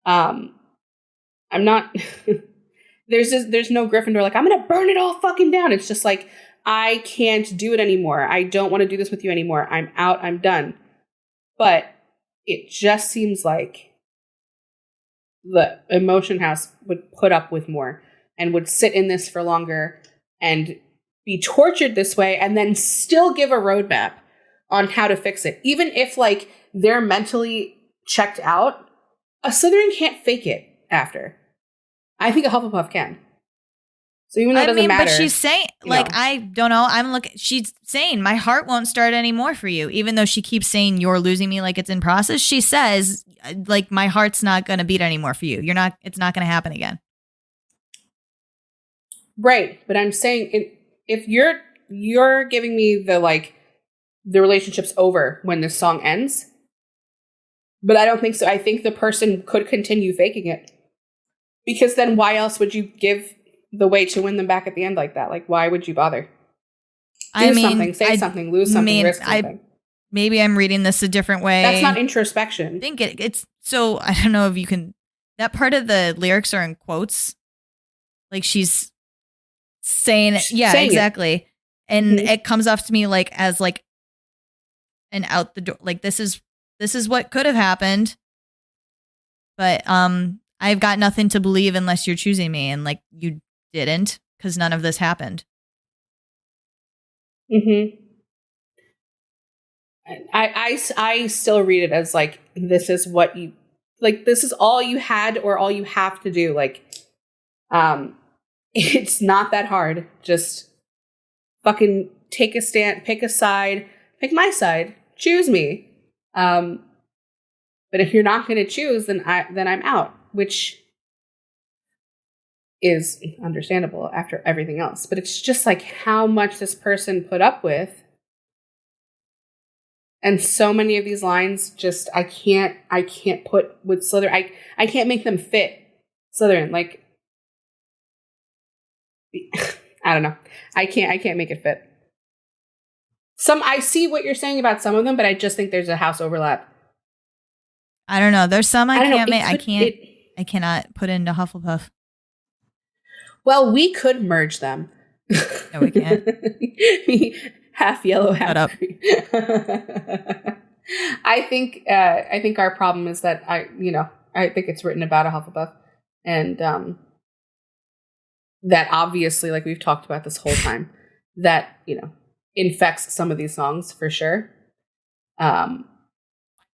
Speaker 1: I'm not there's no Gryffindor like I'm gonna burn it all fucking down. It's just like I can't do it anymore. I don't want to do this with you anymore. I'm out. I'm done. But it just seems like the Emotion House would put up with more and would sit in this for longer and be tortured this way and then still give a roadmap on how to fix it. Even if like they're mentally checked out, a Slytherin can't fake it after. I think a Hufflepuff can. So even though it doesn't matter.
Speaker 3: But she's saying, I don't know. She's saying my heart won't start anymore for you, even though she keeps saying you're losing me like it's in process. She says, like, my heart's not going to beat anymore for you. It's not going to happen again.
Speaker 1: Right. But I'm saying if you're giving me the relationship's over when this song ends, but I don't think so. I think the person could continue faking it, because then why else would you give the way to win them back at the end like that? Like, why would you bother? Something, say something, lose something, risk something.
Speaker 3: Maybe I'm reading this a different way.
Speaker 1: That's not introspection.
Speaker 3: I think it's so, I don't know if you can, that part of the lyrics are in quotes. Like she's saying it. Yeah, saying exactly. It. And it comes off to me as an out the door, like this is what could have happened. But I've got nothing to believe unless you're choosing me. And you didn't, because none of this happened.
Speaker 1: Mm-hmm. I still read it as this is what you this is all you had or all you have to do. It's not that hard. Just fucking take a stand, pick a side, pick my side, choose me. But if you're not going to choose, then I'm out, which is understandable after everything else. But it's just how much this person put up with. And so many of these lines just, I can't put with Slytherin. I can't make them fit Slytherin. I don't know. I can't make it fit. I see what you're saying about some of them, but I just think there's a house overlap.
Speaker 3: I don't know. There's some I can't make. I cannot put into Hufflepuff.
Speaker 1: Well, we could merge them.
Speaker 3: No, we can't.
Speaker 1: Half yellow, half green. I think our problem is that I think it's written about a Hufflepuff, and that obviously, we've talked about this whole time, that infects some of these songs for sure.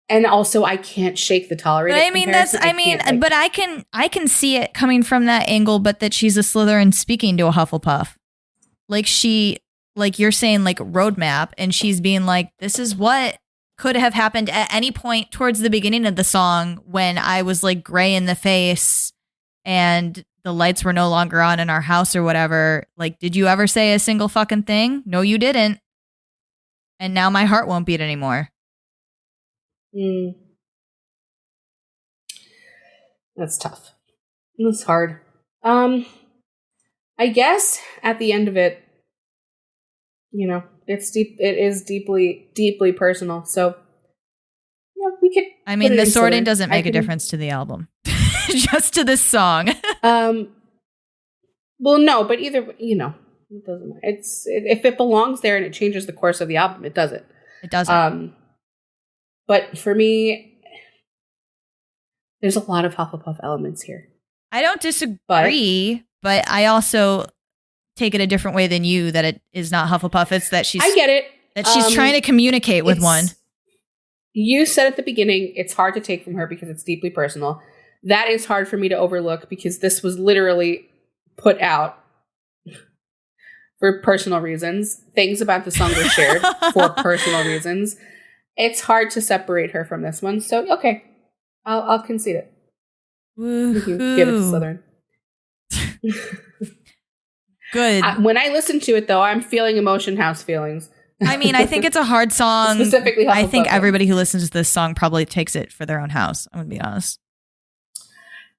Speaker 1: And also I can't shake the tolerated.
Speaker 3: But I can see it coming from that angle, but that she's a Slytherin speaking to a Hufflepuff. You're saying roadmap, and she's being this is what could have happened at any point towards the beginning of the song when I was gray in the face and the lights were no longer on in our house or whatever. Did you ever say a single fucking thing? No, you didn't. And now my heart won't beat anymore.
Speaker 1: That's tough. That's hard. I guess at the end of it, it's deep. It is deeply, deeply personal. So, we could.
Speaker 3: The sorting doesn't make a difference to the album, just to this song.
Speaker 1: Well, no, but either it doesn't matter. If it belongs there and it changes the course of the album, it does it.
Speaker 3: It doesn't.
Speaker 1: But for me, there's a lot of Hufflepuff elements here.
Speaker 3: I don't disagree, but I also take it a different way than you, that it is not Hufflepuff. It's that
Speaker 1: I get it.
Speaker 3: That she's trying to communicate with one.
Speaker 1: You said at the beginning, it's hard to take from her because it's deeply personal. That is hard for me to overlook because this was literally put out for personal reasons. Things about the song were shared for personal reasons. It's hard to separate her from this one. So, okay, I'll concede it.
Speaker 3: Woo-hoo.
Speaker 1: Give it to Slytherin.
Speaker 3: Good.
Speaker 1: When I listen to it, though, I'm feeling emotion house feelings.
Speaker 3: I think it's a hard song.
Speaker 1: Specifically,
Speaker 3: I think everybody who listens to this song probably takes it for their own house. I'm going to be honest.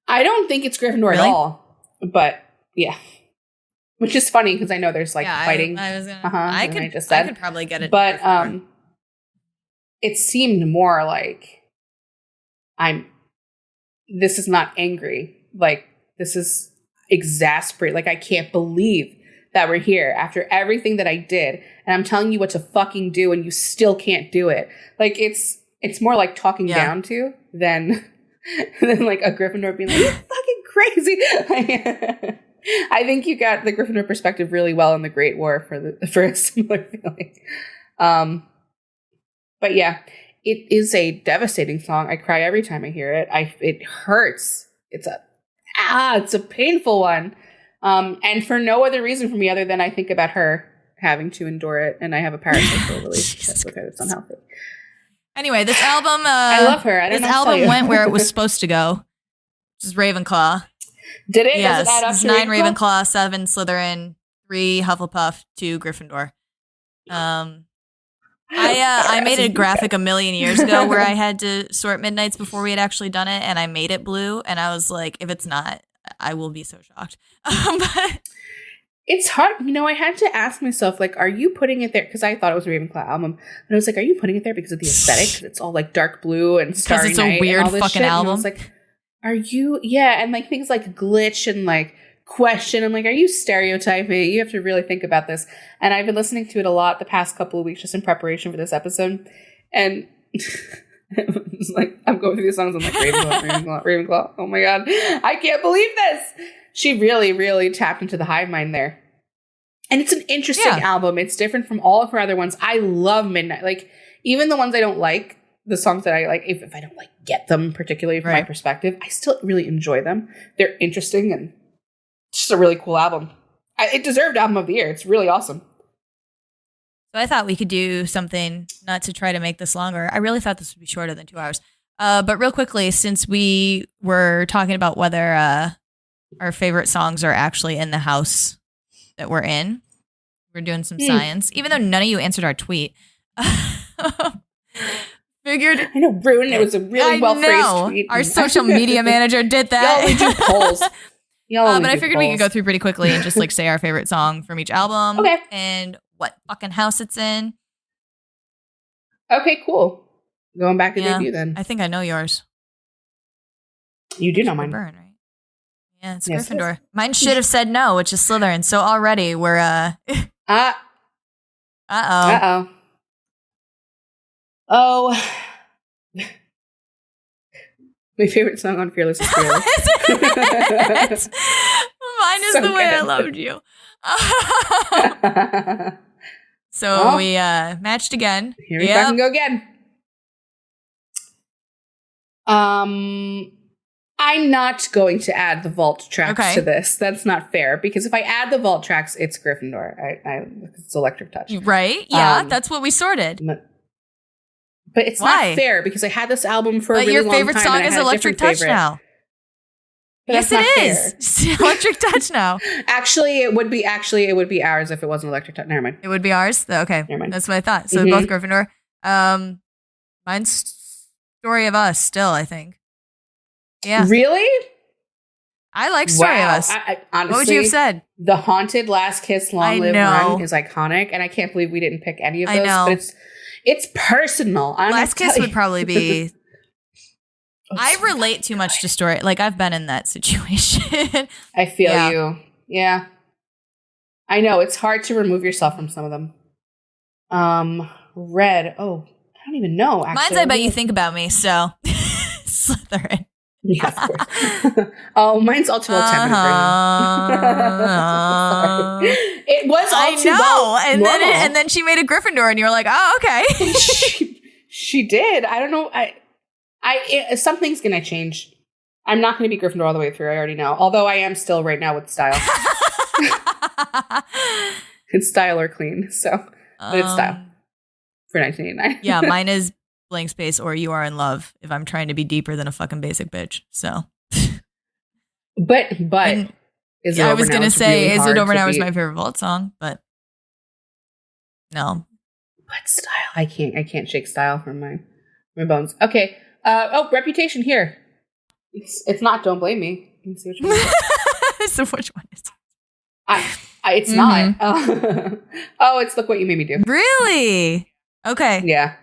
Speaker 1: I don't think it's Gryffindor at all. But, yeah. Which is funny because I know there's fighting.
Speaker 3: I could probably get it.
Speaker 1: But it seemed more this is not angry. This is exasperated. I can't believe that we're here after everything that I did. And I'm telling you what to fucking do and you still can't do it. It's more like talking down to than a Gryffindor being you're fucking crazy. I think you got the Gryffindor perspective really well in the Great War for a similar feeling. But yeah, it is a devastating song. I cry every time I hear it. It hurts. It's a painful one. And for no other reason for me other than I think about her having to endure it, and I have a parasocial relationship with her that's unhealthy.
Speaker 3: Anyway, this album,
Speaker 1: I love her. I don't
Speaker 3: this
Speaker 1: know what to tell
Speaker 3: album
Speaker 1: you.
Speaker 3: went where it was supposed to go. This is Ravenclaw.
Speaker 1: Did it?
Speaker 3: Yes,
Speaker 1: Does it add up
Speaker 3: it's
Speaker 1: to
Speaker 3: 9
Speaker 1: Ravenclaw?
Speaker 3: Ravenclaw, 7 Slytherin, 3 Hufflepuff, 2 Gryffindor. I made a graphic a million years ago where I had to sort Midnights before we had actually done it, and I made it blue, and I was like, if it's not, I will be so shocked. But
Speaker 1: It's hard. I had to ask myself, like, are you putting it there? Because I thought it was a Ravenclaw album. And I was like, are you putting it there because of the aesthetic? Because it's all like dark blue and Starry
Speaker 3: it's a
Speaker 1: Night
Speaker 3: weird
Speaker 1: and all this
Speaker 3: fucking
Speaker 1: shit.
Speaker 3: album.
Speaker 1: And I was like, are you? Yeah. And like things like glitch and like question. I'm like, are you stereotyping? You have to really think about this. And I've been listening to it a lot the past couple of weeks just in preparation for this episode. And it's like, I'm going through these songs. I'm like, Ravenclaw, Ravenclaw, Ravenclaw. Oh my God. I can't believe this. She really, really tapped into the hive mind there. And it's an interesting album. It's different from all of her other ones. I love Midnight. Like, even the ones I don't like, the songs that I like, if I don't like get them, particularly from my perspective, I still really enjoy them. They're interesting and just a really cool album. It deserved Album of the Year. It's really awesome.
Speaker 3: So I thought we could do something, not to try to make this longer. I really thought this would be shorter than 2 hours. But real quickly, since we were talking about whether our favorite songs are actually in the house that we're in, we're doing some science, even though none of you answered our tweet. Figured
Speaker 1: I know, ruined. It was a really well-phrased tweet.
Speaker 3: Our social media manager did that.
Speaker 1: Y'all only do polls.
Speaker 3: But I figured we could go through pretty quickly and just like say our favorite song from each album.
Speaker 1: Okay.
Speaker 3: And what fucking house it's in.
Speaker 1: Okay, cool. Going back to debut then.
Speaker 3: I think I know yours.
Speaker 1: You do know mine.
Speaker 3: Burn, right? Yeah, it's Gryffindor. Mine should have said no, which is Slytherin. So already we're Uh-oh. Oh. My favorite song on Fearless is Fearless. Mine is
Speaker 1: So
Speaker 3: The Way I
Speaker 1: good.
Speaker 3: Loved You. So we matched again.
Speaker 1: Here we fucking go again. I'm not going to add the vault tracks to this. That's not fair, because if I add the vault tracks, it's Gryffindor. It's Electric Touch.
Speaker 3: Right? Yeah, that's what we sorted.
Speaker 1: But it's not fair, because I had this album for a really long time.
Speaker 3: But your favorite song is Electric Touch now. Yes, it is. It's Electric Touch now.
Speaker 1: Actually, it would be ours if it wasn't Electric Touch. Never mind.
Speaker 3: It would be ours? Okay.
Speaker 1: Never mind.
Speaker 3: That's what I thought. So both Gryffindor. Mine's Story of Us still, I think. Yeah.
Speaker 1: Really?
Speaker 3: I like Story of Us.
Speaker 1: Honestly,
Speaker 3: what would you have said?
Speaker 1: The Haunted Last Kiss Long Live Run is iconic, and I can't believe we didn't pick any of those. But it's personal.
Speaker 3: Last Kiss would probably be. I relate too much to Story. Like, I've been in that situation.
Speaker 1: I feel you. Yeah. I know. It's hard to remove yourself from some of them. Red. Oh, I don't even know. Actually.
Speaker 3: Mine's I Bet You Think About Me, so. Slytherin.
Speaker 1: Yeah, of course. Oh, mine's All Too Well Time. It was All Too Well.
Speaker 3: And then she made a Gryffindor, and you were like, oh, okay.
Speaker 1: she did. I don't know. Something's gonna change. I'm not gonna be Gryffindor all the way through. I already know. Although I am still right now with style. It's style or clean. So, but it's style for 1989.
Speaker 3: Yeah, mine is Blank Space or You Are in Love. If I'm trying to be deeper than a fucking basic bitch. So,
Speaker 1: but is it
Speaker 3: I
Speaker 1: over
Speaker 3: was
Speaker 1: now?
Speaker 3: gonna
Speaker 1: It's
Speaker 3: say,
Speaker 1: really
Speaker 3: Is It Over Now is
Speaker 1: beat.
Speaker 3: my favorite vault song, but no.
Speaker 1: But style, I can't shake style from my bones. Okay. Reputation here. It's not Don't Blame Me. Let me see which one it is.
Speaker 3: So which one is it?
Speaker 1: It's not. It's Look What You Made Me Do.
Speaker 3: Really? Okay.
Speaker 1: Yeah.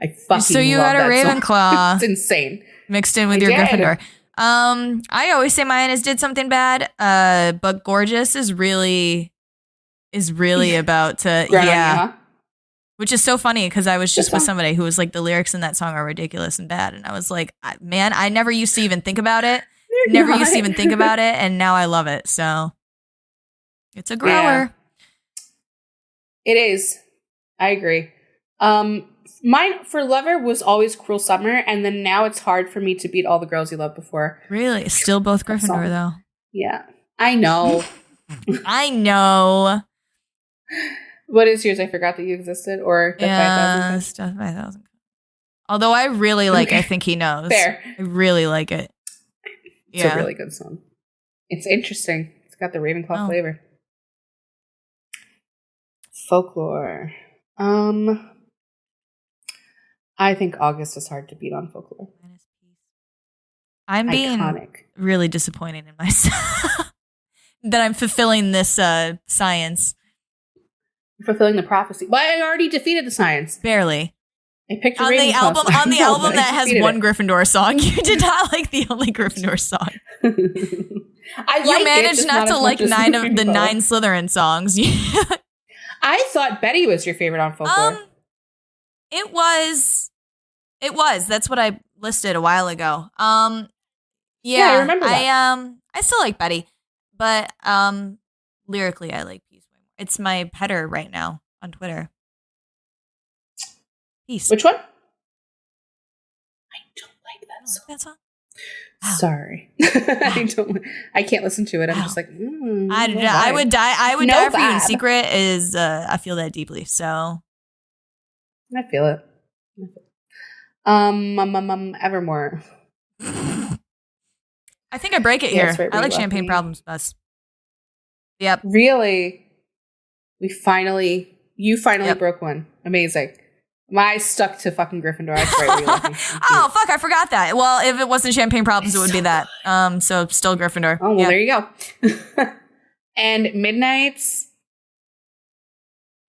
Speaker 1: I fucking
Speaker 3: So you
Speaker 1: love
Speaker 3: had a
Speaker 1: that song.
Speaker 3: Ravenclaw.
Speaker 1: It's insane.
Speaker 3: Mixed in with your
Speaker 1: did.
Speaker 3: Gryffindor. I always say mine is Did Something Bad. But Gorgeous is really about which is so funny because I was just with somebody who was like, the lyrics in that song are ridiculous and bad. And I was like, man, I never used to even think about it. And now I love it. So it's a grower.
Speaker 1: Yeah. It is. I agree. Mine for Lover was always Cruel Summer. And then now it's hard for me to beat All the Girls You Loved Before.
Speaker 3: Really? Still both Gryffindor though.
Speaker 1: Yeah. I know.
Speaker 3: I know.
Speaker 1: What is yours? I forgot that you existed, or the 5,000.
Speaker 3: Death by 1,000. Although I really like I Think He Knows.
Speaker 1: Fair.
Speaker 3: I really like it.
Speaker 1: It's a really good song. It's interesting. It's got the Ravenclaw flavor. Folklore. I think August is hard to beat on Folklore.
Speaker 3: I'm being really disappointed in myself that I'm fulfilling this science.
Speaker 1: You're fulfilling the prophecy. Well, I already defeated the science.
Speaker 3: Barely.
Speaker 1: I picked
Speaker 3: on the album. On the album that has one Gryffindor song, you did not like the only Gryffindor song.
Speaker 1: You
Speaker 3: managed not to like 9 of the 9 Slytherin songs.
Speaker 1: I thought Betty was your favorite on Folklore.
Speaker 3: It was. That's what I listed a while ago. Yeah,
Speaker 1: I remember that.
Speaker 3: I still like Betty, but lyrically, I like Peace way more. It's my header right now on Twitter. Peace.
Speaker 1: Which one? I don't like that song.
Speaker 3: That song?
Speaker 1: Sorry. I can't listen to it. I'm just like,
Speaker 3: I would die. I would die for you in secret. I feel that deeply. So
Speaker 1: I feel it. Evermore.
Speaker 3: I think I break it here. I like Champagne Problems best. Yep.
Speaker 1: Really? You finally broke one. Amazing. I stuck to fucking Gryffindor. I tried
Speaker 3: Oh, fuck, I forgot that. Well, if it wasn't Champagne Problems, it would be that. So still Gryffindor.
Speaker 1: Oh, well, there you go. And Midnight's.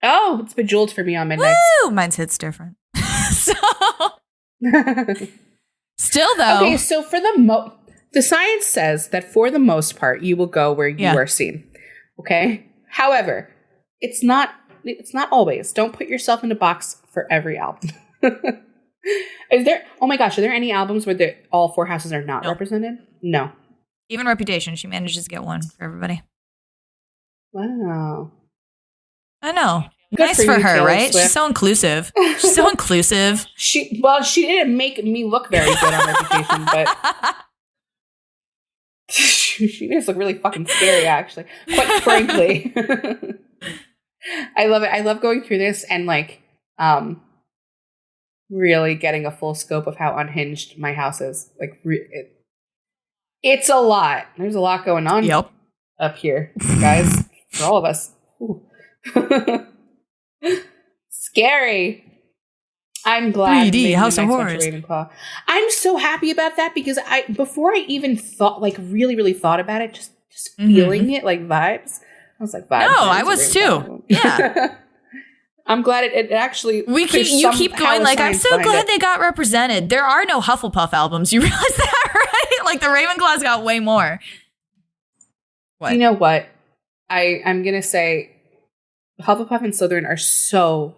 Speaker 1: Oh, it's Bejeweled for me on Midnight's.
Speaker 3: Woo! Mine's hits different. So. Still, though.
Speaker 1: Okay, so for the science says that for the most part, you will go where you are seen. Okay? However, it's not always. Don't put yourself in a box for every album. Are there any albums where all 4 houses are not represented? No.
Speaker 3: Even Reputation, she manages to get one for everybody.
Speaker 1: Wow.
Speaker 3: I know.
Speaker 1: Good
Speaker 3: nice for
Speaker 1: you,
Speaker 3: her,
Speaker 1: Taylor
Speaker 3: right?
Speaker 1: Swift.
Speaker 3: She's so inclusive. She's so inclusive.
Speaker 1: She didn't make me look very good on Reputation, but she does look really fucking scary, actually. Quite frankly. I love it. I love going through this and really getting a full scope of how unhinged my house is. It's a lot. There's a lot going on up here, guys, for all of us. Scary. I'm glad
Speaker 3: 3D House of Horrors.
Speaker 1: Ravenclaw. I'm so happy about that because before I even thought, really, really thought about it, just feeling it, vibes. I was like, vibes.
Speaker 3: No, I was too. Yeah.
Speaker 1: I'm glad it actually.
Speaker 3: You keep going I'm so glad they got represented. There are no Hufflepuff albums. You realize that, right? The Ravenclaws got way more. What?
Speaker 1: You know what? I'm gonna say, Hufflepuff and Slytherin are so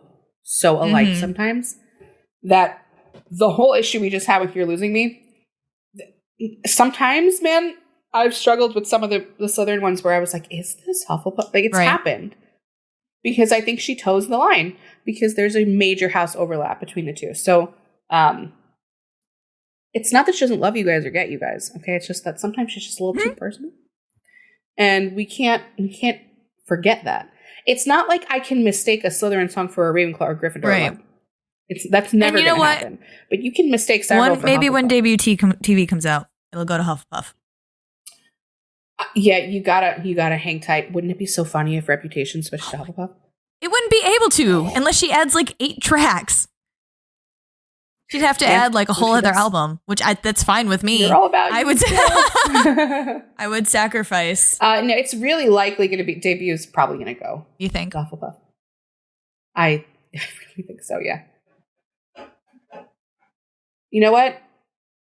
Speaker 1: alike sometimes that the whole issue we just had with You're Losing Me. Sometimes, man, I've struggled with some of the Slytherin ones where I was like, is this Hufflepuff? It's happened. Because I think she toes the line. Because there's a major house overlap between the two. So, it's not that she doesn't love you guys or get you guys. Okay? It's just that sometimes she's just a little too personal. And we can't forget that. It's not like I can mistake a Slytherin song for a Ravenclaw or Gryffindor one. That's never going to happen. But you can mistake several for
Speaker 3: maybe
Speaker 1: Hufflepuff.
Speaker 3: when debut TV comes out, it'll go to Hufflepuff.
Speaker 1: Yeah, you gotta hang tight. Wouldn't it be so funny if Reputation switched to Hufflepuff?
Speaker 3: It wouldn't be able to unless she adds 8 tracks. She'd have to add a whole other album, which that's fine with me.
Speaker 1: You're all about
Speaker 3: I would I would sacrifice.
Speaker 1: No, it's really likely going to be debuts. Probably going to go.
Speaker 3: You think
Speaker 1: Hufflepuff? I really think so. Yeah. You know what,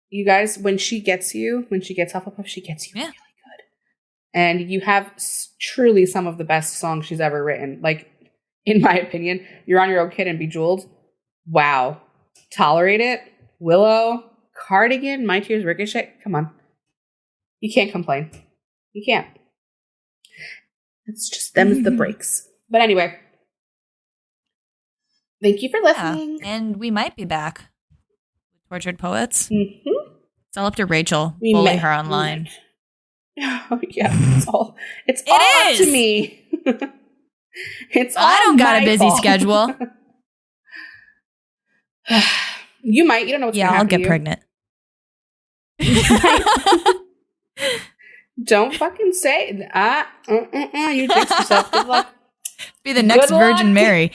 Speaker 1: you guys? When she gets Hufflepuff, she gets you really good. And you have truly some of the best songs she's ever written. In my opinion, You're on Your Own, Kid, and Bejeweled. Wow. Tolerate It, Willow, Cardigan, My Tears Ricochet. Come on. You can't complain. You can't. It's just them's the breaks. But anyway. Thank you for listening.
Speaker 3: Yeah, and we might be back with Tortured Poets.
Speaker 1: Mm-hmm.
Speaker 3: It's all up to Rachel. Bully her online.
Speaker 1: Oh, yeah, it's all up to me. It's all
Speaker 3: I don't got a busy
Speaker 1: fault.
Speaker 3: schedule.
Speaker 1: You might. You don't know what's going to happen.
Speaker 3: Yeah, I'll get pregnant.
Speaker 1: Don't fucking say you jinx yourself. Good luck.
Speaker 3: Be the next Virgin Mary.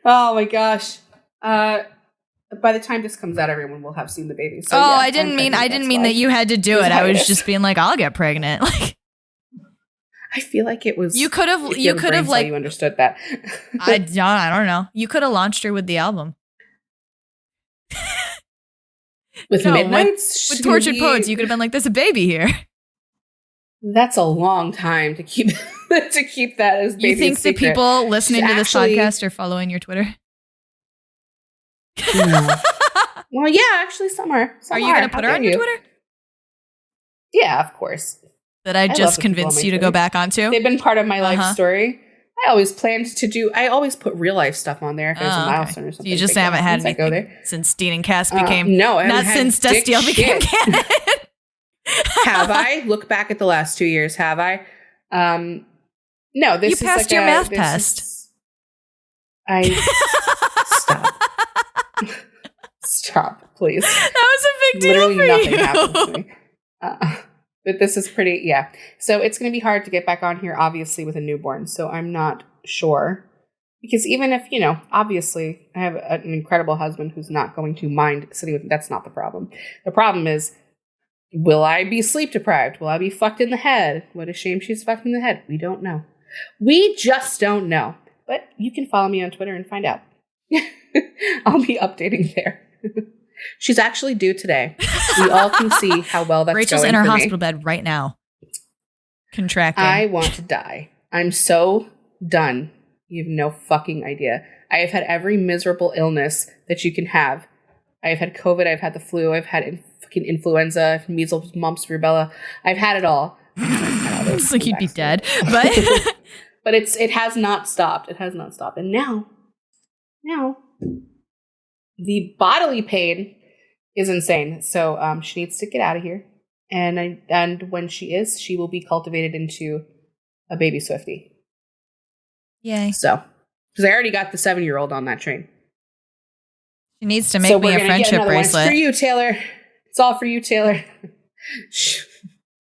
Speaker 1: Oh my gosh. By the time this comes out, everyone will have seen the baby. So,
Speaker 3: I didn't mean that you had to do it. I was just being like, I'll get pregnant. Like,
Speaker 1: I feel like it was.
Speaker 3: You could have like
Speaker 1: you understood that.
Speaker 3: I don't know. You could have launched her with the album.
Speaker 1: With Midnights?
Speaker 3: With Tortured Poets, you could have been like, there's a baby here.
Speaker 1: That's a long time to keep that as baby.
Speaker 3: You think the people listening to this podcast are following your Twitter?
Speaker 1: No. Well, yeah, actually, some are.
Speaker 3: Are you going to put her on your Twitter?
Speaker 1: Yeah, of course.
Speaker 3: That I just convinced you to go back onto?
Speaker 1: They've been part of my life story. I always put real life stuff on there if there's a milestone or something.
Speaker 3: So you just haven't had anything
Speaker 1: go there.
Speaker 3: since Dean and Cass became...
Speaker 1: no,
Speaker 3: not since Destiel became canon.
Speaker 1: Have I? Look back at the last 2 years, have I? No, this is
Speaker 3: you passed your math test.
Speaker 1: Stop. Stop, please.
Speaker 3: That was a big deal.
Speaker 1: Literally
Speaker 3: for
Speaker 1: nothing
Speaker 3: you.
Speaker 1: happened to me. But this is pretty, yeah. So it's going to be hard to get back on here, obviously, with a newborn. So I'm not sure. Because even if, obviously, I have an incredible husband who's not going to mind sitting with me. That's not the problem. The problem is, will I be sleep deprived? Will I be fucked in the head? What a shame she's fucked in the head. We don't know. We just don't know. But you can follow me on Twitter and find out. I'll be updating there. She's actually due today. We all can see how well that's
Speaker 3: Rachel's
Speaker 1: going
Speaker 3: in her
Speaker 1: for
Speaker 3: hospital
Speaker 1: me.
Speaker 3: bed right now. Contracting.
Speaker 1: I want to die. I'm so done. You have no fucking idea. I have had every miserable illness that you can have. I have had COVID. I've had the flu. I've had fucking influenza. I've had measles, mumps, rubella. I've had it all.
Speaker 3: Looks like you'd be dead. But
Speaker 1: but it has not stopped. It has not stopped. And now, the bodily pain is insane. So she needs to get out of here. And when she will be cultivated into a baby Swiftie.
Speaker 3: Yay.
Speaker 1: So, because I already got the 7-year-old on that train.
Speaker 3: She needs to make me a friendship bracelet.
Speaker 1: It's for you, Taylor. It's all for you, Taylher.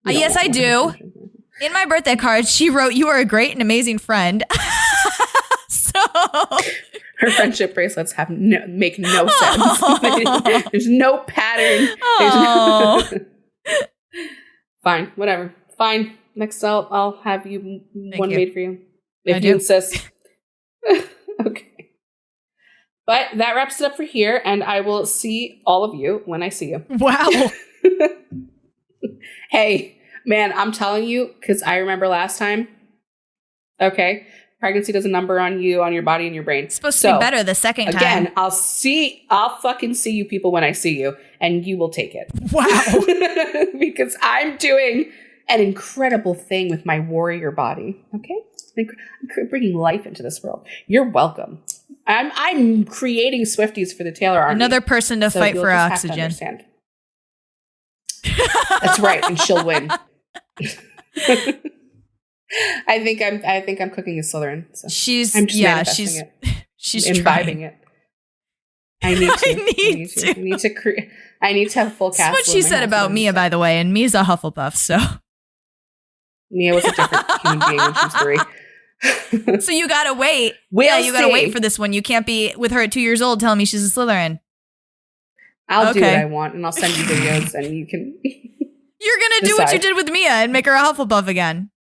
Speaker 3: Yes, I do. In my birthday card, she wrote, "You are a great and amazing friend." So
Speaker 1: her friendship bracelets make no sense. There's no pattern. Fine, whatever. Fine. Next, I'll have you made for you if you insist. Okay. But that wraps it up for here, and I will see all of you when I see you.
Speaker 3: Wow.
Speaker 1: Hey, man, I'm telling you, because I remember last time. Okay. Pregnancy does a number on you, on your body and your brain.
Speaker 3: It's supposed to be better the second time.
Speaker 1: Again, I'll fucking see you people when I see you, and you will take it.
Speaker 3: Wow.
Speaker 1: Because I'm doing an incredible thing with my warrior body. Okay? I'm bringing life into this world. You're welcome. I'm creating Swifties for the Taylor Army.
Speaker 3: Another person to fight for oxygen.
Speaker 1: That's right, and she'll win. I think I'm cooking a Slytherin. So I'm just manifesting it.
Speaker 3: She's
Speaker 1: imbibing it. I need to have full cast.
Speaker 3: That's what she said about Mia, by the way, and Mia's a Hufflepuff, so
Speaker 1: Mia was a different human being when she was 3.
Speaker 3: So you gotta wait.
Speaker 1: You
Speaker 3: gotta wait for this one. You can't be with her at 2 years old telling me she's a Slytherin.
Speaker 1: I'll do what I want, and I'll send you videos, and you can.
Speaker 3: You're gonna do what you did with Mia and make her a Hufflepuff again.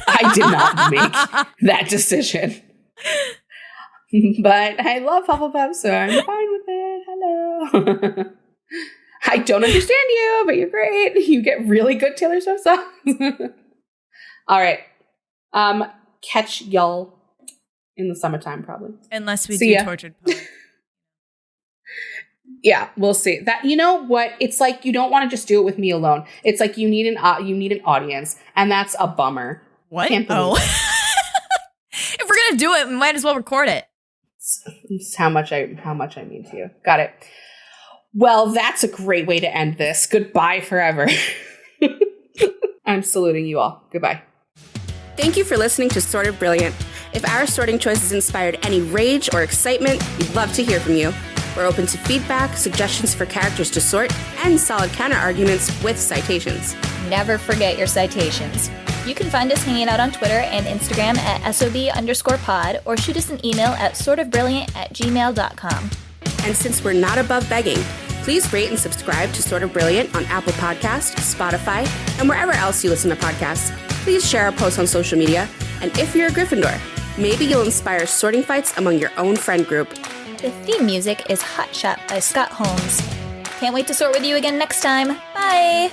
Speaker 1: I did not make that decision, but I love Hufflepuff, so I'm fine with it. Hello. I don't understand you, but you're great. You get really good Taylor Swift songs. All right. Catch y'all in the summertime, probably.
Speaker 3: Unless we do Tortured Poets.
Speaker 1: Yeah, we'll see. That, you know what? It's like you don't want to just do it with me alone. It's like you need an audience, and that's a bummer.
Speaker 3: What? If we're gonna do it, we might as well record it.
Speaker 1: It's how much I mean to you. Got it. Well, that's a great way to end this. Goodbye forever. I'm saluting you all. Goodbye. Thank you for listening to Sort of Brilliant. If our sorting choices inspired any rage or excitement, we'd love to hear from you. We're open to feedback, suggestions for characters to sort, and solid counter-arguments with citations.
Speaker 2: Never forget your citations. You can find us hanging out on Twitter and Instagram at SOB_pod or shoot us an email at sortofbrilliant@gmail.com.
Speaker 1: And since we're not above begging, please rate and subscribe to Sort of Brilliant on Apple Podcasts, Spotify, and wherever else you listen to podcasts. Please share our posts on social media. And if you're a Gryffindor, maybe you'll inspire sorting fights among your own friend group.
Speaker 2: The theme music is Hot Shot by Scott Holmes. Can't wait to sort with you again next time. Bye!